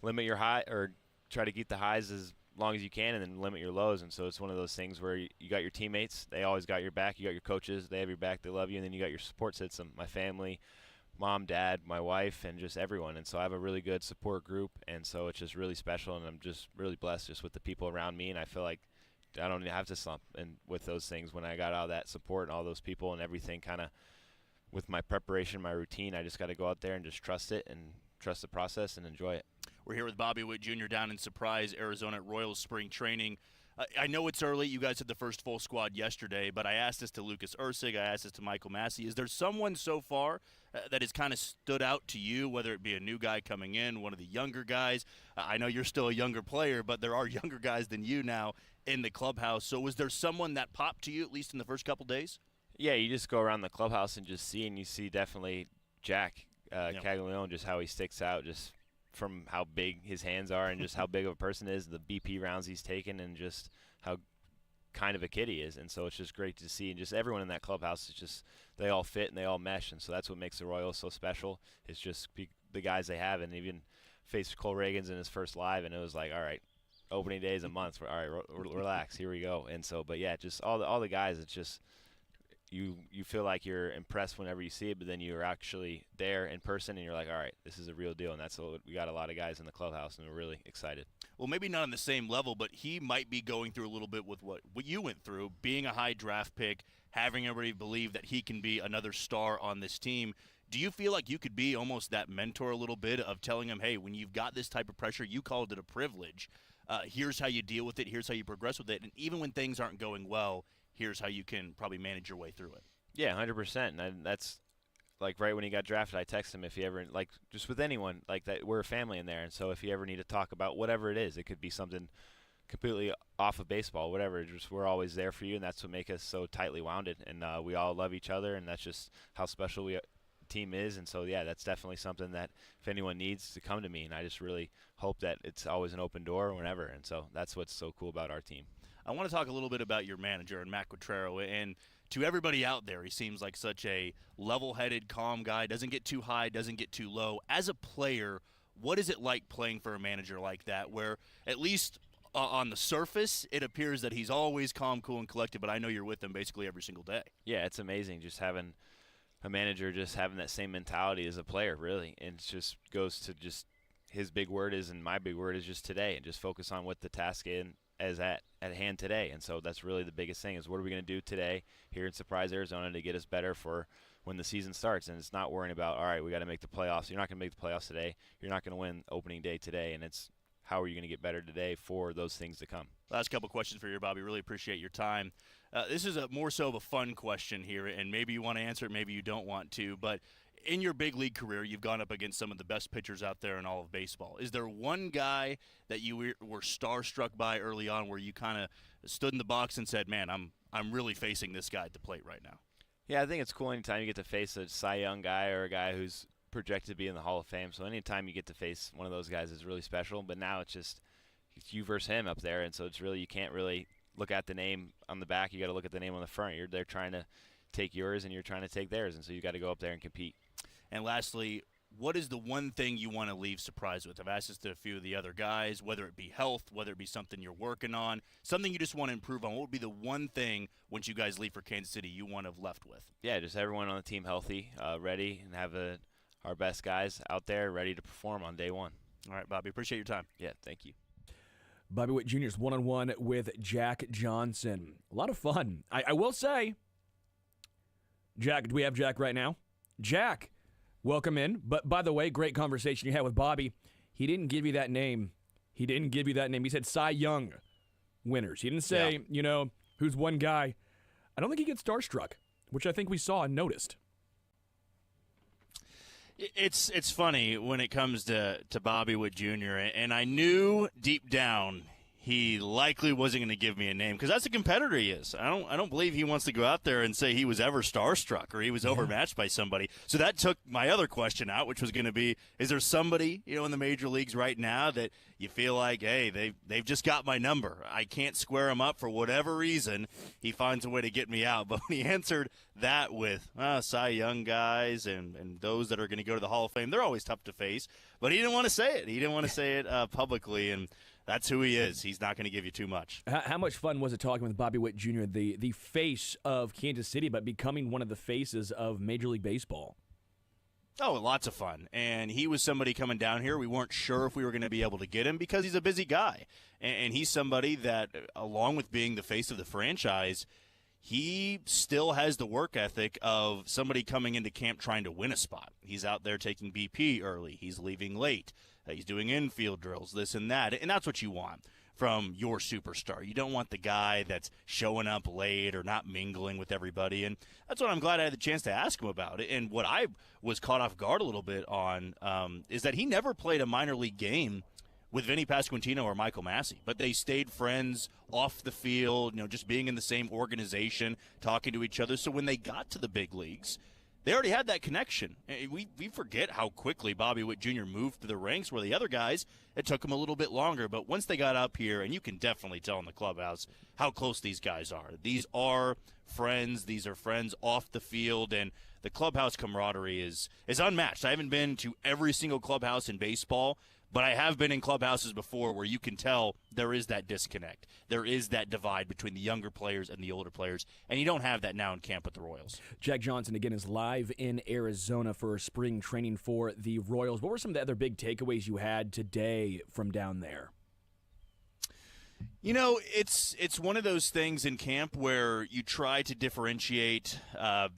limit your high, or try to keep the highs as long as you can, and then limit your lows. And so it's one of those things where you got your teammates, they always got your back, you got your coaches, they have your back, they love you, and then you got your support system, my family, mom, dad, my wife, and just everyone. And so I have a really good support group, and so it's just really special, and I'm just really blessed just with the people around me, and I feel like I don't even have to slump and with those things when I got all that support and all those people and everything. Kind of with my preparation, my routine, I just got to go out there and just trust it and trust the process and enjoy it. We're here with Bobby Witt Jr. down in Surprise, Arizona at Royals Spring Training. I know it's early. You guys had the first full squad yesterday, but I asked this to Lucas Ursig. I asked this to Michael Massey. Is there someone so far that has kind of stood out to you, whether it be a new guy coming in, one of the younger guys? I know you're still a younger player, but there are younger guys than you now in the clubhouse. So was there someone that popped to you, at least in the first couple days? Yeah, you just go around the clubhouse and just see, and you see definitely Jack Caglione, just how he sticks out, just from how big his hands are and just how big of a person is, the BP rounds he's taken, and just how kind of a kid he is. And so it's just great to see. And just everyone in that clubhouse is just, they all fit and they all mesh. And so that's what makes the Royals so special. It's just the guys they have. And even faced Cole Reagans in his first live, and it was like, all right, opening day is a month. All right, relax, here we go. And so, but yeah, just all the guys, it's just, you feel like you're impressed whenever you see it, but then you're actually there in person and you're like, all right, this is a real deal. And that's we got a lot of guys in the clubhouse and we're really excited. Well, maybe not on the same level, but he might be going through a little bit with what you went through, being a high draft pick, having everybody believe that he can be another star on this team. Do you feel like you could be almost that mentor a little bit of telling him, hey, when you've got this type of pressure, you called it a privilege. Here's how you deal with it. Here's how you progress with it. And even when things aren't going well, here's how you can probably manage your way through it. Yeah, 100%. And that's like right when he got drafted, I texted him if he ever, like just with anyone, like that, we're a family in there. And so if you ever need to talk about whatever it is, it could be something completely off of baseball, whatever, just we're always there for you. And that's what makes us so tightly wounded. And we all love each other. And that's just how special team is. And so, yeah, that's definitely something that if anyone needs to come to me. And I just really hope that it's always an open door whenever. And so that's what's so cool about our team. I want to talk a little bit about your manager, and Matt Quatrero. And to everybody out there, he seems like such a level-headed, calm guy, doesn't get too high, doesn't get too low. As a player, what is it like playing for a manager like that, where at least on the surface, it appears that he's always calm, cool, and collected, but I know you're with him basically every single day. Yeah, it's amazing just having a manager just having that same mentality as a player, really. And it just goes to just his big word is, and my big word is just today, and just focus on what the task is at hand today. And so that's really the biggest thing is what are we going to do today here in Surprise, Arizona to get us better for when the season starts. And it's not worrying about, all right, we got to make the playoffs. You're not going to make the playoffs today. You're not going to win opening day today. And it's how are you going to get better today for those things to come. Last couple questions for you, Bobby. Really appreciate your time. This is more so of a fun question here, and maybe you want to answer it, maybe you don't want to. But in your big league career, you've gone up against some of the best pitchers out there in all of baseball. Is there one guy that you were starstruck by early on where you kind of stood in the box and said, man, I'm really facing this guy at the plate right now? Yeah, I think it's cool anytime you get to face a Cy Young guy or a guy who's projected to be in the Hall of Fame. So anytime you get to face one of those guys is really special. But now it's you versus him up there, and so it's really, you can't really look at the name on the back. You got to look at the name on the front. They're trying to take yours and you're trying to take theirs, and so you got to go up there and compete. And lastly, what is the one thing you want to leave Surprise with? I've asked this to a few of the other guys, whether it be health, whether it be something you're working on, something you just want to improve on. What would be the one thing once you guys leave for Kansas City you want to have left with? Yeah, just everyone on the team healthy, ready, and have our best guys out there ready to perform on day one. All right, Bobby, appreciate your time. Yeah, thank you. Bobby Witt Jr.'s one-on-one with Jack Johnson. A lot of fun. I will say, Jack, do we have Jack right now? Jack, welcome in. But by the way, great conversation you had with Bobby. He didn't give you that name. He said Cy Young winners. He didn't say, who's one guy. I don't think he gets starstruck, which I think we saw and noticed. It's funny when it comes to Bobby Witt Jr., and I knew deep down he likely wasn't going to give me a name because that's the competitor he is. I don't believe he wants to go out there and say he was ever starstruck or he was overmatched by somebody. So that took my other question out, which was going to be, is there somebody in the major leagues right now that you feel like, hey, they've just got my number. I can't square him up for whatever reason. He finds a way to get me out. But when he answered that with Cy Young guys and those that are going to go to the Hall of Fame, they're always tough to face. But he didn't want to say it. He didn't want to say it publicly, and that's who he is. He's not going to give you too much. How much fun was it talking with Bobby Witt Jr., the face of Kansas City, but becoming one of the faces of Major League Baseball? Oh, lots of fun. And he was somebody coming down here. We weren't sure if we were going to be able to get him because he's a busy guy. And he's somebody that, along with being the face of the franchise, he still has the work ethic of somebody coming into camp trying to win a spot. He's out there taking BP early. He's leaving late. He's doing infield drills, this and that. And that's what you want from your superstar. You don't want the guy that's showing up late or not mingling with everybody. And that's what I'm glad I had the chance to ask him about. And what I was caught off guard a little bit on is that he never played a minor league game with Vinny Pasquantino or Michael Massey, but they stayed friends off the field, just being in the same organization, talking to each other. So when they got to the big leagues, they already had that connection. We forget how quickly Bobby Witt Jr. moved through the ranks, where the other guys, it took them a little bit longer. But once they got up here, and you can definitely tell in the clubhouse how close these guys are. These are friends. These are friends off the field, and the clubhouse camaraderie is unmatched. I haven't been to every single clubhouse in baseball, but I have been in clubhouses before where you can tell there is that disconnect. There is that divide between the younger players and the older players, and you don't have that now in camp with the Royals. Jack Johnson, again, is live in Arizona for spring training for the Royals. What were some of the other big takeaways you had today from down there? You know, it's one of those things in camp where you try to differentiate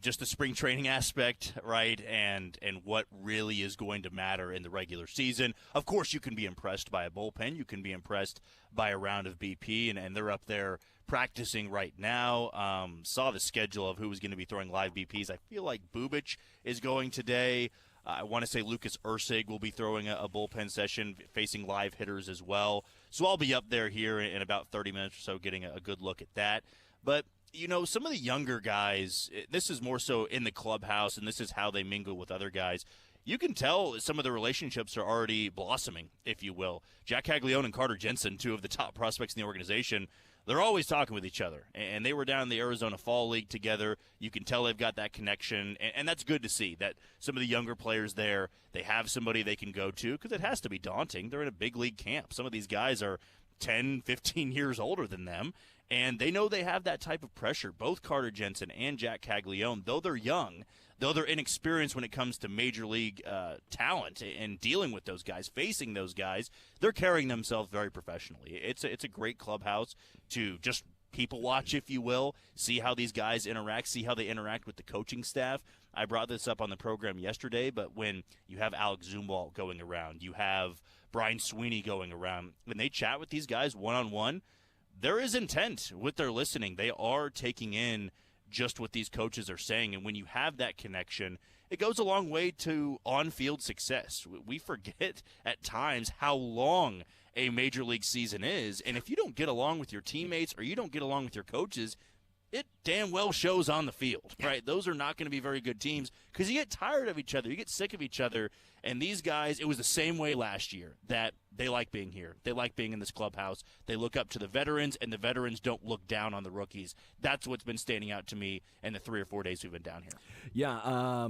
just the spring training aspect, right, and what really is going to matter in the regular season. Of course, you can be impressed by a bullpen. You can be impressed by a round of BP, and they're up there practicing right now. Saw the schedule of who was going to be throwing live BPs. I feel like Bubic is going today. I want to say Lucas Ursig will be throwing a bullpen session, facing live hitters as well. So I'll be up there here in about 30 minutes or so getting a good look at that. But, you know, some of the younger guys, this is more so in the clubhouse, and this is how they mingle with other guys. You can tell some of the relationships are already blossoming, if you will. Jack Caglione and Carter Jensen, two of the top prospects in the organization, they're always talking with each other, and they were down in the Arizona Fall League together. You can tell they've got that connection, and that's good to see that some of the younger players there, they have somebody they can go to, because it has to be daunting. They're in a big league camp. Some of these guys are 10, 15 years older than them, and they know they have that type of pressure. Both Carter Jensen and Jack Caglione, though they're young, though they're inexperienced when it comes to major league talent and dealing with those guys, facing those guys, they're carrying themselves very professionally. It's a great clubhouse to just people watch, if you will, see how these guys interact, see how they interact with the coaching staff. I brought this up on the program yesterday, but when you have Alex Zumwalt going around, you have Brian Sweeney going around, when they chat with these guys one-on-one, there is intent with their listening. They are taking in just what these coaches are saying, and when you have that connection, it goes a long way to on-field success. We forget at times how long a major league season is, and if you don't get along with your teammates or you don't get along with your coaches, it damn well shows on the field, right? Those are not going to be very good teams because you get tired of each other. You get sick of each other. And these guys, it was the same way last year, that they like being here. They like being in this clubhouse. They look up to the veterans, and the veterans don't look down on the rookies. That's what's been standing out to me in the 3 or 4 days we've been down here. Yeah,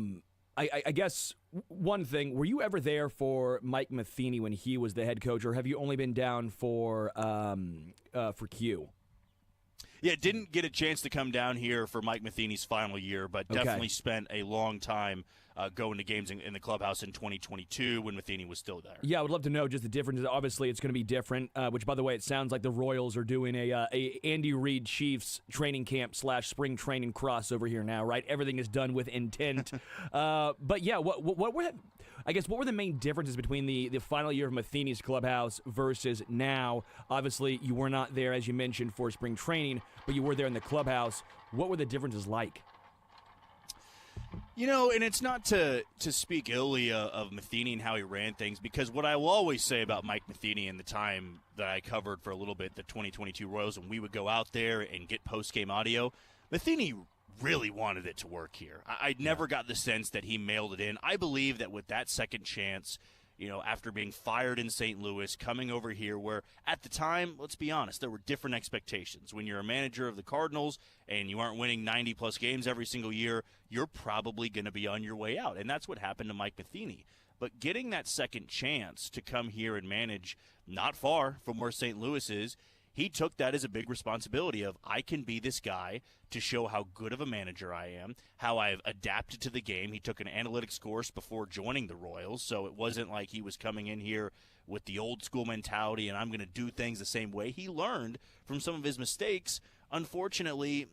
I guess one thing, were you ever there for Mike Matheny when he was the head coach, or have you only been down for Q? Yeah, didn't get a chance to come down here for Mike Matheny's final year, but definitely spent a long time going to games in the clubhouse in 2022 when Matheny was still there. Yeah, I would love to know just the differences. Obviously, it's going to be different, which, by the way, it sounds like the Royals are doing a Andy Reid Chiefs training camp / spring training crossover here now, right? Everything is done with intent. But, yeah, what were the main differences between the final year of Matheny's clubhouse versus now? Obviously, you were not there, as you mentioned, for spring training, but you were there in the clubhouse. What were the differences like? You know, and it's not to speak illy of Matheny and how he ran things, because what I will always say about Mike Matheny in the time that I covered for a little bit the 2022 Royals, and we would go out there and get post-game audio, Matheny really wanted it to work here. I never got the sense that he mailed it in. I believe that with that second chance, you know, after being fired in St. Louis, coming over here where at the time, let's be honest, there were different expectations. When you're a manager of the Cardinals and you aren't winning 90-plus games every single year, you're probably going to be on your way out. And that's what happened to Mike Matheny. But getting that second chance to come here and manage not far from where St. Louis is, he took that as a big responsibility of, I can be this guy to show how good of a manager I am, how I've adapted to the game. He took an analytics course before joining the Royals, so it wasn't like he was coming in here with the old school mentality and I'm going to do things the same way. He learned from some of his mistakes. Unfortunately,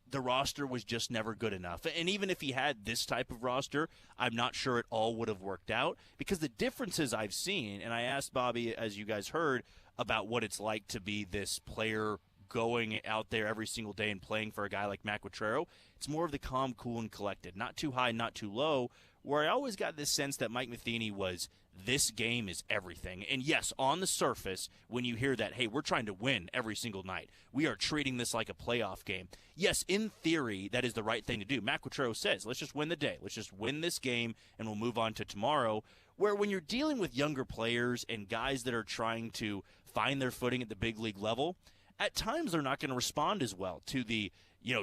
the roster was just never good enough. And even if he had this type of roster, I'm not sure it all would have worked out, because the differences I've seen, and I asked Bobby, as you guys heard, about what it's like to be this player going out there every single day and playing for a guy like Matt Quatraro. It's more of the calm, cool, and collected. Not too high, not too low, where I always got this sense that Mike Matheny was this game is everything. And yes, on the surface, when you hear that, hey, we're trying to win every single night, we are treating this like a playoff game. Yes, in theory, that is the right thing to do. Matt Quatrero says, let's just win the day. Let's just win this game, and we'll move on to tomorrow. Where when you're dealing with younger players and guys that are trying to find their footing at the big league level, at times they're not going to respond as well to the,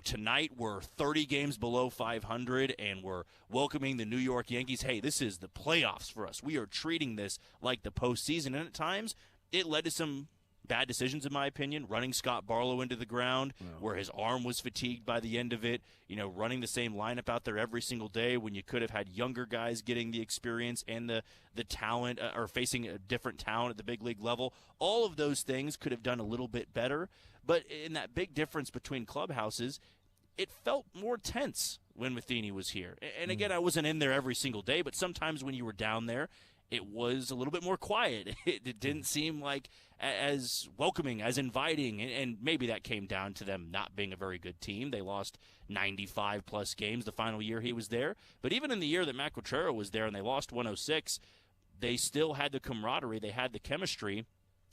tonight we're 30 games below 500 and we're welcoming the New York Yankees. Hey, this is the playoffs for us. We are treating this like the postseason. And at times, it led to some bad decisions, in my opinion, running Scott Barlow into the ground where his arm was fatigued by the end of it, running the same lineup out there every single day when you could have had younger guys getting the experience and the talent or facing a different talent at the big league level. All of those things could have done a little bit better. But in that big difference between clubhouses, it felt more tense when Matheny was here. And again, I wasn't in there every single day, but sometimes when you were down there, it was a little bit more quiet. It didn't seem like as welcoming, as inviting, and maybe that came down to them not being a very good team. They lost 95-plus games the final year he was there. But even in the year that Matt Quatrero was there and they lost 106, they still had the camaraderie, they had the chemistry,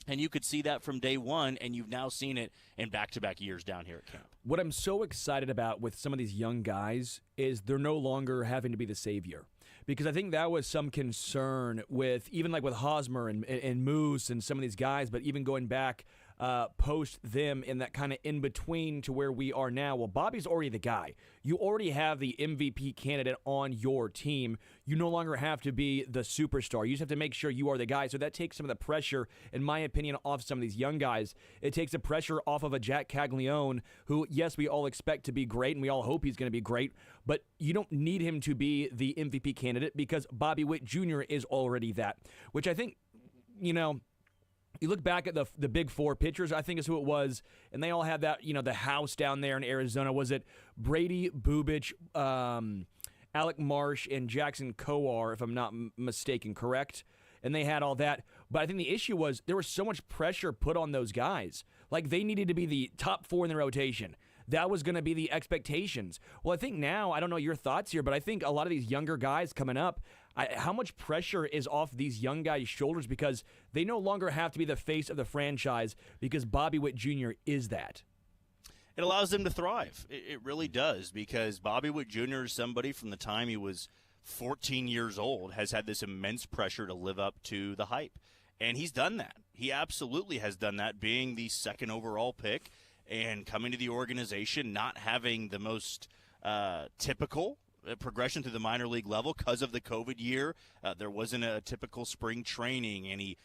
and you could see that from day one, and you've now seen it in back-to-back years down here at camp. What I'm so excited about with some of these young guys is they're no longer having to be the savior. Because I think that was some concern with, even like with Hosmer and Moose and some of these guys, but even going back post them in that kind of in-between to where we are now. Well, Bobby's already the guy. You already have the MVP candidate on your team. You no longer have to be the superstar. You just have to make sure you are the guy. So that takes some of the pressure, in my opinion, off some of these young guys. It takes the pressure off of a Jack Caglione, who, yes, we all expect to be great, and we all hope he's going to be great, but you don't need him to be the MVP candidate because Bobby Witt Jr. is already that, which I think, you look back at the big four pitchers, I think is who it was, and they all had that, the house down there in Arizona. Was it Brady, Bubich, Alec Marsh, and Jackson Kowar, if I'm not mistaken, correct? And they had all that. But I think the issue was there was so much pressure put on those guys. Like, they needed to be the top four in the rotation. That was going to be the expectations. Well, I think now, I don't know your thoughts here, but I think a lot of these younger guys coming up, how much pressure is off these young guys' shoulders because they no longer have to be the face of the franchise because Bobby Witt Jr. is that. It allows them to thrive. It really does, because Bobby Witt Jr. is somebody from the time he was 14 years old has had this immense pressure to live up to the hype. And he's done that. He absolutely has done that, being the second overall pick and coming to the organization, not having the most typical progression to the minor league level because of the COVID year. There wasn't a typical spring training, and he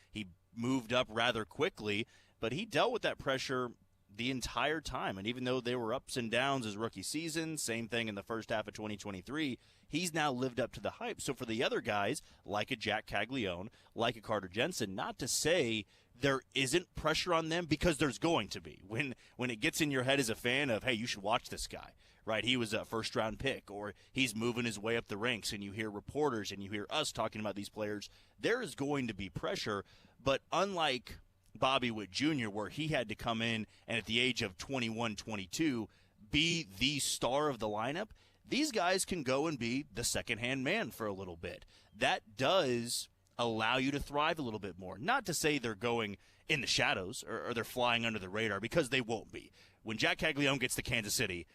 moved up rather quickly. But he dealt with that pressure the entire time. And even though there were ups and downs his rookie season, same thing in the first half of 2023, he's now lived up to the hype. So for the other guys, like a Jack Caglione, like a Carter Jensen, not to say there isn't pressure on them, because there's going to be. When it gets in your head as a fan of, hey, you should watch this guy, right? He was a first-round pick, or he's moving his way up the ranks, and you hear reporters and you hear us talking about these players, there is going to be pressure. But unlike Bobby Witt Jr., where he had to come in and at the age of 21, 22, be the star of the lineup, these guys can go and be the second-hand man for a little bit. That does allow you to thrive a little bit more. Not to say they're going in the shadows or they're flying under the radar, because they won't be. When Jack Caglione gets to Kansas City,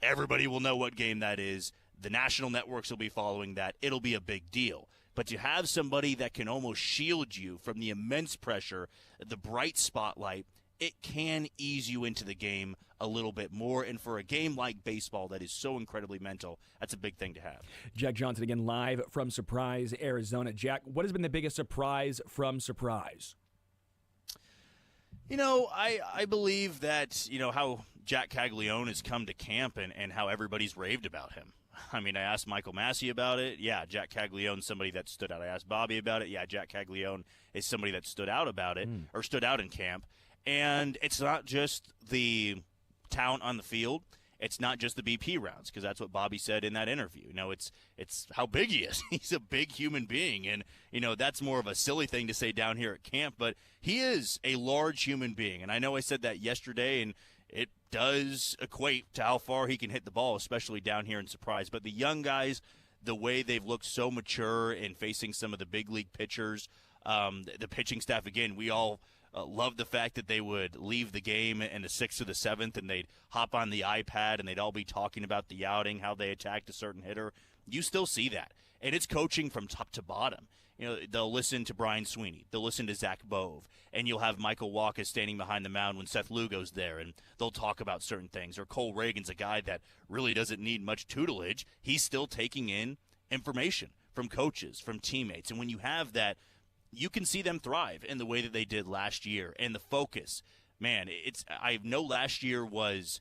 everybody will know what game that is. The national networks will be following that. It'll be a big deal. But to have somebody that can almost shield you from the immense pressure, the bright spotlight, it can ease you into the game a little bit more. And for a game like baseball that is so incredibly mental, that's a big thing to have. Jack Johnson again, live from Surprise, Arizona. Jack, what has been the biggest surprise from Surprise? I believe that, how Jack Caglione has come to camp and how everybody's raved about him. I mean, I asked Michael Massey about it. Yeah, Jack Caglione's somebody that stood out. I asked Bobby about it. Yeah, Jack Caglione is somebody that stood out about it, or stood out in camp. And it's not just the talent on the field. It's not just the BP rounds, because that's what Bobby said in that interview. It's how big he is. He's a big human being, and, that's more of a silly thing to say down here at camp, but he is a large human being. And I know I said that yesterday, and it does equate to how far he can hit the ball, especially down here in Surprise. But the young guys, the way they've looked so mature in facing some of the big league pitchers. The pitching staff, again, we all loved the fact that they would leave the game in the 6th or the 7th and they'd hop on the iPad and they'd all be talking about the outing, how they attacked a certain hitter. You still see that. And it's coaching from top to bottom. You know, they'll listen to Brian Sweeney. They'll listen to Zach Bove. And you'll have Michael Wacha standing behind the mound when Seth Lugo's there, and they'll talk about certain things. Or Cole Reagan's a guy that really doesn't need much tutelage. He's still taking in information from coaches, from teammates. And when you have that, you can see them thrive in the way that they did last year. And the focus, man, I know last year was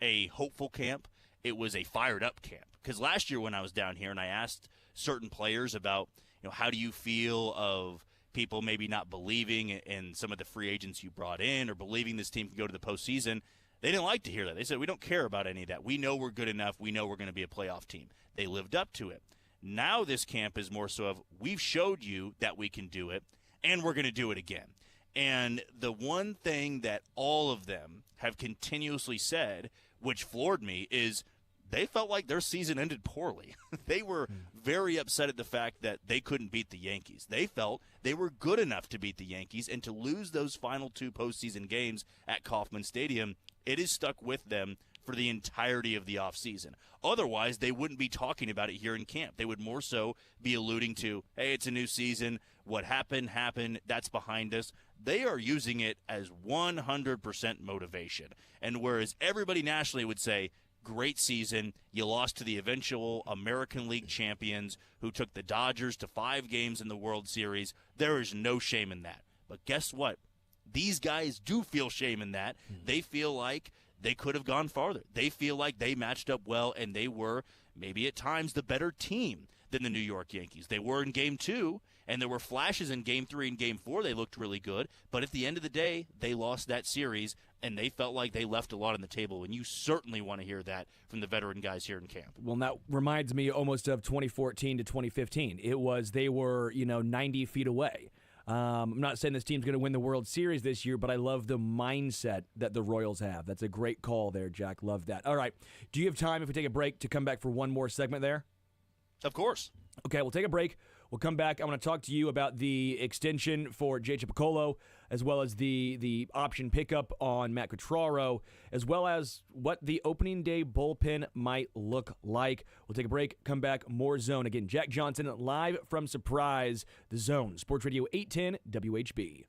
a hopeful camp. It was a fired-up camp. Because last year when I was down here and I asked certain players about, how do you feel of people maybe not believing in some of the free agents you brought in or believing this team can go to the postseason, they didn't like to hear that. They said, we don't care about any of that. We know we're good enough. We know we're going to be a playoff team. They lived up to it. Now this camp is more so of, we've showed you that we can do it, and we're going to do it again. And the one thing that all of them have continuously said, which floored me, is they felt like their season ended poorly. They were very upset at the fact that they couldn't beat the Yankees. They felt they were good enough to beat the Yankees, and to lose those final 2 postseason games at Kauffman Stadium, it has stuck with them for the entirety of the offseason. Otherwise, they wouldn't be talking about it here in camp. They would more so be alluding to, hey, it's a new season. What happened, happened. That's behind us. They are using it as 100% motivation. And whereas everybody nationally would say, great season, you lost to the eventual American League champions who took the Dodgers to 5 games in the World Series, there is no shame in that. But guess what? These guys do feel shame in that. They feel like they could have gone farther. They feel like they matched up well, and they were maybe at times the better team than the New York Yankees. They were in Game 2, and there were flashes in Game 3 and Game 4. They looked really good. But at the end of the day, they lost that series, and they felt like they left a lot on the table. And you certainly want to hear that from the veteran guys here in camp. Well, that reminds me almost of 2014 to 2015. They were 90 feet away. I'm not saying this team's going to win the World Series this year, but I love the mindset that the Royals have. That's a great call there, Jack. Love that. All right. Do you have time, if we take a break, to come back for one more segment there? Of course. Okay, we'll take a break. We'll come back. I want to talk to you about the extension for Jay Chipicolo, as well as the option pickup on Matt Cutraro, as well as what the opening day bullpen might look like. We'll take a break, come back, more Zone. Again, Jack Johnson live from Surprise, The Zone, Sports Radio 810 WHB.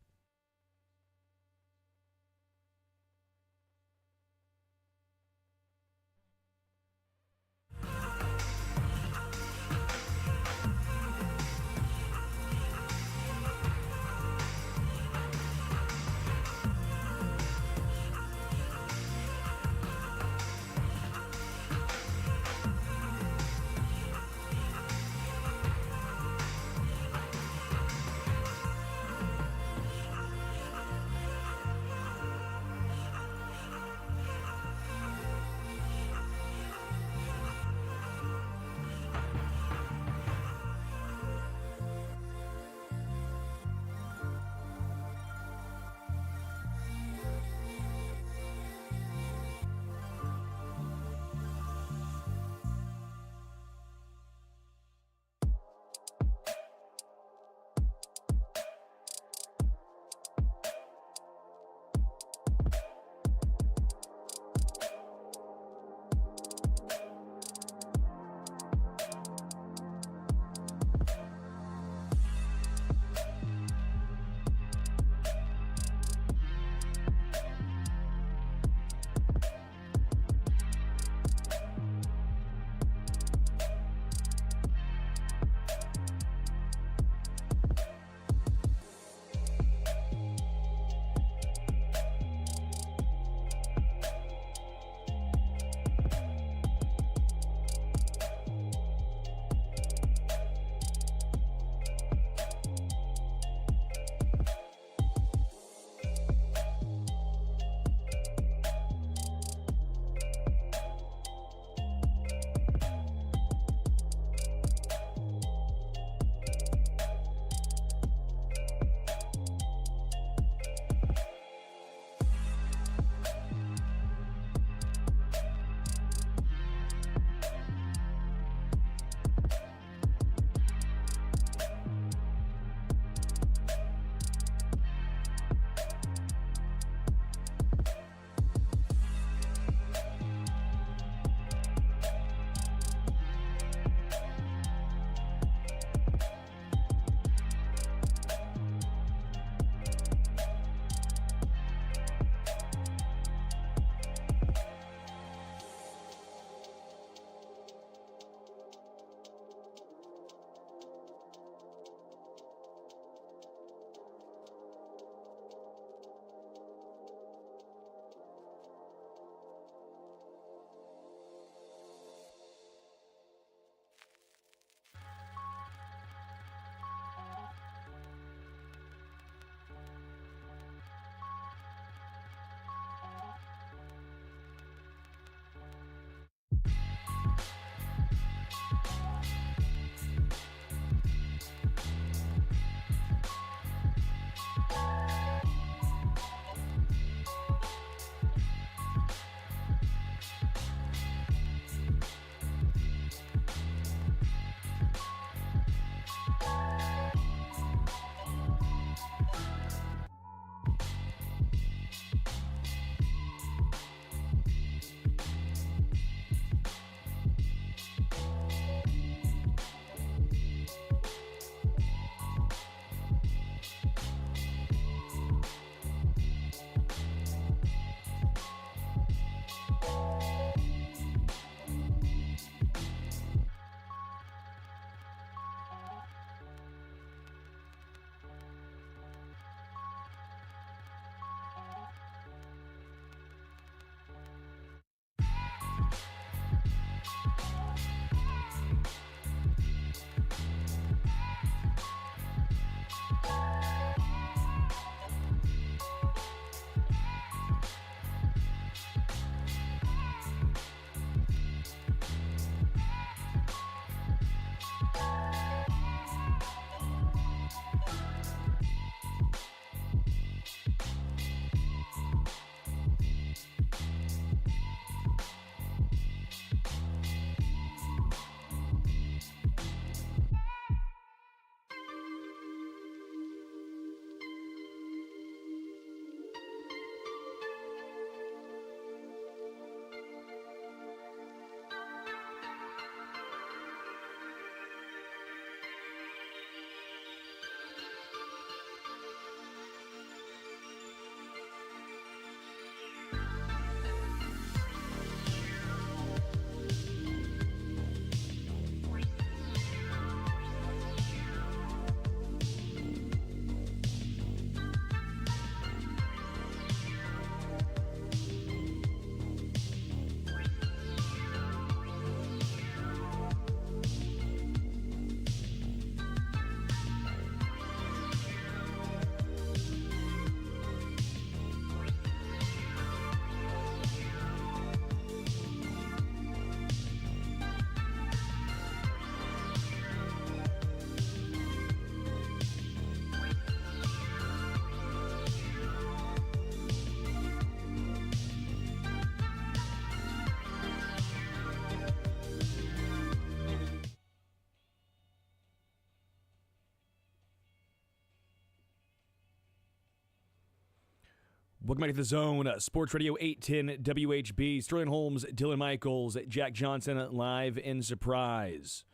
Welcome back to the Zone, Sports Radio 810 WHB. Sterling Holmes, Dylan Michaels, Jack Johnson, live in Surprise.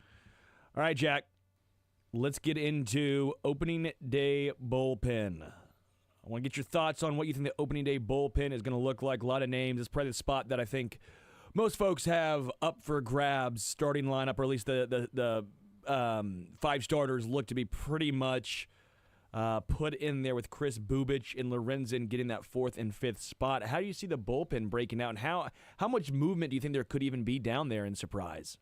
All right, Jack, let's get into opening day bullpen. I want to get your thoughts on what you think the opening day bullpen is going to look like. A lot of names. It's probably the spot that I think most folks have up for grabs. Starting lineup, or at least the 5 starters, look to be pretty much put in there with Chris Bubich and Lorenzen getting that 4th and 5th spot. How do you see the bullpen breaking out, and how much movement do you think there could even be down there in Surprise?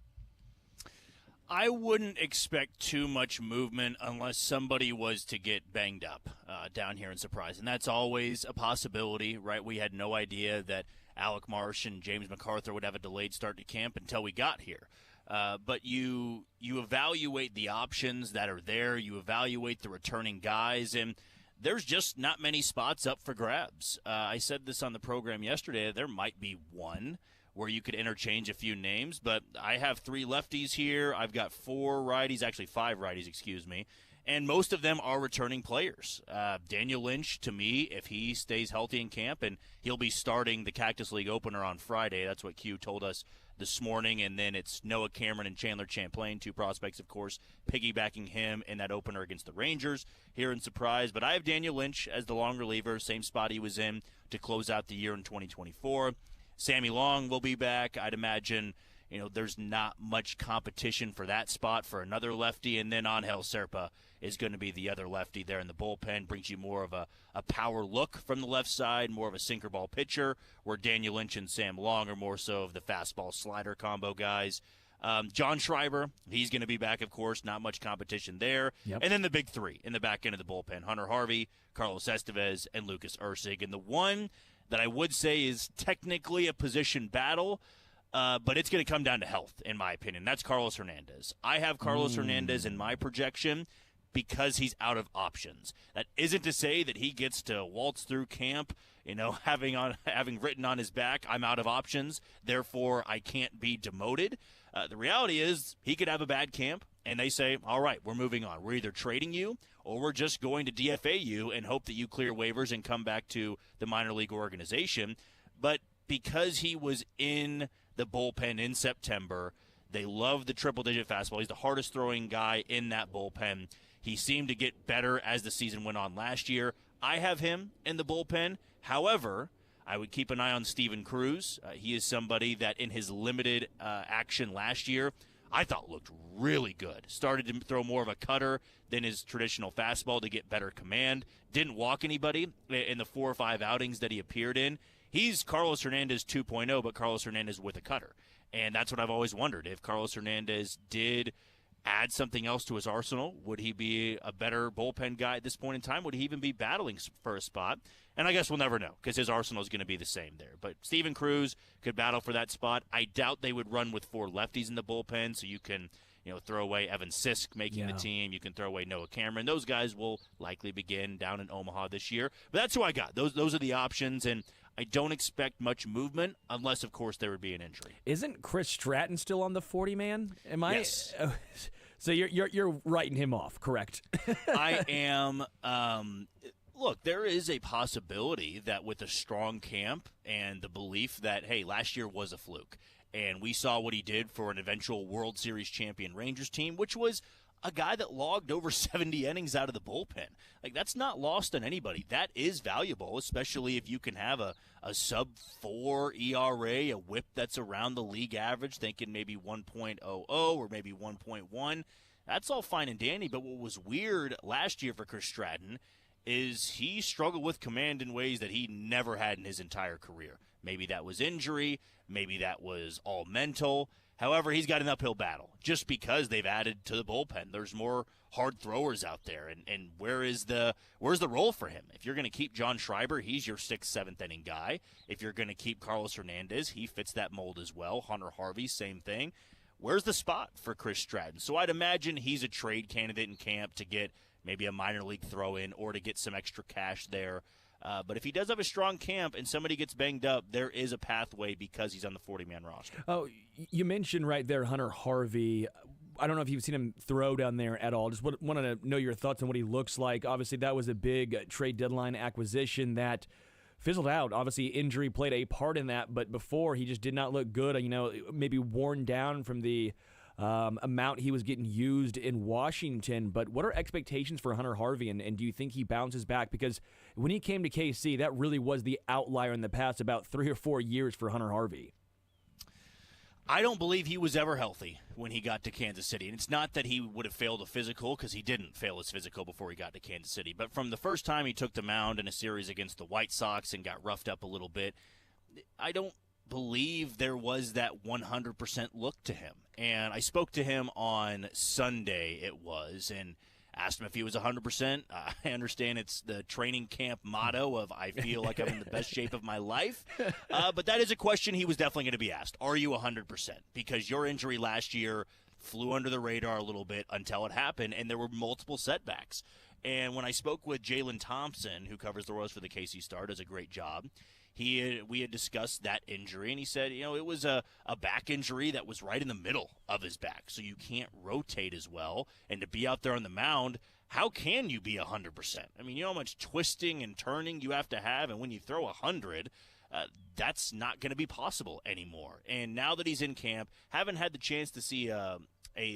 I wouldn't expect too much movement unless somebody was to get banged up down here in Surprise, and that's always a possibility, right? We had no idea that Alec Marsh and James MacArthur would have a delayed start to camp until we got here. But you evaluate the options that are there. You evaluate the returning guys, and there's just not many spots up for grabs. I said this on the program yesterday. There might be one where you could interchange a few names, but I have 3 lefties here. I've got 4 righties, actually 5 righties, excuse me, and most of them are returning players. Daniel Lynch, to me, if he stays healthy in camp, and he'll be starting the Cactus League opener on Friday. That's what Q told us this morning, and then it's Noah Cameron and Chandler Champlain, 2 prospects, of course, piggybacking him in that opener against the Rangers here in Surprise. But I have Daniel Lynch as the long reliever, same spot he was in to close out the year in 2024. Sammy Long will be back. I'd imagine, there's not much competition for that spot for another lefty, and then Angel Serpa is going to be the other lefty there in the bullpen. Brings you more of a power look from the left side, more of a sinker ball pitcher, where Daniel Lynch and Sam Long are more so of the fastball slider combo guys. John Schreiber, he's going to be back, of course. Not much competition there. Yep. And then the big 3 in the back end of the bullpen, Hunter Harvey, Carlos Estevez, and Lucas Ursig. And the one that I would say is technically a position battle, but it's going to come down to health, in my opinion. That's Carlos Hernandez. I have Carlos Hernandez in my projection because he's out of options. That isn't to say that he gets to waltz through camp, having written on his back, I'm out of options, therefore I can't be demoted. The reality is he could have a bad camp, and they say, all right, we're moving on. We're either trading you or we're just going to DFA you and hope that you clear waivers and come back to the minor league organization. But because he was in the bullpen in September, they love the triple-digit fastball. He's the hardest-throwing guy in that bullpen. He seemed to get better as the season went on last year. I have him in the bullpen. However, I would keep an eye on Steven Cruz. He is somebody that in his limited action last year, I thought looked really good. Started to throw more of a cutter than his traditional fastball to get better command. Didn't walk anybody in the 4 or 5 outings that he appeared in. He's Carlos Hernandez 2.0, but Carlos Hernandez with a cutter. And that's what I've always wondered. If Carlos Hernandez did add something else to his arsenal, would he be a better bullpen guy at this point in time? Would he even be battling for a spot? And I guess we'll never know because his arsenal is going to be the same there. But Steven Cruz could battle for that spot. I doubt they would run with 4 lefties in the bullpen, so you can throw away Evan Sisk making the team. You can throw away Noah Cameron. Those guys will likely begin down in Omaha this year. But that's who I got. Those are the options, and I don't expect much movement unless, of course, there would be an injury. Isn't Chris Stratton still on the 40-man? Yes. So you're writing him off, correct? I am. Look, there is a possibility that with a strong camp and the belief that, hey, last year was a fluke, and we saw what he did for an eventual World Series champion Rangers team, which was a guy that logged over 70 innings out of the bullpen. Like, that's not lost on anybody. That is valuable, especially if you can have a sub-4 ERA, a whip that's around the league average, thinking maybe 1.00 or maybe 1.1. That's all fine and dandy, but what was weird last year for Chris Stratton is he struggled with command in ways that he never had in his entire career. Maybe that was injury. Maybe that was all mental. However, he's got an uphill battle just because they've added to the bullpen. There's more hard throwers out there, and where's the role for him? If you're going to keep John Schreiber, he's your 6th, 7th inning guy. If you're going to keep Carlos Hernandez, he fits that mold as well. Hunter Harvey, same thing. Where's the spot for Chris Stratton? So I'd imagine he's a trade candidate in camp to get maybe a minor league throw-in or to get some extra cash there. But if he does have a strong camp and somebody gets banged up, there is a pathway because he's on the 40-man roster. Oh, you mentioned right there Hunter Harvey. I don't know if you've seen him throw down there at all. Just wanted to know your thoughts on what he looks like. Obviously, that was a big trade deadline acquisition that fizzled out. Obviously, injury played a part in that, but before he just did not look good. Maybe worn down from the amount he was getting used in Washington. But what are expectations for Hunter Harvey, and do you think he bounces back? Because when he came to KC, that really was the outlier in the past about 3 or 4 years for Hunter Harvey. I don't believe he was ever healthy when he got to Kansas City. And it's not that he would have failed a physical, because he didn't fail his physical before he got to Kansas City. But from the first time he took the mound in a series against the White Sox and got roughed up a little bit, I don't believe there was that 100% look to him. And I spoke to him on Sunday, and asked him if he was 100%. I understand it's the training camp motto of I feel like I'm in the best shape of my life. But that is a question he was definitely going to be asked. Are you 100%? Because your injury last year flew under the radar a little bit until it happened, and there were multiple setbacks. And when I spoke with Jalen Thompson, who covers the Royals for the KC Star, does a great job, we had discussed that injury, and he said, it was a back injury that was right in the middle of his back, so you can't rotate as well. And to be out there on the mound, how can you be 100%? I mean, you know how much twisting and turning you have to have, and when you throw 100, that's not going to be possible anymore. And now that he's in camp, haven't had the chance to see a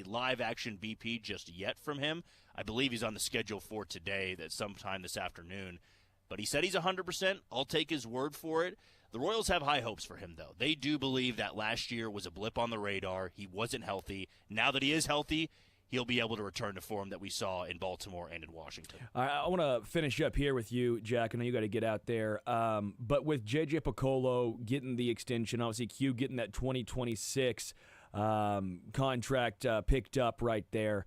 live-action BP just yet from him. I believe he's on the schedule for today, that sometime this afternoon. But he said he's 100%. I'll take his word for it. The Royals have high hopes for him, though. They do believe that last year was a blip on the radar. He wasn't healthy. Now that he is healthy, he'll be able to return to form that we saw in Baltimore and in Washington. I want to finish up here with you, Jack. I know you got to get out there. But with J.J. Piccolo getting the extension, obviously Q getting that 2026 contract picked up right there,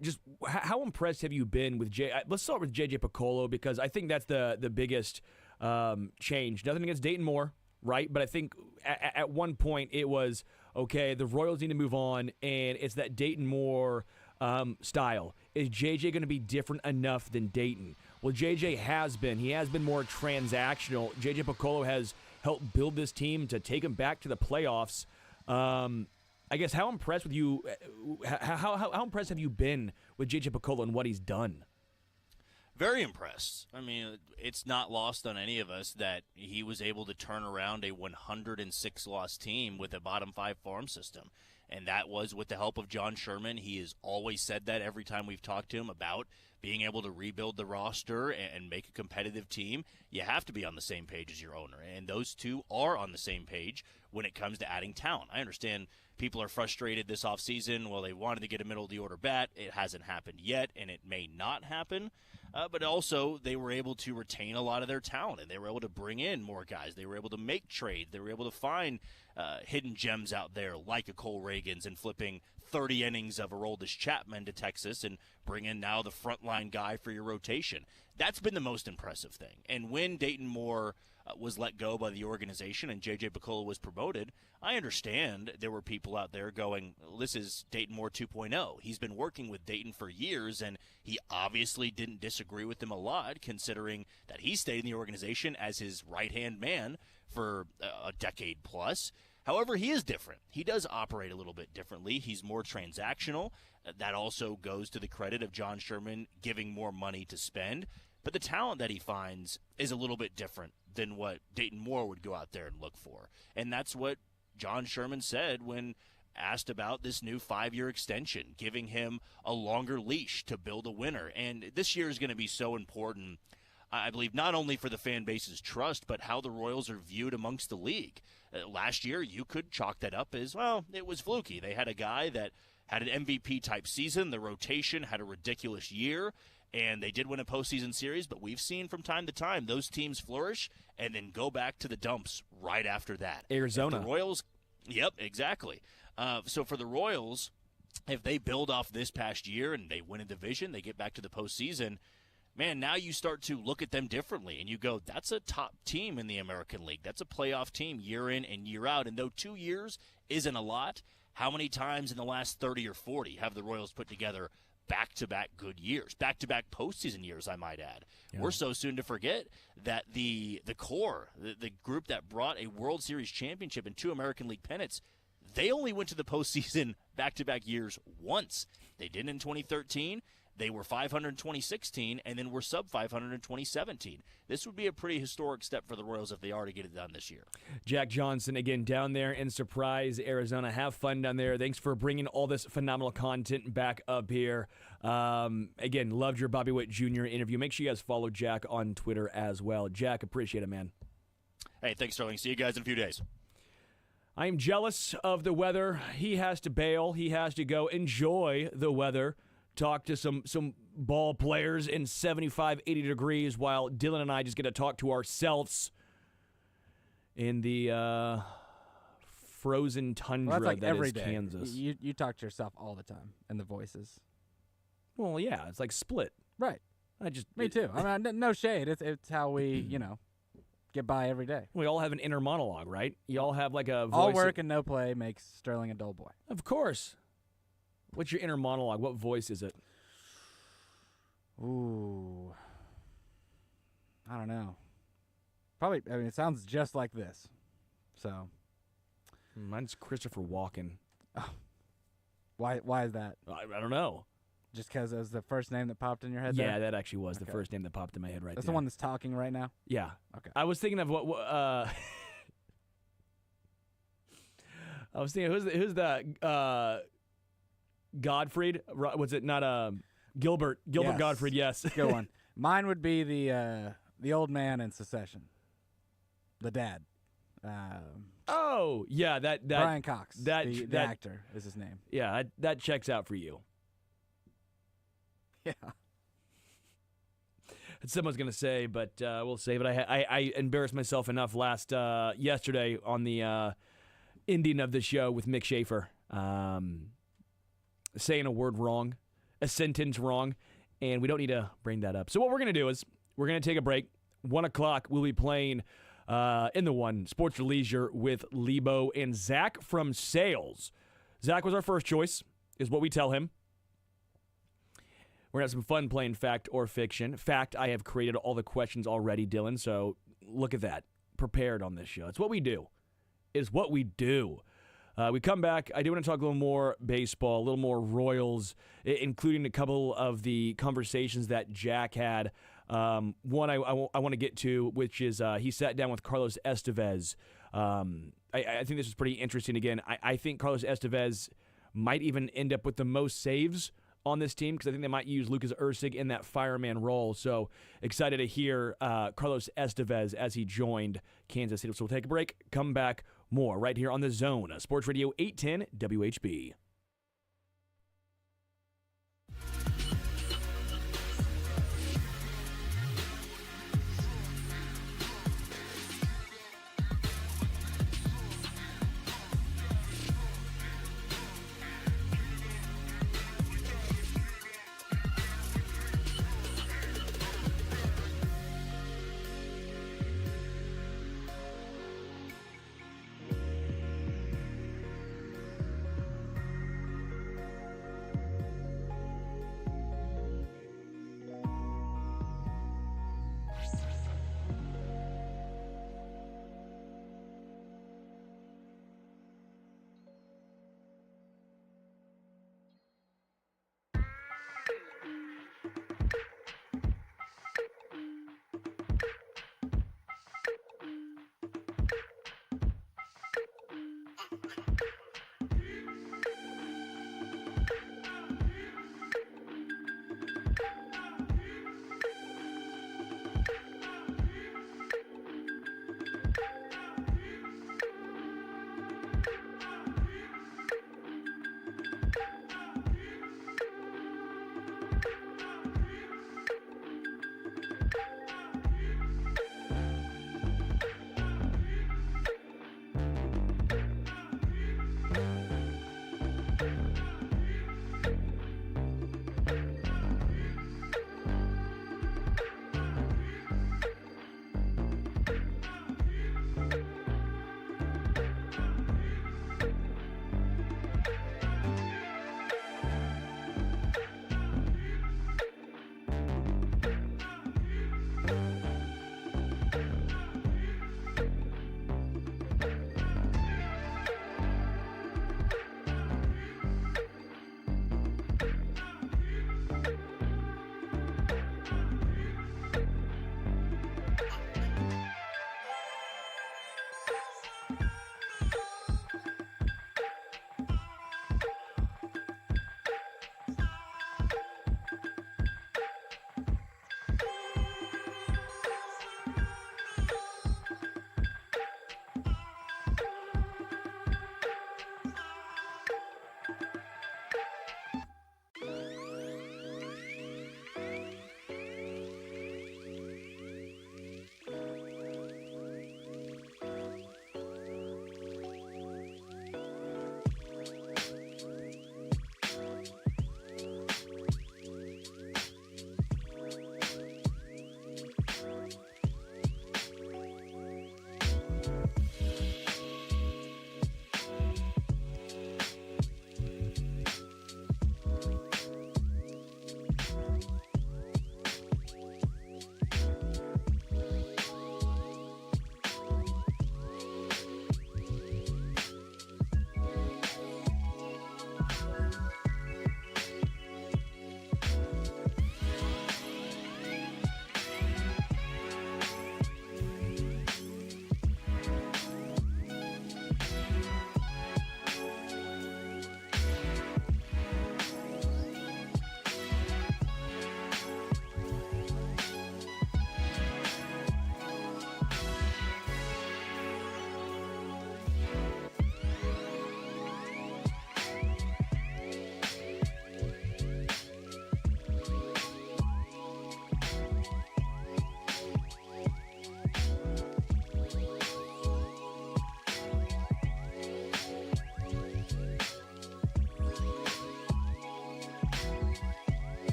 just how impressed have you been with let's start with J.J. Piccolo, because I think that's the biggest change. Nothing against Dayton Moore, right? But I think at one point it was, okay, the Royals need to move on, and it's that Dayton Moore style. Is J.J. going to be different enough than Dayton? Well, J.J. has been. He has been more transactional. J.J. Piccolo has helped build this team to take him back to the playoffs. I guess how impressed with you? How impressed have you been with J.J. Piccolo and what he's done? Very impressed. I mean, it's not lost on any of us that he was able to turn around a 106-loss team with a bottom-5 farm system, and that was with the help of John Sherman. He has always said that every time we've talked to him about being able to rebuild the roster and make a competitive team. You have to be on the same page as your owner, and those two are on the same page when it comes to adding talent. I understand people are frustrated this offseason. Well, they wanted to get a middle-of-the-order bat. It hasn't happened yet, and it may not happen. But also, they were able to retain a lot of their talent, and they were able to bring in more guys. They were able to make trades. They were able to find hidden gems out there like a Cole Reagans, and flipping 30 innings of Aroldis Chapman to Texas and bring in now the frontline guy for your rotation. That's been the most impressive thing. And when Dayton Moore was let go by the organization and J.J. Piccolo was promoted, I understand there were people out there going, this is Dayton Moore 2.0. He's been working with Dayton for years, and he obviously didn't disagree with him a lot, considering that he stayed in the organization as his right-hand man for a decade plus. However, he is different. He does operate a little bit differently. He's more transactional. That also goes to the credit of John Sherman giving more money to spend. But the talent that he finds is a little bit different than what Dayton Moore would go out there and look for. And that's what John Sherman said when asked about this new 5-year extension, giving him a longer leash to build a winner. And this year is going to be so important, I believe, not only for the fan base's trust, but how the Royals are viewed amongst the league. Last year, you could chalk that up as, well, it was fluky. They had a guy that had an MVP-type season. The rotation had a ridiculous year, and they did win a postseason series, but we've seen from time to time those teams flourish and then go back to the dumps right after that. Arizona. The Royals, yep, exactly. So for the Royals, if they build off this past year and they win a division, they get back to the postseason, man, now you start to look at them differently, and you go, that's a top team in the American League. That's a playoff team year in and year out. And though 2 years isn't a lot, how many times in the last 30 or 40 have the Royals put together back-to-back good years, back-to-back postseason years, I might add? Yeah. We're so soon to forget that the core, the group that brought a World Series championship and 2 American League pennants, they only went to the postseason back-to-back years once. They didn't in 2013, They were 500 in 2016, and then were sub 500 in 2017. This would be a pretty historic step for the Royals if they are to get it done this year. Jack Johnson, again, down there in Surprise, Arizona. Have fun down there. Thanks for bringing all this phenomenal content back up here. Again, loved your Bobby Witt Jr. interview. Make sure you guys follow Jack on Twitter as well. Jack, appreciate it, man. Hey, thanks, Sterling. See you guys in a few days. I am jealous of the weather. He has to bail. He has to go enjoy the weather. Talk to some ball players in 75, 80 degrees while Dylan and I just get to talk to ourselves in the frozen tundra Well, that's like that every is day. Kansas. You talk to yourself all the time in the voices. Well, yeah, it's like Split. Right. Me too. I mean, no shade. It's how we, get by every day. We all have an inner monologue, right? You all have like a voice. All work and no play makes Sterling a dull boy. Of course. What's your inner monologue? What voice is it? Ooh. I don't know. Probably, it sounds just like this. So. Mine's Christopher Walken. Oh. Why is that? I don't know. Just because it was the first name that popped in your head Yeah, there? that actually was the first name that popped in my head right That's there. the one that's talking right now? Yeah. Okay. I was thinking of what I was thinking who's the Gottfried? Was it not Gilbert Yes. Gottfried? Yes. Good one. Mine would be the old man in Secession. The dad. Oh, yeah, that Brian Cox. the The actor is his name. Yeah, that checks out for you. Yeah. Someone's gonna say, but we'll save it. I embarrassed myself enough yesterday on the ending of the show with Mick Schaefer, saying a word wrong, a sentence wrong, and we don't need to bring that up. So what we're gonna do is we're gonna take a break. 1 o'clock, we'll be playing in the one Sports for Leisure with Lebo and Zach from Sales. Zach was our first choice, is what we tell him. We're going to have some fun playing fact or fiction. Fact, I have created all the questions already, Dylan, so look at that. Prepared on this show. It's what we do. It's what we do. We come back. I do want to talk a little more baseball, a little more Royals, including a couple of the conversations that Jack had. One I want to get to, which is he sat down with Carlos Estevez. I think this is pretty interesting. Again, I think Carlos Estevez might even end up with the most saves on this team because I think they might use Lucas Ursig in that fireman role. So excited to hear Carlos Estevez as he joined Kansas City. So we'll take a break, come back, more right here on The Zone, Sports Radio 810 WHB.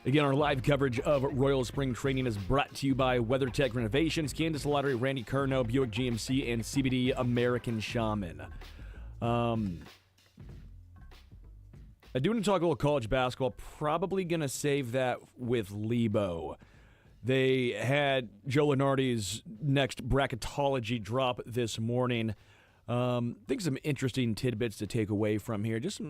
Again, our live coverage of Royal Spring Training is brought to you by WeatherTech Renovations, Kansas Lottery, Randy Kerno, Buick GMC, and CBD American Shaman. I do want to talk a little college basketball. Probably going to save that with Lebo. They had Joe Lenardi's next bracketology drop this morning. I think some interesting tidbits to take away from here. Just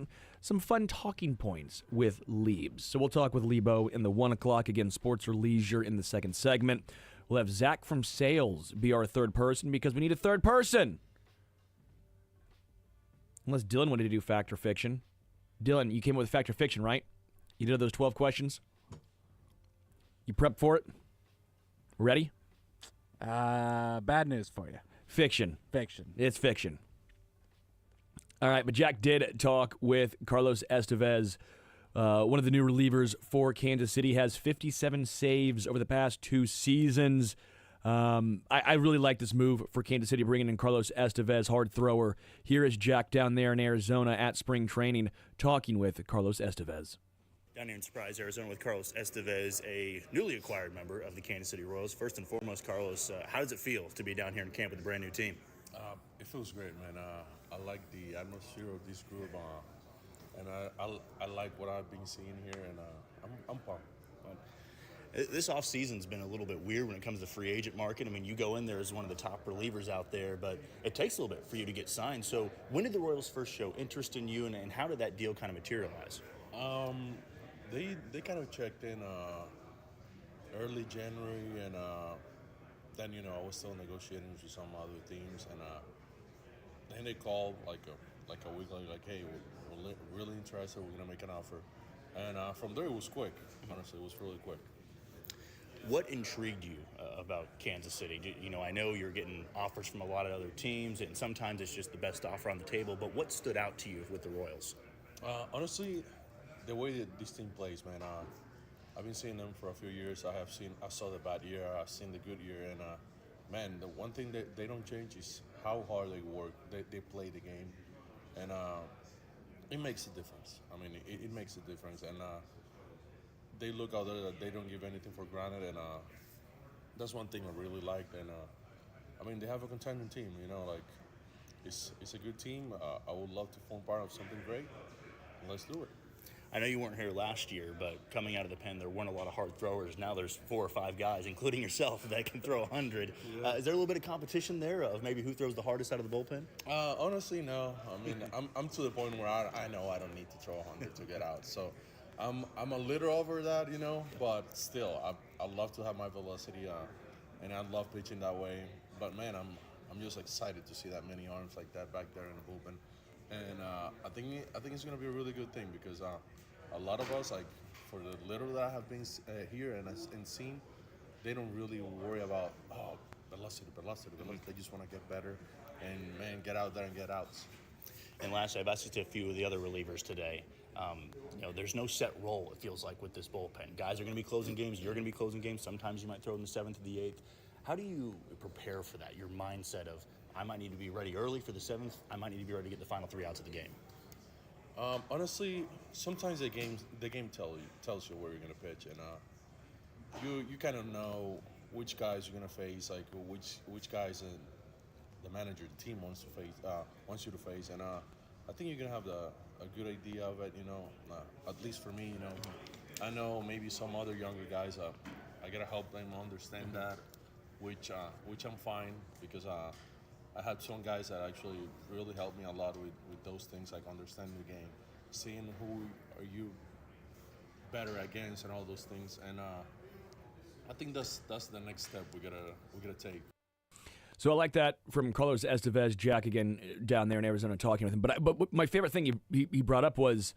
some fun talking points with Leibs. So we'll talk with Lebo in the 1 o'clock. Again, sports or leisure in the second segment. We'll have Zach from sales be our third person because we need a third person. Unless Dylan wanted to do fact or fiction. Dylan, you came up with fact or fiction, right? You did those 12 questions? You prepped for it? Ready? Bad news for you. Fiction. Fiction. It's fiction. All right, but Jack did talk with Carlos Estevez, one of the new relievers for Kansas City, has 57 saves over the past 2 seasons. I really like this move for Kansas City, bringing in Carlos Estevez, hard thrower. Here is Jack down there in Arizona at spring training, talking with Carlos Estevez. Down here in Surprise, Arizona with Carlos Estevez, a newly acquired member of the Kansas City Royals. First and foremost, Carlos, how does it feel to be down here in camp with a brand new team? It feels great, man. I like the atmosphere of this group, and I like what I've been seeing here, and I'm pumped. This offseason's been a little bit weird when it comes to the free agent market. I mean, you go in there as one of the top relievers out there, but it takes a little bit for you to get signed. So when did the Royals first show interest in you, and how did that deal kind of materialize? They kind of checked in early January, and then I was still negotiating with some other teams, and then they called like a week later, like, hey, we're really interested. We're gonna make an offer, and from there it was quick. Honestly, it was really quick. What intrigued you about Kansas City? I know you're getting offers from a lot of other teams, and sometimes it's just the best offer on the table. But what stood out to you with the Royals? Honestly, the way that this team plays, man. I've been seeing them for a few years. I saw the bad year. I've seen the good year, and man, the one thing that they don't change is how hard they work. They play the game, and it makes a difference. I mean, it makes a difference, and they look out there that they don't give anything for granted, and that's one thing I really liked. And I mean, they have a contending team. Like it's a good team. I would love to form part of something great. Let's do it. I know you weren't here last year, but coming out of the pen, there weren't a lot of hard throwers. Now there's 4 or 5 guys, including yourself, that can throw 100. Yeah. Is there a little bit of competition there of maybe who throws the hardest out of the bullpen? Honestly, no. I mean, I'm to the point where I know I don't need to throw 100 to get out. So I'm a little over that, but still, I love to have my velocity, and I love pitching that way. But man, I'm just excited to see that many arms like that back there in the bullpen. And I think it's going to be a really good thing because a lot of us, like for the little that I have been here and seen, they don't really worry about velocity. They just want to get better and man, get out there and get outs. And lastly, I've asked it to a few of the other relievers today. There's no set role, it feels like, with this bullpen. Guys are going to be closing games. You're going to be closing games. Sometimes you might throw in the 7th or the 8th. How do you prepare for that? Your mindset of, I might need to be ready early for the 7th. I might need to be ready to get the final 3 outs of the game. Honestly, sometimes the game tells you where you're going to pitch, and you kind of know which guys you're going to face, like which guys the manager, the team wants you to face, and I think you're going to have a good idea of it. At least for me, I know maybe some other younger guys. I gotta help them understand that, which I'm fine because I had some guys that actually really helped me a lot with those things, like understanding the game, seeing who are you better against, and all those things. And I think that's the next step we gotta take. So I like that from Carlos Estevez, Jack again down there in Arizona talking with him. But my favorite thing he brought up was,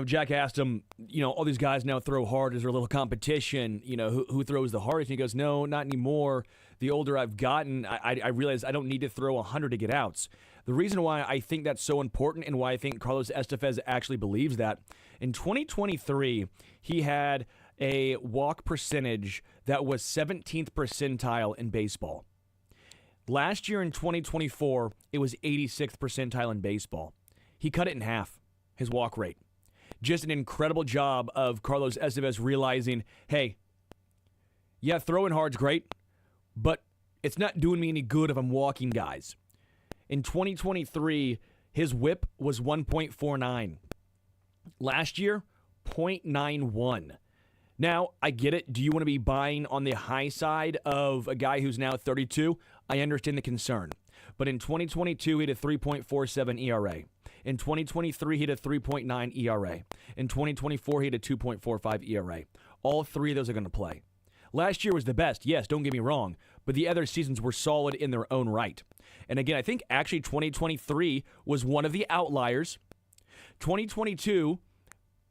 Jack asked him, all these guys now throw hard. Is there a little competition? Who throws the hardest? And he goes, no, not anymore. The older I've gotten, I realize I don't need to throw 100 to get outs. The reason why I think that's so important and why I think Carlos Estevez actually believes that, in 2023, he had a walk percentage that was 17th percentile in baseball. Last year in 2024, it was 86th percentile in baseball. He cut it in half. his walk rate. Just an incredible job of Carlos Estevez realizing, hey, yeah, throwing hard's great, but it's not doing me any good if I'm walking guys. In 2023, his whip was 1.49. Last year, 0.91. Now, I get it. Do you want to be buying on the high side of a guy who's now 32? I understand the concern. But in 2022, he had a 3.47 ERA. In 2023, he had a 3.9 ERA. In 2024, he had a 2.45 ERA. All three of those are going to play. Last year was the best, yes, don't get me wrong, but the other seasons were solid in their own right. And again, I think actually 2023 was one of the outliers. 2022,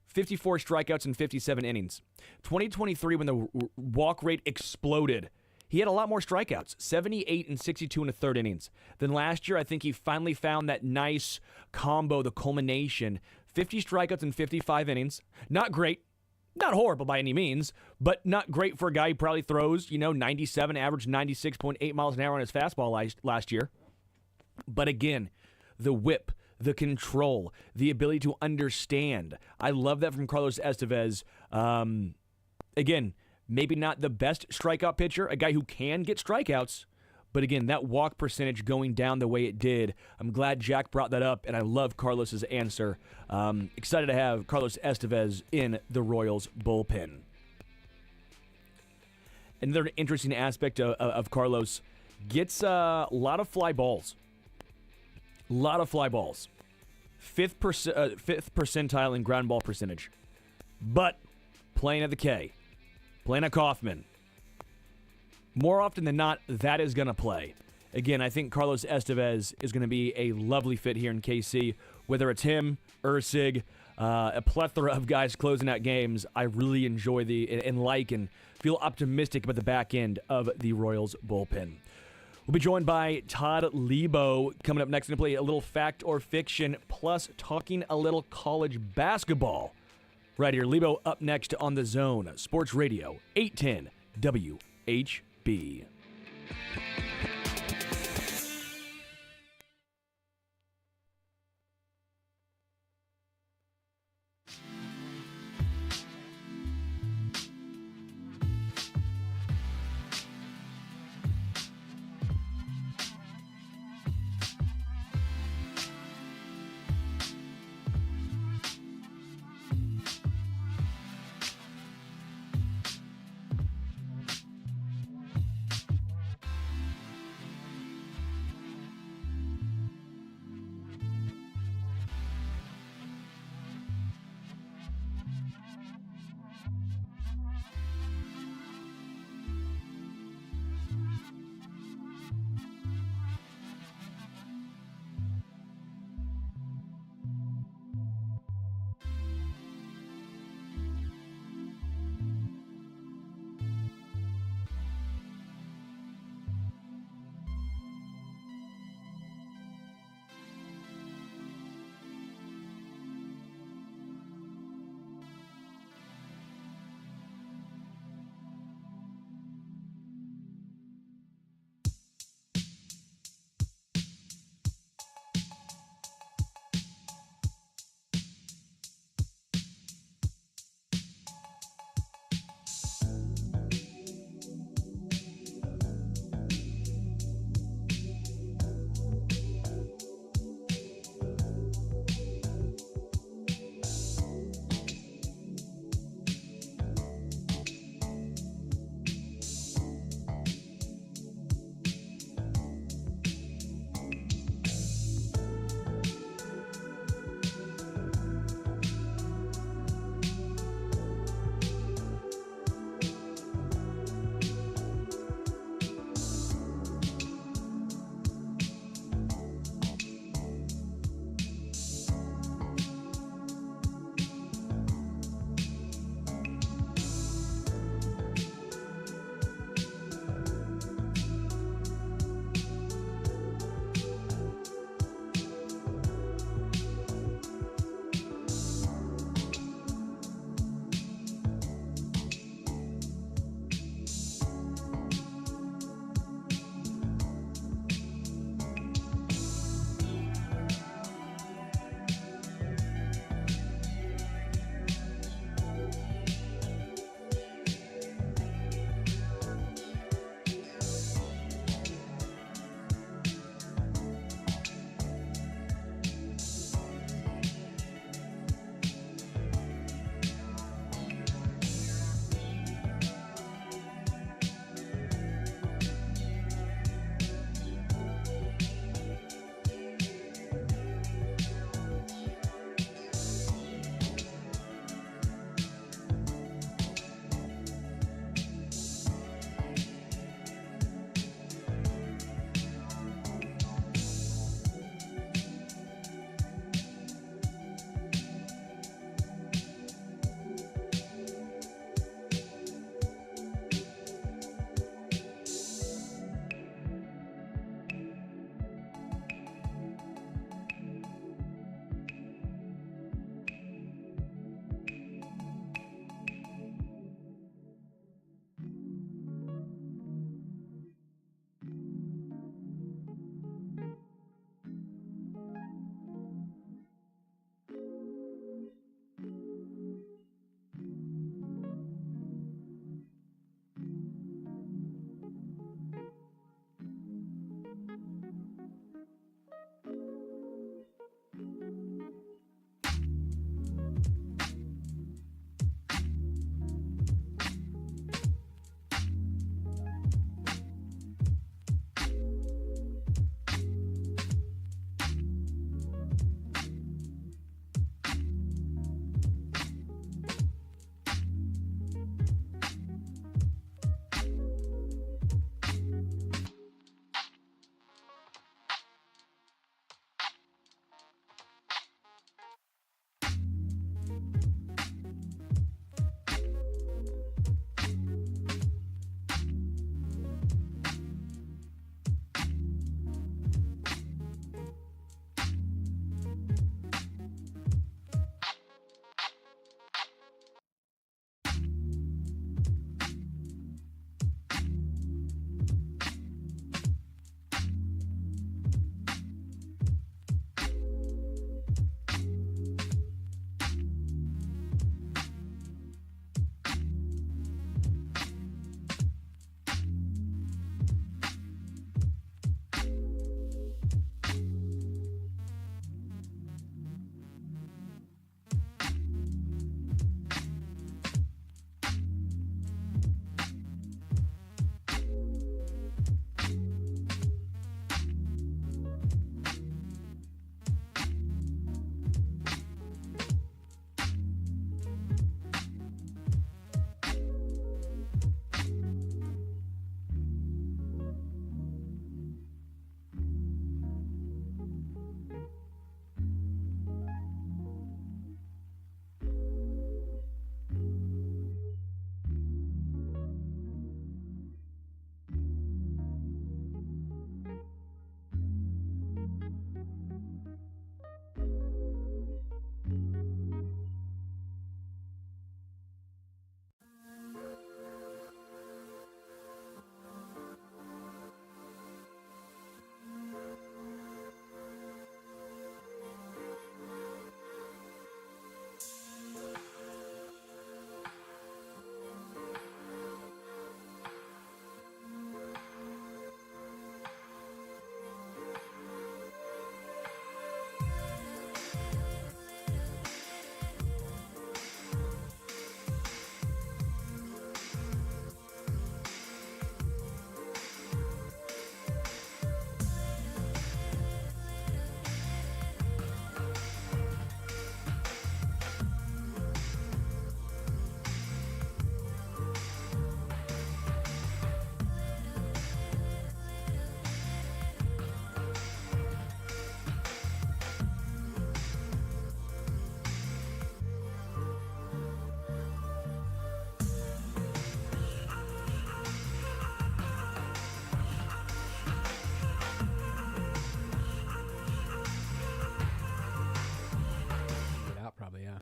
54 strikeouts in 57 innings. 2023, when the walk rate exploded, he had a lot more strikeouts, 78 and 62 in the third innings. Then last year, I think he finally found that nice combo, the culmination. 50 strikeouts in 55 innings. Not great. Not horrible by any means, but not great for a guy who probably throws, 97, average 96.8 miles an hour on his fastball last year. But again, the whip, the control, the ability to understand. I love that from Carlos Estevez. Again, maybe not the best strikeout pitcher, a guy who can get strikeouts, but again, that walk percentage going down the way it did. I'm glad Jack brought that up, and I love Carlos's answer. Excited to have Carlos Estevez in the Royals bullpen. Another interesting aspect of Carlos, gets a lot of fly balls. Fifth percentile in ground ball percentage. But playing at the K, playing at Kauffman, more often than not, that is going to play. Again, I think Carlos Estevez is going to be a lovely fit here in KC. Whether it's him, Ursig, a plethora of guys closing out games, I really enjoy and feel optimistic about the back end of the Royals bullpen. We'll be joined by Todd Lebo coming up next to play a little fact or fiction, plus talking a little college basketball. Right here, Lebo up next on The Zone, Sports Radio 810 WHB.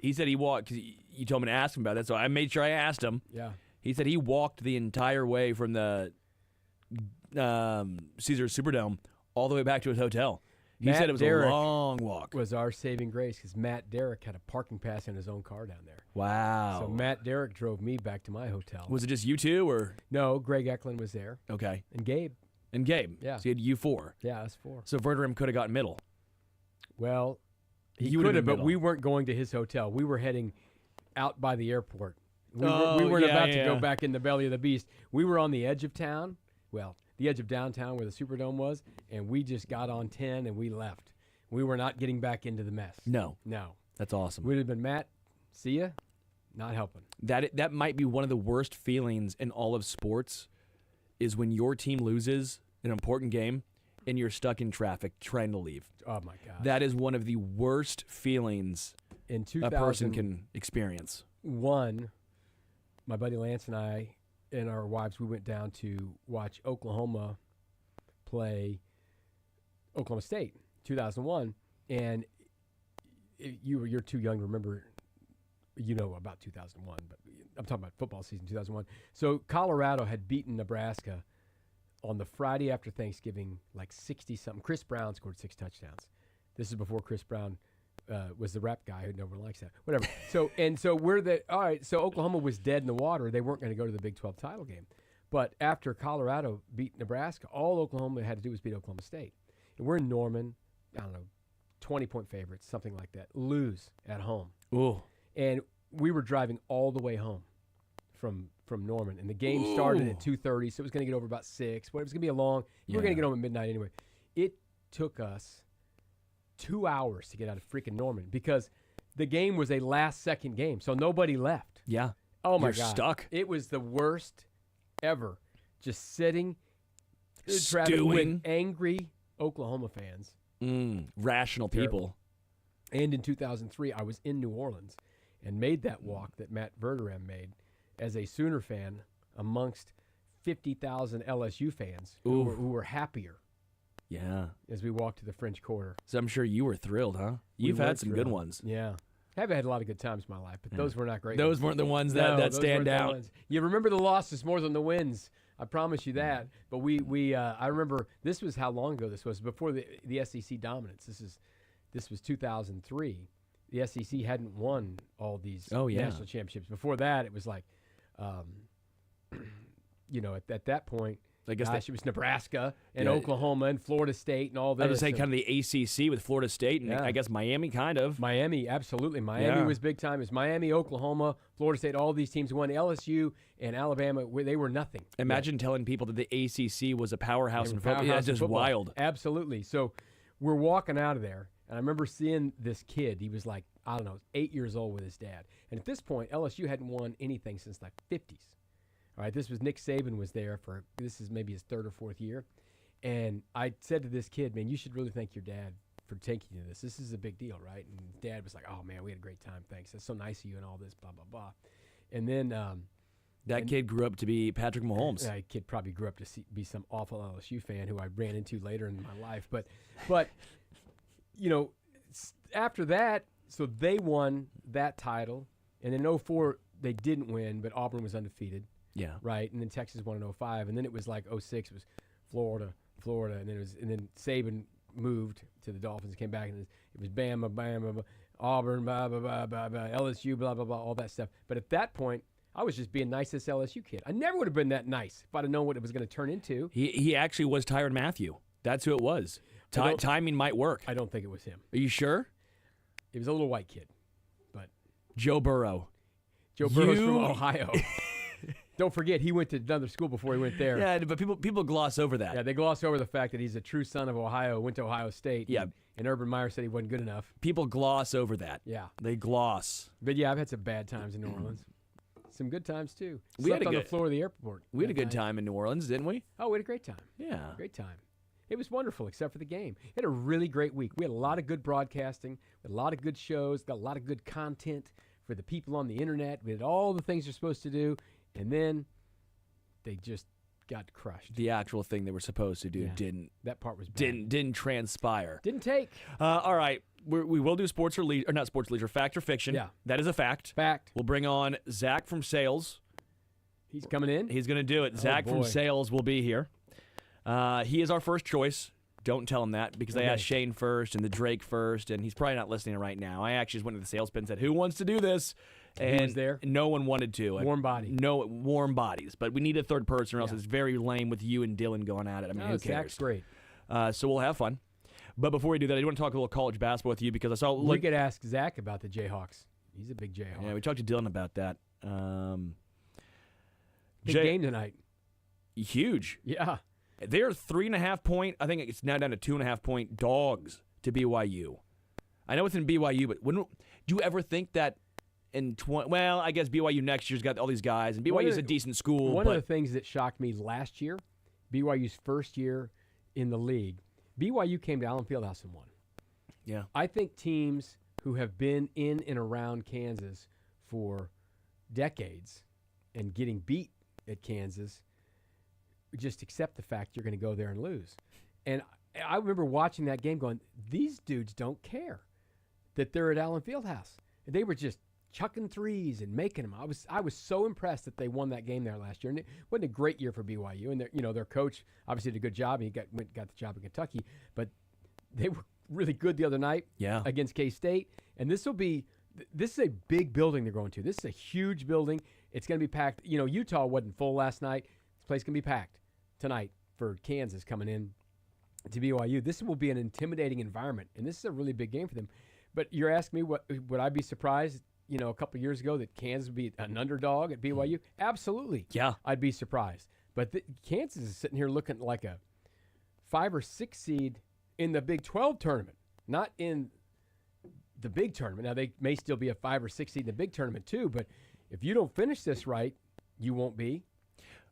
He said he walked, because you told me to ask him about that, so I made sure I asked him. Yeah. He said he walked the entire way from the Caesars Superdome all the way back to his hotel. He said it was Derrick a long walk. Was our saving grace because Matt Derrick had a parking pass in his own car down there. Wow. So Matt Derrick drove me back to my hotel. Was it just you two, or? No, Greg Eklund was there. Okay. And Gabe. Yeah. So you had you four. Yeah, us four. So Verderame could have got middle. Well, he You would've could have, been but middle. we weren't going to his hotel. We were heading out by the airport. We weren't about to go back in the belly of the beast. We were on the edge of town. Well, the edge of downtown where the Superdome was, and we just got on 10 and we left. We were not getting back into the mess. No. That's We'd awesome. have been, Matt, see ya, not helping. That might be one of the worst feelings in all of sports, is when your team loses an important game and you're stuck in traffic trying to leave. Oh, my God. That is one of the worst feelings In a person can experience. 2001, my buddy Lance and I and our wives, we went down to watch Oklahoma play Oklahoma State, 2001. And you're too young to remember, about 2001, but I'm talking about football season 2001. So Colorado had beaten Nebraska on the Friday after Thanksgiving, like 60-something. Chris Brown scored 6 touchdowns. This is before Chris Brown was the rap guy who nobody likes that. Whatever. So all right, so Oklahoma was dead in the water. They weren't going to go to the Big 12 title game. But after Colorado beat Nebraska, all Oklahoma had to do was beat Oklahoma State. And we're in Norman, I don't know, 20-point favorites, something like that. Lose at home. Ooh. And we were driving all the way home from Norman. And the game started at 2:30, so it was going to get over about 6. Well, it was going to be a long. We were going to get home at midnight anyway. It took us 2 hours to get out of freaking Norman because the game was a last-second game, so nobody left. Yeah. Oh, my You're God. stuck. It was the worst ever. Just sitting in traffic Stewing. with angry Oklahoma fans. Rational people. And in 2003, I was in New Orleans and made that walk that Matt Verderame made as a Sooner fan amongst 50,000 LSU fans who were happier Yeah. as we walked to the French Quarter. So I'm sure you were thrilled, huh? You've We were had some good thrilled. ones. Yeah. I've had a lot of good times in my life, but those were not great. Those ones. weren't the ones No, that those stand weren't the out. ones. You remember the losses more than the wins. I promise you that. But I remember this was how long ago this was, before the SEC dominance. This was 2003. The SEC hadn't won all these national championships. Before that, it was like, at that point, I guess it was Nebraska and Oklahoma and Florida State and all that. I was saying kind of the ACC with Florida State and I guess Miami kind of. Miami, absolutely. Miami was big time. It was Miami, Oklahoma, Florida State, all these teams won. LSU and Alabama, they were nothing. Imagine telling people that the ACC was a powerhouse in football. That's just football. wild. Absolutely. So we're walking out of there, and I remember seeing this kid. He was like, 8 years old with his dad. And at this point, LSU hadn't won anything since the 50s. All right, this was Nick Saban was there this is maybe his 3rd or 4th year. And I said to this kid, man, you should really thank your dad for taking you to this. This is a big deal, right? And Dad was like, oh, man, we had a great time. Thanks. That's so nice of you and all this, blah, blah, blah. And then that kid grew up to be Patrick Mahomes. That kid probably grew up to be some awful LSU fan who I ran into later in my life. But after that, so they won that title. And in 2004, they didn't win, but Auburn was undefeated. Yeah. Right. And then Texas won in 2005. And then it was like 2006 was Florida. And then Saban moved to the Dolphins, came back, and it was Bama, Auburn, blah, blah, blah, blah, blah, LSU, blah, blah, blah, all that stuff. But at that point, I was just being nice to this LSU kid. I never would have been that nice if I'd have known what it was going to turn into. He actually was Tyrann Mathieu. That's who it was. Timing might work. I don't think it was him. Are you sure? It was a little white kid. But Joe Burrow. Joe Burrow's from Ohio. Don't forget, he went to another school before he went there. Yeah, but people gloss over that. Yeah, they gloss over the fact that he's a true son of Ohio, went to Ohio State. Yeah. And Urban Meyer said he wasn't good enough. People gloss over that. Yeah. They gloss. But yeah, I've had some bad times in New Orleans. Some good times, too. We had on the floor of the airport. We had a good time in New Orleans, didn't we? Oh, we had a great time. Yeah. Great time. It was wonderful, except for the game. We had a really great week. We had a lot of good broadcasting, we had a lot of good shows, got a lot of good content for the people on the internet. We did all the things you're supposed to do, and then they just got crushed. The actual thing they were supposed to do Yeah. didn't That part was bad. didn't transpire. Didn't take. All right, we will do sports or leisure, or not sports or leisure, fact or fiction. Yeah. That is a fact. Fact. We'll bring on Zach from sales. He's coming in. He's going to do it. Zach from boy. sales will be here. He is our first choice. Don't tell him that because I Okay. asked Shane first and the Drake first, and he's probably not listening right now. I actually just went to the sales pit and said, "Who wants to do this?" And was there? no one wanted to. Warm body. No warm bodies, but we need a third person, or else Yeah. it's very lame with you and Dylan going at it. I mean, No, who cares? Zach's great. So we'll have fun. But before we do that, I do want to talk a little college basketball with you because I saw. We could ask Zach about the Jayhawks. He's a big Jayhawk. Yeah, we talked to Dylan about that. Big Jay- game tonight. Huge. Yeah. They're 3.5 point. I think it's now down to 2.5 point dogs to BYU. I know it's in BYU, but do you ever think that in well, I guess BYU next year's got all these guys, and BYU's a decent school. One but of the things that shocked me last year, BYU's first year in the league, BYU came to Allen Fieldhouse and won. yeah, I think teams who have been in and around Kansas for decades and getting beat at Kansas just accept the fact you're going to go there and lose. And I remember watching that game going, these dudes don't care that they're at Allen Fieldhouse. And they were just chucking threes and making them. I was so impressed that they won that game there last year. And it wasn't a great year for BYU. And their coach obviously did a good job. He got the job in Kentucky. But they were really good the other night against K-State. And this is a big building they're going to. This is a huge building. It's going to be packed. Utah wasn't full last night. This place can be packed tonight for Kansas coming in to BYU. This will be an intimidating environment, and this is a really big game for them. But you're asking me, would I be surprised, a couple of years ago that Kansas would be an underdog at BYU? Absolutely. Yeah. I'd be surprised. But Kansas is sitting here looking like a 5 or 6 seed in the Big 12 tournament, not in the big tournament. Now, they may still be a 5 or 6 seed in the big tournament too, but if you don't finish this right, you won't be.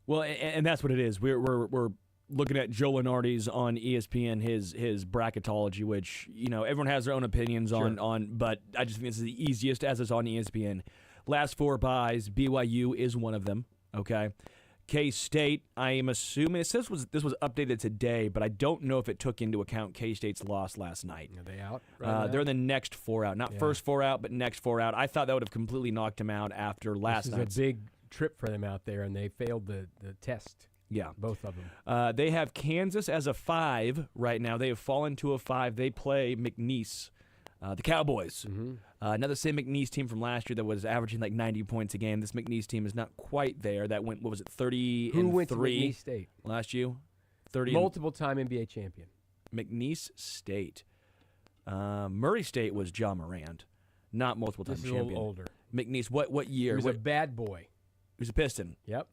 Well, and that's what it is. We're looking at Joe Lenardi's on ESPN, his bracketology, which everyone has their own opinions on, but I just think this is the easiest as it's on ESPN. Last 4 buys, BYU is one of them. Okay, K-State. I am assuming it says this was updated today, but I don't know if it took into account K-State's loss last night. Are they out? They're the next 4 out, not first 4 out, but next 4 out. I thought that would have completely knocked them out after last night. This is a big trip for them out there, and they failed the test. Yeah. Both of them. They have Kansas as a 5 right now. They have fallen to a 5. They play McNeese, the Cowboys. Mm-hmm. Another same McNeese team from last year that was averaging like 90 points a game. This McNeese team is not quite there. That went, 30 Who and went 3 to McNeese State? last year? 30 Multiple-time NBA champion. McNeese State. Murray State was John Morant, not multiple-time This is champion. a little older. McNeese, what year? He was a bad boy. He was a Piston. Yep.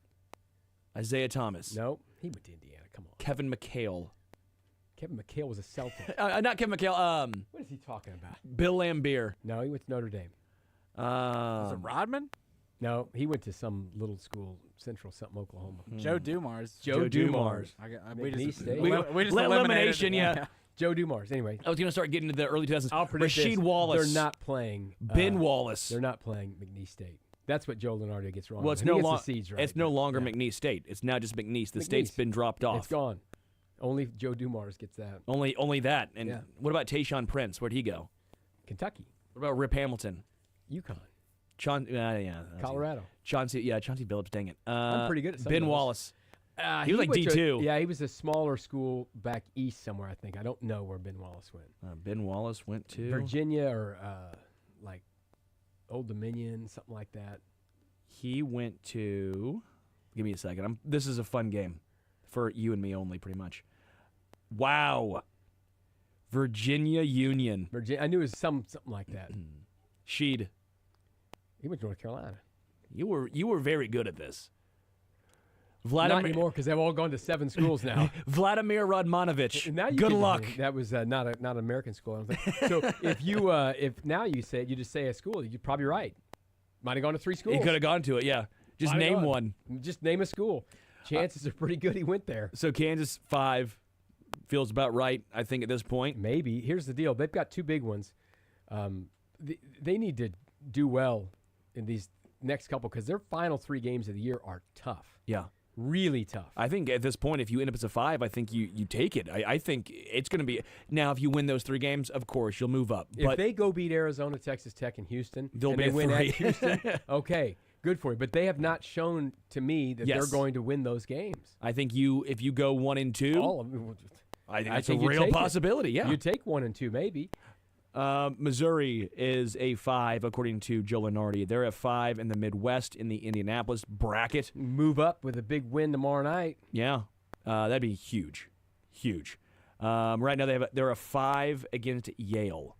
Isaiah Thomas. No, he went to Indiana. Come on. Kevin McHale. Kevin McHale was a Celtic. Not Kevin McHale. What is he talking about? Bill Laimbeer. No, he went to Notre Dame. Was it Rodman? No, he went to some little school, Central something, Oklahoma. Joe Dumars. Joe Dumars. We McNeese just, State. we just eliminated Elimination, yeah. Joe Dumars. Anyway, I was going to start getting into the early 2000s. I'll predict Rasheed this. Wallace. They're not playing. Ben Wallace. They're not playing McNeese State. That's what Joe Lenardi gets wrong. Well, it's He no gets the longer seeds right, it's no but, longer yeah. McNeese State. It's now just McNeese. The McNeese. state's been dropped off. It's gone. Only Joe Dumars gets that. Only that. And Yeah. what about Tayshaun Prince? Where'd he go? Kentucky, What about Rip Hamilton? UConn, Colorado. Chauncey Billups. Dang it. I'm pretty good at some Ben of those. Wallace. He was like went to D2. Yeah, he was a smaller school back east somewhere, I think. I don't know where Ben Wallace went. Ben Wallace went to Virginia or like Old Dominion, something like that. He went to. Give me a second. This is a fun game for you and me only, pretty much. Wow. Virginia Union. Virginia, I knew it was something like that. Sheed. He went to North Carolina. You were very good at this. Not anymore because they've all gone to 7 schools now. Vladimir Radmanovich. Now you Good can- luck. That was not an American school. I don't think. So if now you just say a school, you're probably right. Might have gone to 3 schools. He could have gone to it, yeah. Just Might have name gone. one. Just name a school. Chances are pretty good he went there. So Kansas 5 feels about right, I think, at this point. Maybe. Here's the deal. They've got 2 big ones. They need to do well in these next couple because their final 3 games of the year are tough. Yeah. Really tough. I think at this point, if you end up as a 5, I think you take it. I think it's going to be now. If you win those 3 games, of course you'll move up. If But they go beat Arizona, Texas Tech, and Houston, They'll and be they a win 3. at Houston, okay, good for you. But they have not shown to me that Yes. they're going to win those games. I think if you go 1 and 2, All of them. I think I it's think a you real take it. possibility. Yeah, You take 1 and 2, maybe. Missouri is a 5 according to Joe Lenardi. They're a 5 in the Midwest in the Indianapolis bracket. Move up with a big win tomorrow night. Yeah, that'd be huge, huge. Right now they're a 5 against Yale.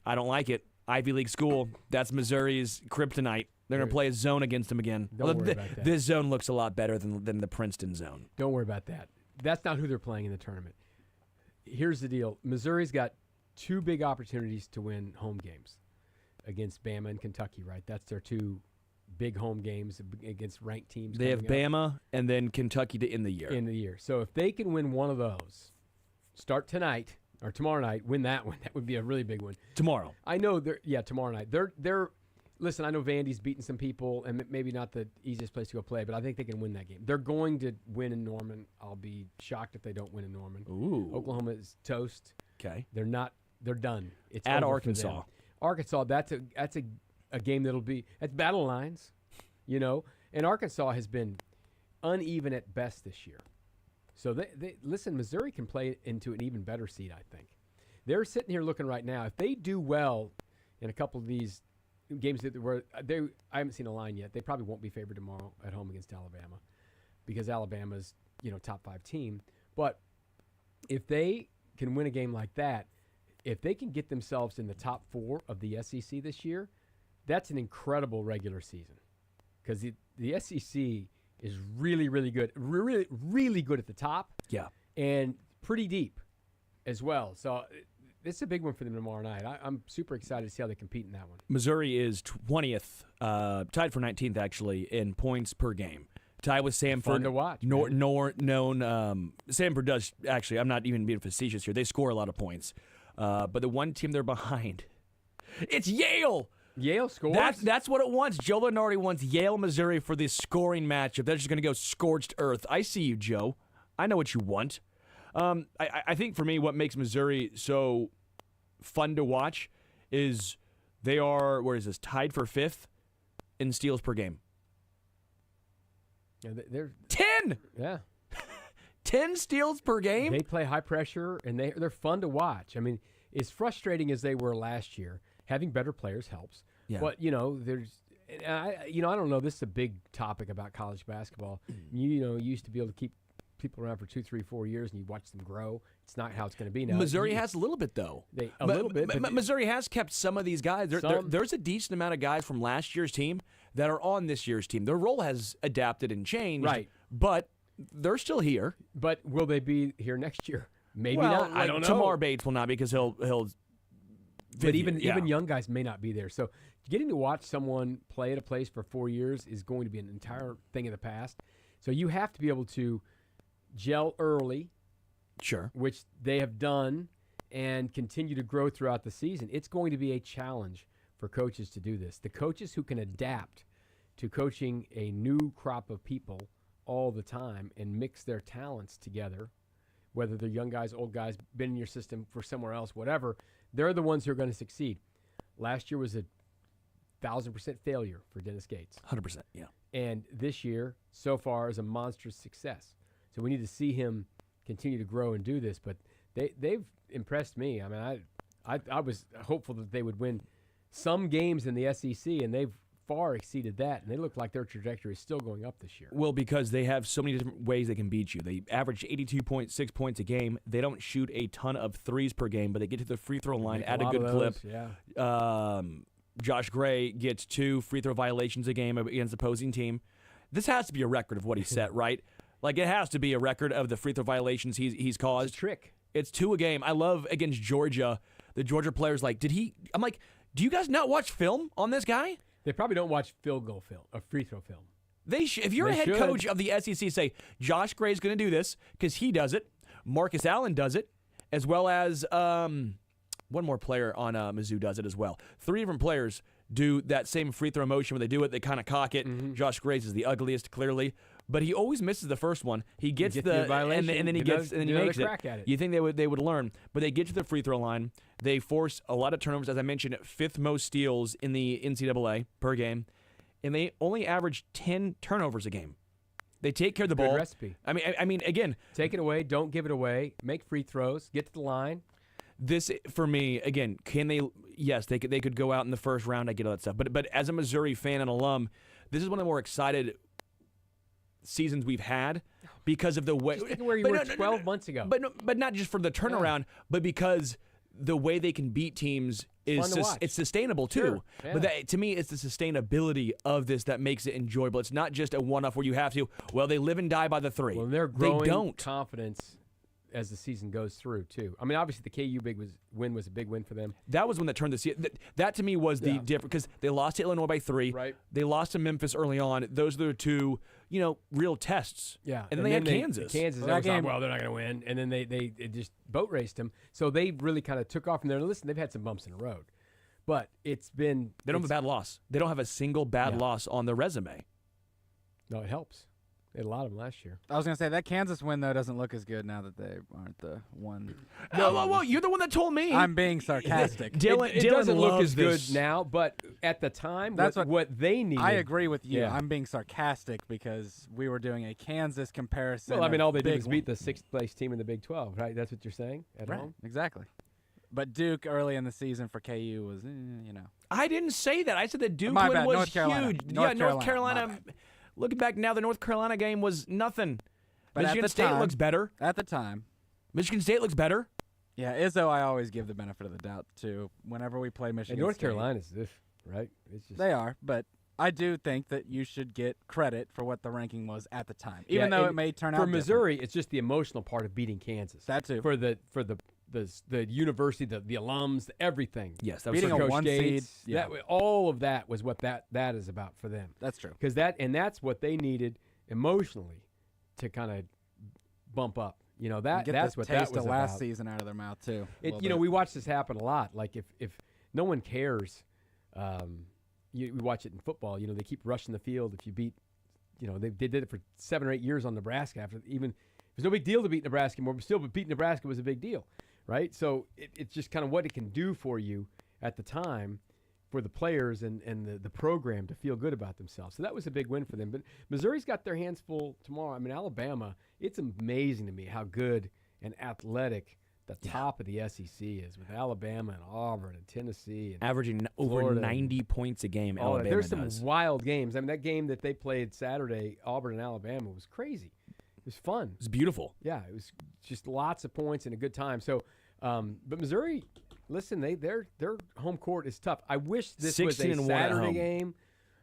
I don't like it. Ivy League school. That's Missouri's kryptonite. They're going to play a zone against them again. Don't worry about that. This zone looks a lot better than the Princeton zone. Don't worry about that. That's not who they're playing in the tournament. Here's the deal. Missouri's got 2 big opportunities to win home games against Bama and Kentucky, right? That's their 2 big home games against ranked teams. They have coming up Bama and then Kentucky to end the year. in the year. So if they can win one of those, start tonight or tomorrow night, win that one. That would be a really big one. Tomorrow. I know tomorrow night. They're listen, I know Vandy's beating some people and maybe not the easiest place to go play, but I think they can win that game. They're going to win in Norman. I'll be shocked if they don't win in Norman. Ooh. Oklahoma is toast. Okay. They're done. It's At over for Arkansas. them. Arkansas, that's a game that's battle lines, And Arkansas has been uneven at best this year. So they listen, Missouri can play into an even better seed, I think. They're sitting here looking right now. If they do well in a couple of these games I haven't seen a line yet. They probably won't be favored tomorrow at home against Alabama because Alabama's, top 5 team. But if they can win a game like that, if they can get themselves in the top 4 of the SEC this year, that's an incredible regular season because the SEC is really, really good, really, really good at the top. Yeah. And pretty deep as well. So it's a big one for them tomorrow night. I'm super excited to see how they compete in that one. Missouri is 20th, tied for 19th actually in points per game. Tied with Samford. Fun to watch. Samford does actually. I'm not even being facetious here. They score a lot of points, but the one team they're behind, it's Yale. Yale scores. That's what it wants. Joe Lenardi wants Yale, Missouri for this scoring matchup. They're just going to go scorched earth. I see you, Joe. I know what you want. I think for me, what makes Missouri so fun to watch is they are, tied for 5th in steals per game. Yeah, they're 10! Yeah. 10 steals per game? They play high pressure, and they're fun to watch. I mean, as frustrating as they were last year, having better players helps. Yeah. But, I don't know. This is a big topic about college basketball. You used to be able to keep people around for 2, 3, 4 years, and you watch them grow. It's not how it's going to be now. Missouri has a little bit, though. Little bit. But Missouri has kept some of these guys. There's a decent amount of guys from last year's team that are on this year's team. Their role has adapted and changed. Right. But they're still here. But will they be here next year? Maybe not. I don't know. Tamar Bates will not because he'll. But even young guys may not be there. So getting to watch someone play at a place for 4 years is going to be an entire thing of the past. So you have to be able to gel early. Sure. Which they have done and continue to grow throughout the season. It's going to be a challenge for coaches to do this. The coaches who can adapt to coaching a new crop of people all the time and mix their talents together, whether they're young guys, old guys, been in your system for somewhere else, whatever, they're the ones who are going to succeed. Last year was a 1,000% failure for Dennis Gates. 100%, yeah. And this year, so far, is a monstrous success. So we need to see him continue to grow and do this. But they've impressed me. I mean, I was hopeful that they would win some games in the SEC, and they've far exceeded that, and they look like their trajectory is still going up this year. Well, because they have so many different ways they can beat you. They average 82.6 points a game. They don't shoot a ton of threes per game, but they get to the free throw line at a good clip. Yeah. Josh Gray gets 2 free throw violations a game against the opposing team. This has to be a record of what he set, right? Like, it has to be a record of the free throw violations he's caused. It's a trick. It's 2 a game. I love against Georgia. The Georgia players I'm like, do you guys not watch film on this guy? They probably don't watch field goal film, or free throw film. If you're a head coach of the SEC, say, Josh Gray's going to do this because he does it. Marcus Allen does it, as well as one more player on Mizzou does it as well. 3 different players do that same free throw motion where they do it. They kind of cock it. Mm-hmm. Josh Gray's is the ugliest, clearly. but he always misses the first one. He gets the violation, and then he get gets and then another he makes crack at it. You think they would learn, but they get to the free throw line. They force a lot of turnovers, as I mentioned, 5th most steals in the NCAA per game, and they only average 10 turnovers a game. They take care of the Good ball. recipe. I mean, again, Take it away. Don't give it away. Make free throws. Get to the line. this for me again. Can they? Yes, they could go out in the first round. I get all that stuff, but as a Missouri fan and alum, this is one of the more excited seasons we've had because of the way. Just think of where you were 12 months ago. But not just for the turnaround, but because the way they can beat teams is fun to watch. it's sustainable too. Sure, yeah. But to me, it's the sustainability of this that makes it enjoyable. It's not just a one-off where you have to. Well, they live and die by the 3. Well, they're growing they don't. confidence as the season goes through too. I mean, obviously the KU win was a big win for them. That was when that turned the season. That to me was the Yeah. difference because they lost to Illinois by 3. Right. They lost to Memphis early on. Those are the two, real tests. Yeah, And then they had Kansas. Kansas, Well, that that was like, game- well, they're not going to win, and then they just boat raced them. So they really kind of took off from there. And listen, they've had some bumps in the road, but it's been They don't have a bad loss. They don't have a single bad Yeah. loss on their resume. No, it helps. They had a lot of them last year. I was gonna say that Kansas win though doesn't look as good now that they aren't the one. Well, you're the one that told me. I'm being sarcastic. Dylan, It Dylan doesn't look loves as good this. now, but at the time, That's what they needed. I agree with you. Yeah. I'm being sarcastic because we were doing a Kansas comparison. Well, I mean, of all they did big was beat the 6th place team in the Big 12, right? That's what you're saying at Right, home. exactly. But Duke early in the season for KU was, I didn't say that. I said that Duke My win bad, was North Carolina. huge. North North Carolina, Carolina. my Looking back now, the North Carolina game was nothing. But at Michigan the State time- looks better. at the time. Michigan State looks better. Yeah, Izzo, I always give the benefit of the doubt to whenever we play And Michigan North State. Carolina's right? It's just They are, but I do think that you should get credit for what the ranking was at the time, even though and it may turn out for different. Missouri. It's just the emotional part of beating Kansas. That too. For the university, the alums, everything. Yes, that was Beating so a Coach one Gates, seed, yeah. all of that was what that is about for them. That's true. Because that's what they needed emotionally to kind of bump up. Get That's the what taste that was of last about. season out of their mouth too. a little You know, bit. we watch this happen a lot. Like if no one cares, we watch it in football. They keep rushing the field. If you beat, they did it for 7 or 8 years on Nebraska. After even it was no big deal to beat Nebraska more, but still, beating Nebraska was a big deal, right? So it's just kind of what it can do for you at the time, for the players and the program to feel good about themselves. So that was a big win for them. But Missouri's got their hands full tomorrow. I mean, Alabama. It's amazing to me how good and athletic the top of the SEC is with Alabama and Auburn and Tennessee and Averaging over Florida 90 points a game. all that. Alabama There's some does. wild games. I mean, that game that they played Saturday, Auburn and Alabama, was crazy. It was fun. It's beautiful. Yeah, it was just lots of points and a good time. So, but Missouri, listen, their home court is tough. I wish this was a 16-1 at Saturday home. game,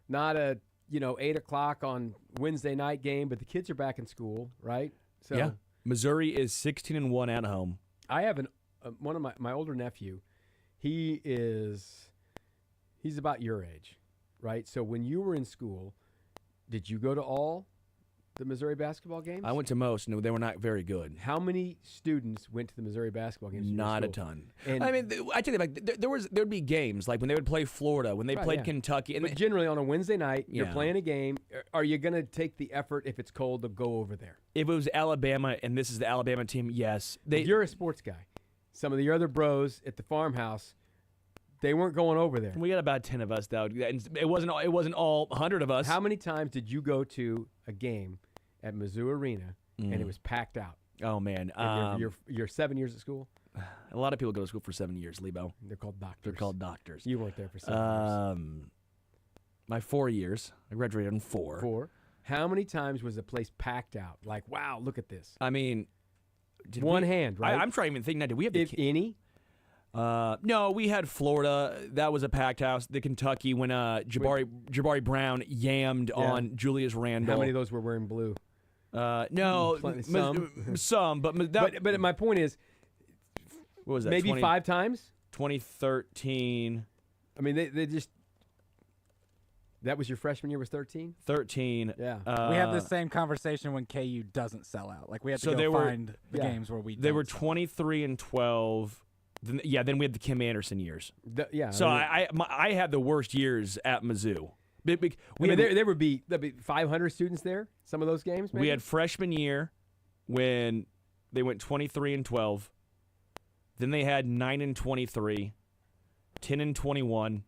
not a 8:00 on Wednesday night game. But the kids are back in school, right? So Yeah. Missouri is 16-1 at home. I have one of my older nephew. He's about your age, right? So when you were in school, did you go to all the Missouri basketball games? I went to most, and they were not very good. How many students went to the Missouri basketball games? in your Not a school? ton. And- I mean, I tell you, like there'd be games like when they would play Florida, when they Right, played yeah. Kentucky, and But generally on a Wednesday night, you're Yeah. playing a game. Are you going to take the effort if it's cold to go over there? if it was Alabama and this is the Alabama team, yes, If you're a sports guy. Some of the other bros at the farmhouse, they weren't going over there. We got about 10 of us though. And it wasn't all 100 of us. How many times did you go to a game at Mizzou Arena and it was packed out? Oh man, And you're 7 years at school. a lot of people go to school for 7 years, Lebo. They're called doctors. They're called doctors. You weren't there for 7 years. My 4 years. I graduated in 4. 4. How many times was the place packed out? Like, wow, look at this. I mean, did One we- hand, right? I'm trying to even think now. Did we have If any? no, we had Florida. That was a packed house. The Kentucky when Jabari Brown yammed on Julius Randle. How many of those were wearing blue? No, Some. some, but that, But my point is, what was that? maybe 5 times? 2013, I mean, they just. That was your freshman year, was 13? 13. Yeah. we have this same conversation when KU doesn't sell out. Like we have to So go they were- find the yeah. games where we. They don't were sell out. 23 and 12. Then we had the Kim Anderson years. Yeah. So I had the worst years at Mizzou There would be 500 students there. Some of those games. Maybe? We had freshman year when they went 23-12. Then they had 9-23, 10-21,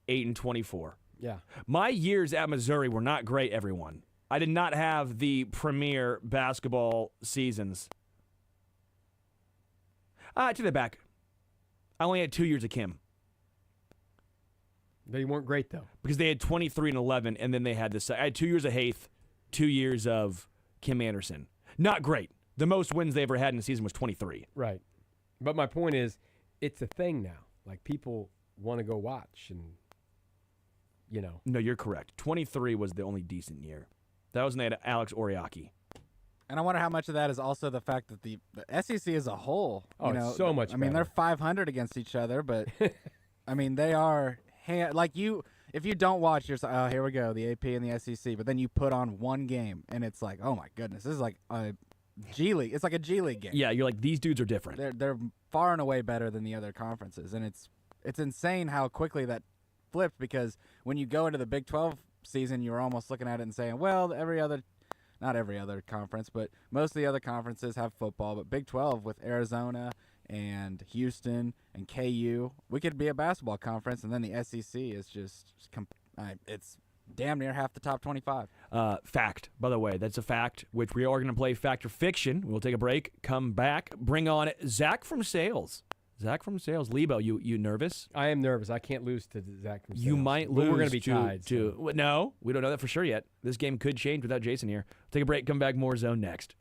8-24. Yeah. My years at Missouri were not great, everyone. I did not have the premier basketball seasons. I take that back. I only had 2 years of Kim. They weren't great, though. Because they had 23-11, and then they had this. I had 2 years of Haith, 2 years of Kim Anderson. Not great. The most wins they ever had in a season was 23. Right. But my point is, it's a thing now. Like, people want to go watch, and, you know. No, you're correct. 23 was the only decent year. That was when they had Alex Oriaki. And I wonder how much of that is also the fact that the SEC as a whole, it's so much I mean, better. they're 500 against each other, but, I mean, they are like you. If you don't watch, you're like, oh, here we go, the AP and the SEC. But then you put on one game, and it's like, oh my goodness, this is like a G League. It's like a G League game. Yeah, you're like, these dudes are different. They're far and away better than the other conferences, and it's insane how quickly that flipped. Because when you go into the Big 12 season, you're almost looking at it and saying, well, not every other conference, but most of the other conferences have football. But Big 12 with Arizona and Houston and KU, we could be a basketball conference, and then the SEC is just it's damn near half the top 25. Fact, by the way, that's a fact, which we are going to play Fact or Fiction. We'll take a break, come back, bring on Zach from Sales. Zach from Sales. Lebo, you nervous? I am nervous. I can't lose to Zach from Sales. You might lose. We're going to be tied. No, we don't know that for sure yet. This game could change without Jason here. Take a break, come back, more Zone next.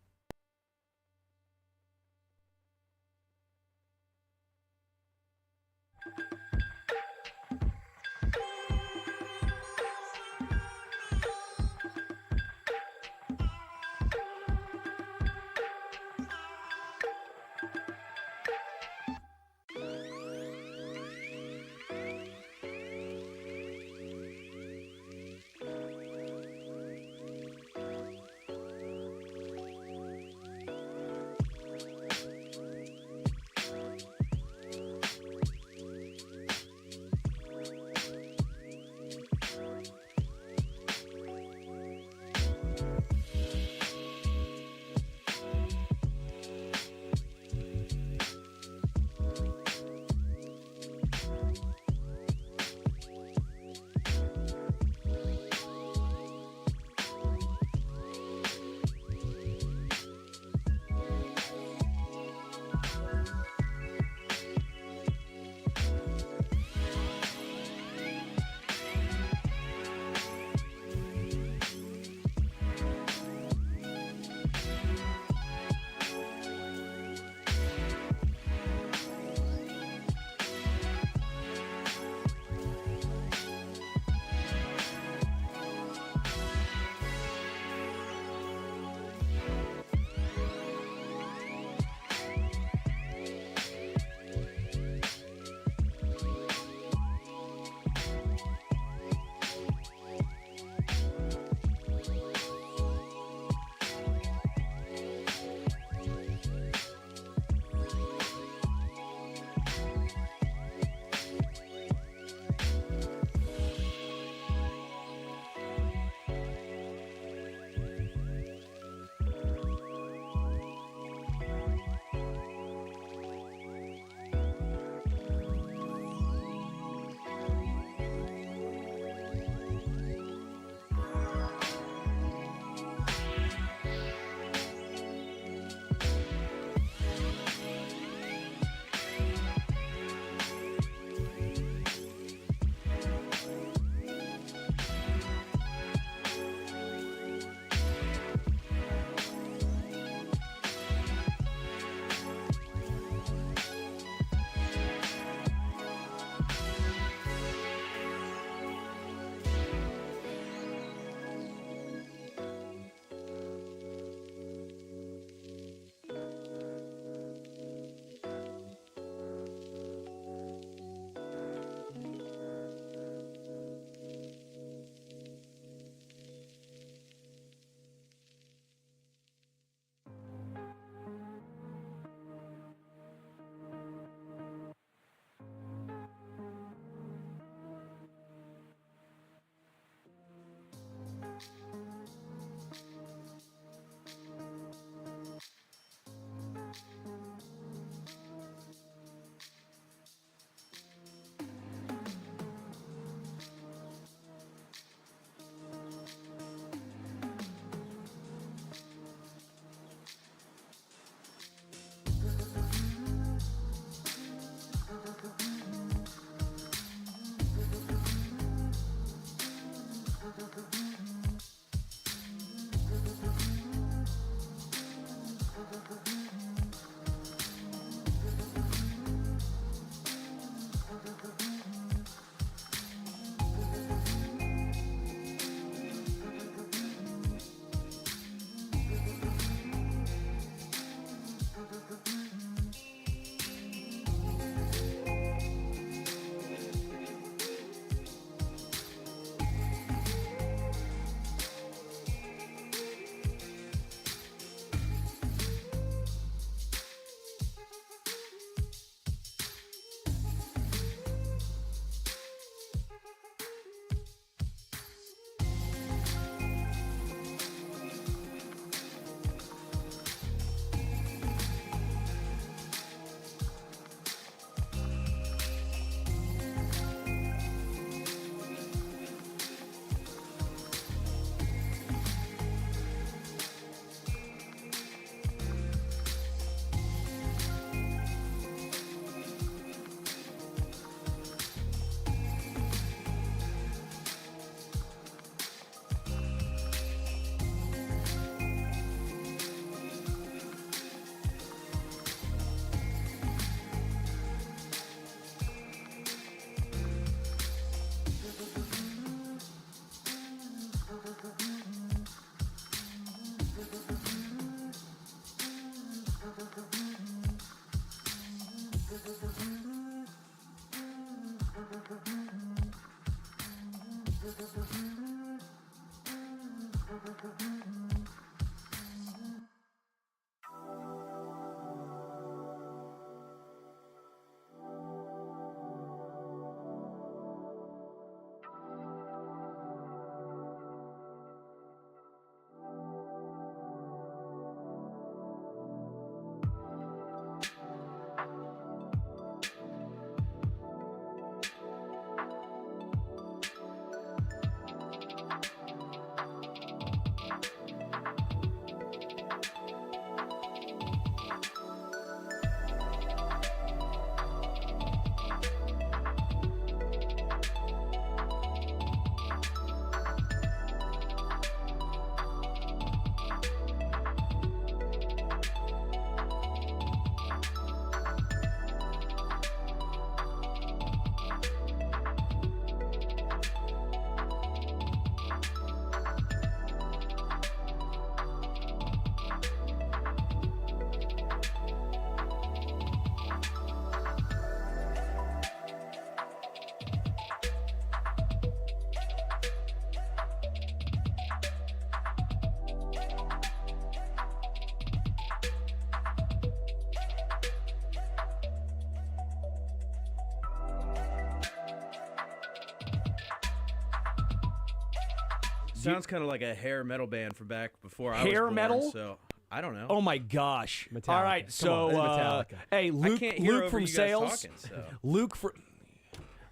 Sounds kind of like a hair metal band from back before I was Hair born, metal? So I don't know. Oh my gosh! Metallica. All right, Come so on, it's Metallica. hey, Luke, can't hear Luke over from you guys sales, talking, so.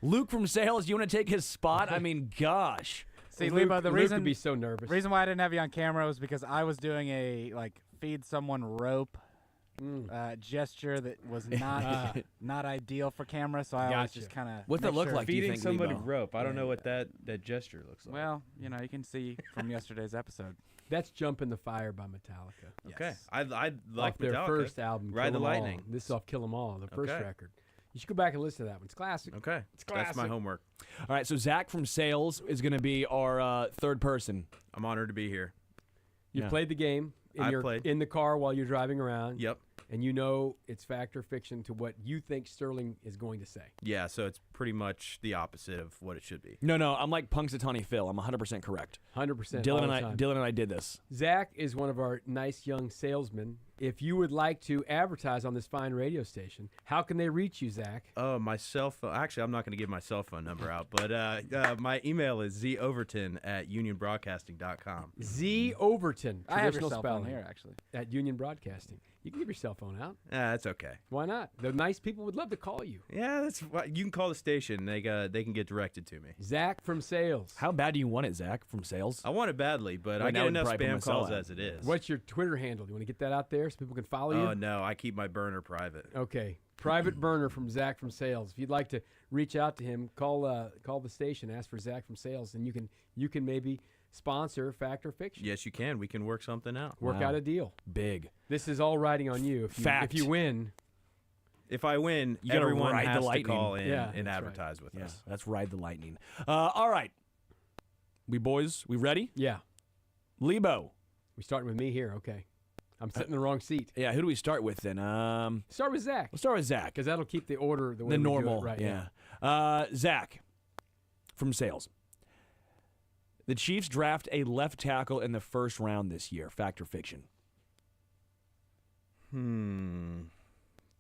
Luke from sales. You want to take his spot? I mean, gosh. See, Luke, Lebo, the Luke reason would be so nervous. reason why I didn't have you on camera was because I was doing a feed someone rope gesture that was not ideal for camera, so I was just kind of. What's that look like? Do you Feeding think, somebody Lebo? rope. I don't know what that gesture looks like. Well, you can see from yesterday's episode. That's "Jump in the Fire" by Metallica. Okay. Yes. I like Off their Metallica. first album, Ride the Kill 'Em All. Lightning. This is off "Kill 'Em All," the first Okay. record. You should go back and listen to that one. It's classic. Okay. It's That's my classic. homework. All right, so Zach from sales is going to be our third person. I'm honored to be here. You Yeah. played the game I played. in the car while you're driving around. Yep. And you know it's fact or fiction to what you think Sterling is going to say. Yeah, so it's pretty much the opposite of what it should be. No, I'm like Punxsutawney Phil. I'm 100% correct. 100%. Dylan all and the I, time. Dylan and I did this. Zach is one of our nice young salesmen. If you would like to advertise on this fine radio station, how can they reach you, Zach? Oh, my cell phone. Actually, I'm not going to give my cell phone number out, but my email is zoverton@unionbroadcasting.com. Z Overton. I have your traditional cell phone spelling, here, actually. at Union Broadcasting. You can give your cell phone out. That's okay. Why not? The nice people would love to call you. Yeah, that's you can call the station. They can get directed to me. Zach from sales. How bad do you want it, Zach, from sales? I want it badly, but Right I now get we'd enough probably put spam myself calls out. as it is. What's your Twitter handle? Do you want to get that out there so people can follow you? Oh no, I keep my burner private. Okay. Private burner from Zach from sales. If you'd like to reach out to him, call the station, ask for Zach from sales, and you can maybe sponsor Fact or Fiction. Yes, you can. We can work something out. Work Wow. out a deal. Big. This is all riding on you. Fact. If you win, If I win, You gotta everyone ride the has to lightning. call in Yeah, and that's right. advertise with Yeah, us. let's ride the lightning. All right. We ready? yeah. Lebo. We're starting with me here. Okay. I'm sitting in the wrong seat. Yeah, who do we start with then? Start with Zach. We'll start with Zach. Because that'll keep the order the way The we do normal, it, right? yeah. Zach from sales. The Chiefs draft a left tackle in the first round this year. Fact or fiction?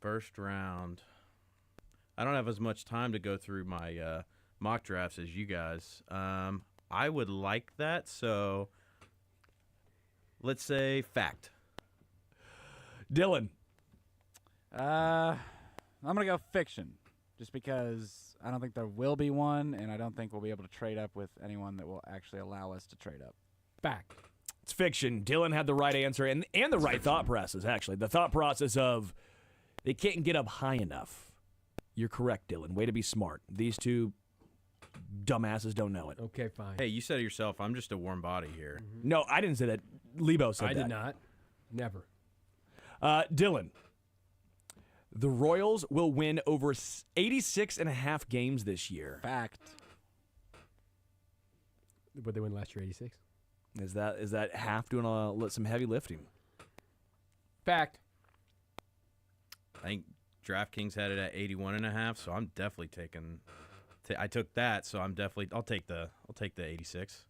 First round. I don't have as much time to go through my mock drafts as you guys. I would like that, so let's say fact. Dylan. I'm gonna go fiction, just because I don't think there will be one, and I don't think we'll be able to trade up with anyone that will actually allow us to trade up. Fact. It's fiction. Dylan had the right answer and the right thought process, actually. The thought process of they can't get up high enough. You're correct, Dylan. Way to be smart. These two dumbasses don't know it. Okay, fine. Hey, you said it yourself. I'm just a warm body here. No, I didn't say that. Lebo said I that. did not. Never. Dylan. The Royals will win over 86.5 games this year. Fact. What they win last year, 86? Is that half doing some heavy lifting? Fact. I think DraftKings had it at 81.5, so I'm definitely taking. I took that, so I'll take the 86.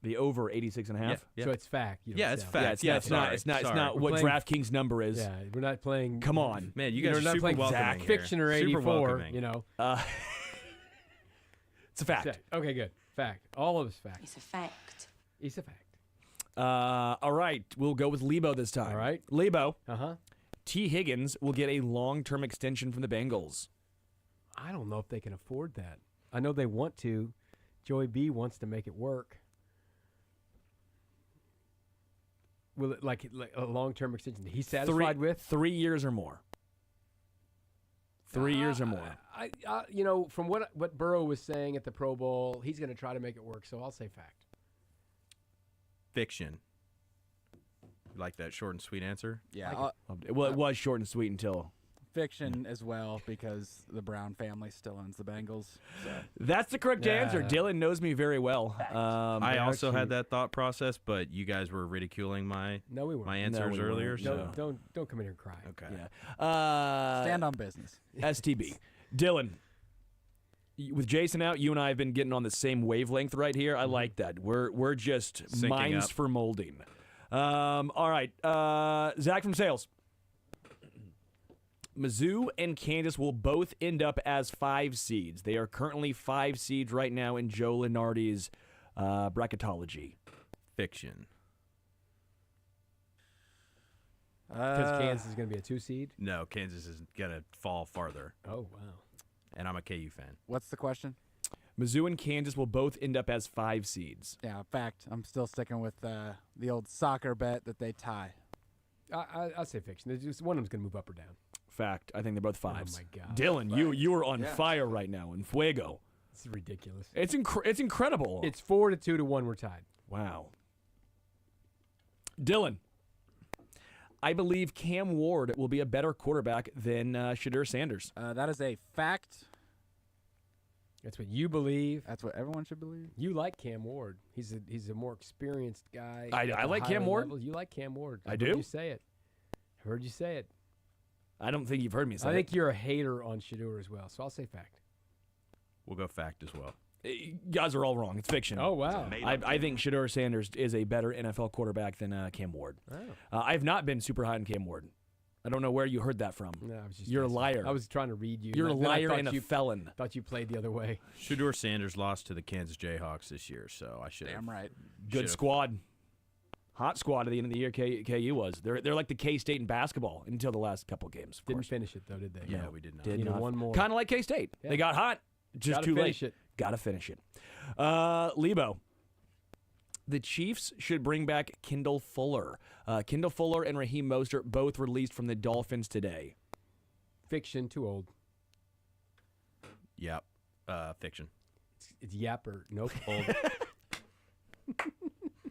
The over 86.5. Yeah. So it's fact. You don't Yeah, it's say it. fact. Yeah, Yeah, it's not. sorry, It's not. It's sorry. not We're what playing- DraftKings number is. Yeah, we're not playing. Come on. Man, you We're guys are not super playing welcoming Zach here. Fiction or Super 84. welcoming. You know. It's a fact. Okay, good. Fact. All of it's fact. It's a fact. It's a fact. All right, we'll go with Lebo this time. All right. Lebo. Uh-huh. T. Higgins will get a long-term extension from the Bengals. I don't know if they can afford that. I know they want to. Joey B wants to make it work. Will it like a long-term extension? He's satisfied with 3 years or more. 3 years or more. You know, from what Burrow was saying at the Pro Bowl, he's going to try to make it work. So I'll say fact. Fiction. Like that short and sweet answer? Yeah. Well, it was short and sweet until. Fiction as well, because the Brown family still owns the Bengals. So. That's the correct answer. Dylan knows me very well. I also had that thought process, but you guys were ridiculing my No, we weren't. my answers we weren't. earlier. No. So Don't come in here and cry. okay. Yeah. Stand on business. STB. Dylan. With Jason out, you and I have been getting on the same wavelength right here. I like that. We're just Syncing minds up. for molding. All right. Zach from sales. Mizzou and Kansas will both end up as 5 seeds. They are currently 5 seeds right now in Joe Lunardi's bracketology. Fiction. Because Kansas is going to be a 2 seed? No, Kansas is going to fall farther. Oh, wow. And I'm a KU fan. What's the question? Mizzou and Kansas will both end up as 5 seeds. Yeah, fact. I'm still sticking with the old soccer bet that they tie. I'll say fiction. There's just one of them's going to move up or down. Fact. I think they're both 5s. Oh, my God. Dylan, you are on fire right now in fuego. This is ridiculous. It's incredible. It's 4 to 2 to 1. We're tied. Wow. Dylan, I believe Cam Ward will be a better quarterback than Shadur Sanders. That is a fact. That's what you believe. That's what everyone should believe. You like Cam Ward. He's a more experienced guy. I at like the Cam higher Ward. level. You like Cam Ward. I Heard do? you say it. I heard you say it. I don't think you've heard me say I it. think you're a hater on Shadur as well, so I'll say fact. We'll go fact as well. You guys are all wrong. It's fiction. Oh, wow. I think Shadur Sanders is a better NFL quarterback than Cam Ward. Oh. I've not been super high on Cam Ward. I don't know where you heard that from. No, I was just You're a guessing. liar. I was trying to read you. You're a Then I liar thought and a you felon. Thought you played the other way. Shadur Sanders lost to the Kansas Jayhawks this year, so I should have. Damn right. Good squad. Hot squad at the end of the year, KU was. They're like the K-State in basketball until the last couple of games. Of Didn't course. finish it, though, did they? Yeah, we did not. Did Needed not. one more. Kind of like K-State. Yeah. They got hot. Just Gotta too finish late. it. Gotta finish it. Lebo. The Chiefs should bring back Kendall Fuller. Kendall Fuller and Raheem Mostert both released from the Dolphins today. Fiction, too old. Yep. Fiction. It's yap or nope. Old.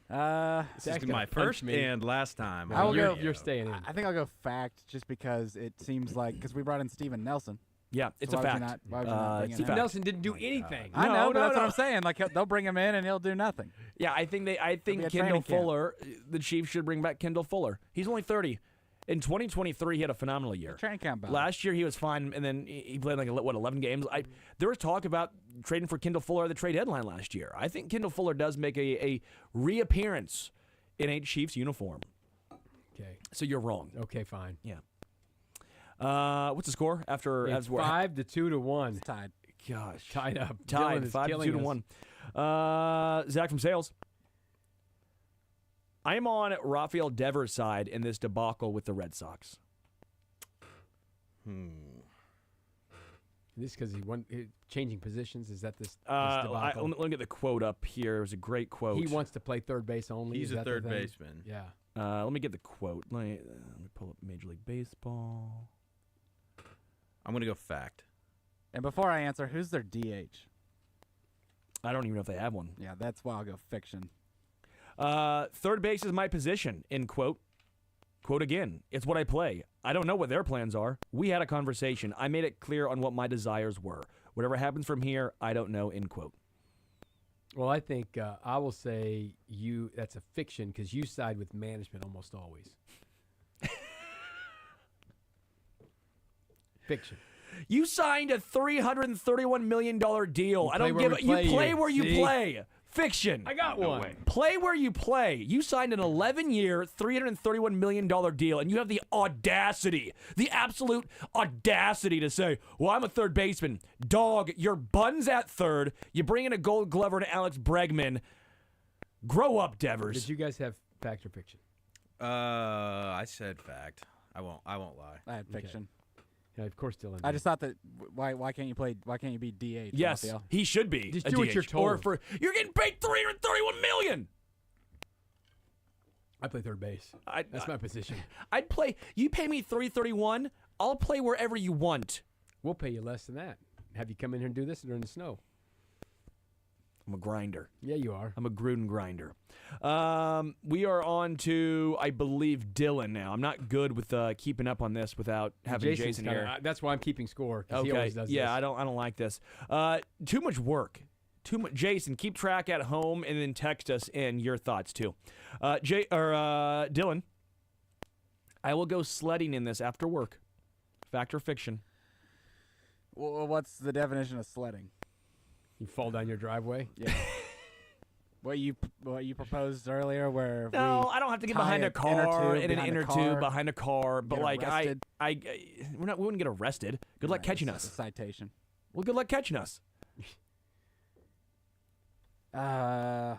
This This is my first and last time. I will go. You're staying in. I think I'll go fact, just because it seems like because we brought in Steven Nelson. Yeah, it's So a why would fact. you not- why would you not bring it's him a in? fact. Nelson didn't do anything. I know, No, but no, that's no. what I'm saying. Like they'll bring him in and he'll do nothing. Yeah, I think be a Kendall training camp. Fuller, the Chiefs should bring back Kendall Fuller. He's only 30. In 2023, he had a phenomenal year. Training camp. Bob. Last year, he was fine, and then he played 11 games. There was talk about trading for Kendall Fuller at the trade deadline last year. I think Kendall Fuller does make a reappearance in a Chiefs uniform. Okay. So you're wrong. Okay, fine. Yeah. What's the score after? It's as we're- 5 to 2 to 1. It's tied. Gosh, Tied up. tied Dylan is 5 to 2 killing to us. 1. Zach from Sales. I am on Rafael Devers' side in this debacle with the Red Sox. This because he won changing positions. Is that this Let debacle? me get the quote up here. It was a great quote. He wants to play third base only. He's Is a that the third thing? baseman. Yeah. Let me get the quote. Let me pull up Major League Baseball. I'm going to go fact. And before I answer, who's their DH? I don't even know if they have one. Yeah, that's why I'll go fiction. Third base is my position, end quote. Quote again, it's what I play. I don't know what their plans are. We had a conversation. I made it clear on what my desires were. Whatever happens from here, I don't know, end quote. Well, I think I will say that's a fiction because you side with management almost always. Fiction. You signed a $331 million deal. I don't give a. You play where you play. Fiction. I got one. Play where you play. You signed an 11-year, $331 million deal, and you have the audacity, the absolute audacity to say, well, I'm a third baseman. Dog, your bun's at third. You bring in a Gold Glover and Alex Bregman. Grow up, Devers. Did you guys have fact or fiction? I said fact. I won't lie. I had fiction. Yeah, of course, Dylan. I just thought that why can't you play? Why can't you be DH? Yes, Raphael? he should be. Just a do what DH. you're told. Or you're getting paid $331 million. I play third base. That's my position. I'd play. You pay me $331. I'll play wherever you want. We'll pay you less than that. Have you come in here and do this during the snow? I'm a grinder. Yeah, you are. I'm a Gruden grinder. We are on to, I believe, Dylan now. I'm not good with keeping up on this without having Jason's Jason here. That's why I'm keeping score. 'Cause Okay. He always does yeah, this. I don't like this. Too much work. Too much. Jason, keep track at home and then text us and your thoughts too. Dylan, I will go sledding in this after work. Fact or fiction? Well, what's the definition of sledding? You fall down your driveway. Yeah. what you proposed earlier, where No, I don't have to get tie behind a an car inner tube in an behind a inner car, tube behind a car, but get like arrested. we wouldn't get arrested. Good luck Right, catching it's a us. citation. Well, good luck catching us. I'm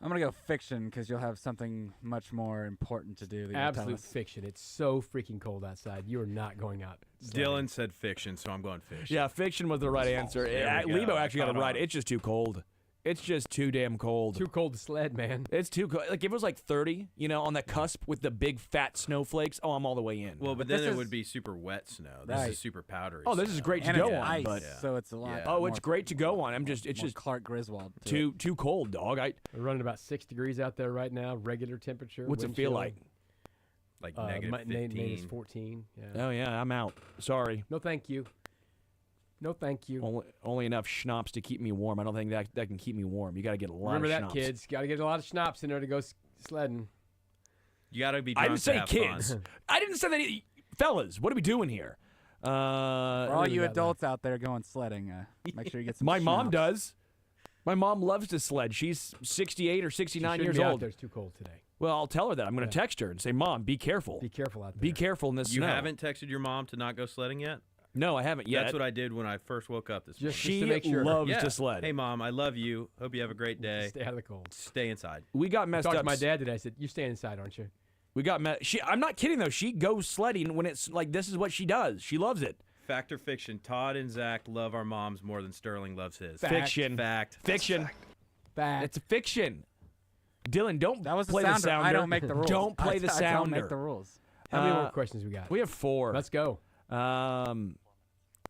going to go fiction because you'll have something much more important to do. Than you'll tell Absolute us. fiction. It's so freaking cold outside. You are not going out. Dylan said fiction, so I'm going fiction. Yeah, fiction was the right answer. There we go. Lebo actually got it Caught right. on. It's just too cold. It's just too damn cold. Too cold to sled, man. It's too cold. Like if it was like 30, on the cusp with the big fat snowflakes. Oh, I'm all the way in. Well, but This then it is- would be super wet snow. This Right. is super powdery. Oh, this is snow. great to And go it's on, ice, but so it's a lot. Yeah. oh, it's more- great to go on. It's more just Clark Griswold. to it. too cold, dog. We're running about 6 degrees out there right now, regular temperature. What's it wind feel chill, like? Like negative 15. Minus 14. Yeah. Oh yeah, I'm out. Sorry. No, thank you. No, thank you. Only enough schnapps to keep me warm. I don't think that can keep me warm. You got to get a lot Remember of that, schnapps. kids. Got to get a lot of schnapps in there to go sledding. You got to be I drunk didn't say to have kids. fun. I didn't say that. Fellas, what are we doing here? For all really you got adults out there going sledding, make sure you get some. My mom schnapps. does. My mom loves to sled. She's 68 or 69 Shouldn't years be out old. there. It's too cold today. Well, I'll tell her that. I'm going to text her and say, Mom, be careful. Be careful out there. Be careful in this You snow. haven't texted your mom to not go sledding yet? No, I haven't yet. That's what I did when I first woke up this morning. Just She to make sure. loves Yeah. to sled. Hey, Mom, I love you. Hope you have a great day. Stay out of the cold. Stay inside. We got messed Talked up. to my dad today. I said, "You're staying inside, aren't you?" We got I'm not kidding though. She goes sledding when it's like this is what she does. She loves it. Fact or fiction? Todd and Zach love our moms more than Sterling loves his. Fiction. Fact. Fiction. Fact. It's a fiction. Dylan, don't That was play the the sounder. sounder. I don't make the rules. Don't play the I sounder. don't make the rules. How many more questions we got? We have 4. Let's go.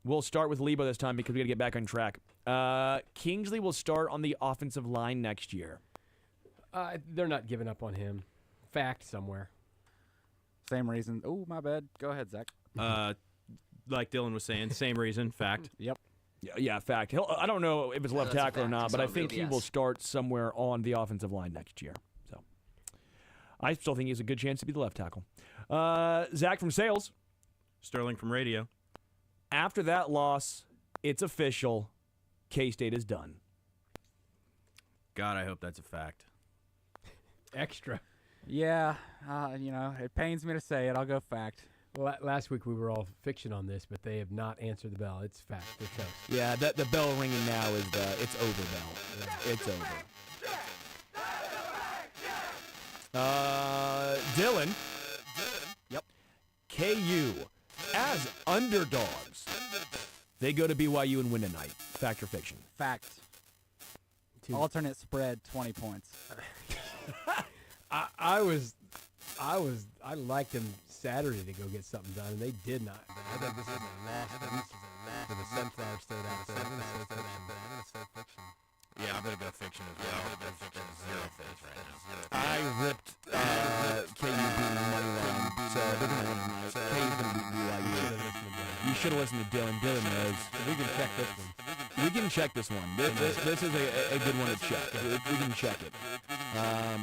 We'll start with Lebo this time because we got to get back on track. Kingsley will start on the offensive line next year. They're not giving up on him. Fact somewhere. Same reason. Oh, my bad. Go ahead, Zach. Like Dylan was saying, same reason. Fact. Yep. Yeah, fact. I don't know if it's left tackle or not, but I think he will start somewhere on the offensive line next year. So I still think he has a good chance to be the left tackle. Zach from sales. Sterling from radio. After that loss, it's official. K-State is done. God, I hope that's a fact. Extra. Yeah. It pains me to say it. I'll go fact. Well, last week we were all fiction on this, but they have not answered the bell. It's fact. They're toast. Yeah, the bell ringing now is it's over bell. It's over. Dylan. Yep. KU, as underdogs, they go to BYU and win tonight. Fact or fiction? Fact. Alternate spread, 20 points. I liked them Saturday to go get something done, and they did not. I think this is a loss for the Sunflower State out there. Yeah, I'm going to go fiction as well. Zero faith right now. I ripped KU beating the money line, so they're going to win tonight. KU's going to beat BYU. You should have listened to Dylan. Dylan knows. We can check this one. We can check this one. This is a good one to check. We can check it.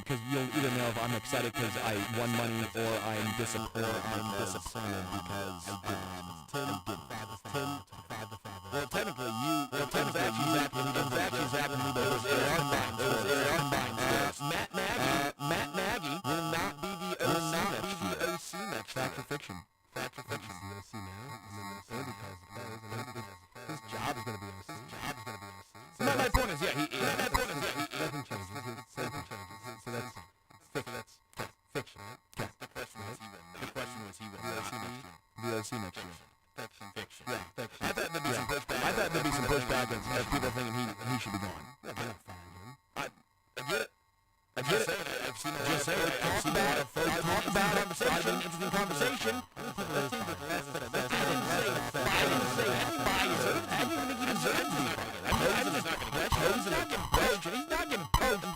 Because you'll either know if I'm excited because I won money or I'm disappointed because I didn't. Well, technically, Zach and me both Matt Nagy will not be the OC next year. Fact or fiction? Fact or fiction? He's the OC now, and then Andy has his job is going to be OC. So my point is, nothing changes. So that's fiction, right? The question was he would be OC next year. Fiction. Yeah, fiction. I thought there'd be some pushback of people thinking he should be gone. They're not firing him. I get it. I've seen it. Just say it. Talk about it. It's an interesting conversation. I didn't say I didn't think he deserved to be fired. He's not getting questioned. He's not getting poked.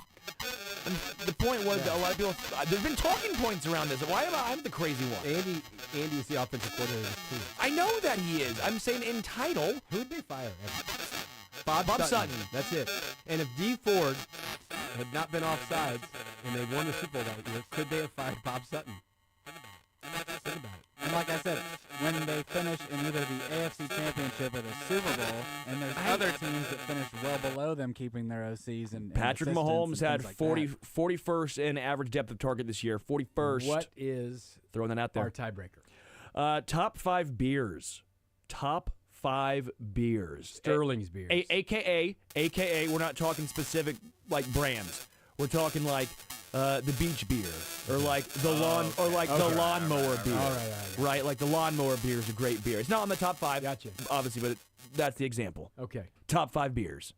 The point was that a lot of people. There's been talking points around this. Why am I the crazy one? Andy is the offensive coordinator of this team. I know that he is. I'm saying in title. Who'd they fire? Bob Sutton. That's it. And if D Ford had not been offsides and they won the Super Bowl that year, could they have fired Bob Sutton? Think about it. And like I said, when they finish in either the AFC Championship or the Super Bowl, and there's other teams that finish well below them keeping their OCs and Patrick assistants Mahomes and had things like 41st in average depth of target this year. 41st. What is throwing that out there? our tiebreaker? Top 5 beers. Top 5 beers. Sterling's beers. AKA, we're not talking specific like brands. We're talking like the beach beer or like the the lawnmower beer. All right. Like the lawnmower beer is a great beer. It's not on the top 5, Gotcha. obviously, but that's the example. Okay. Top 5 beers.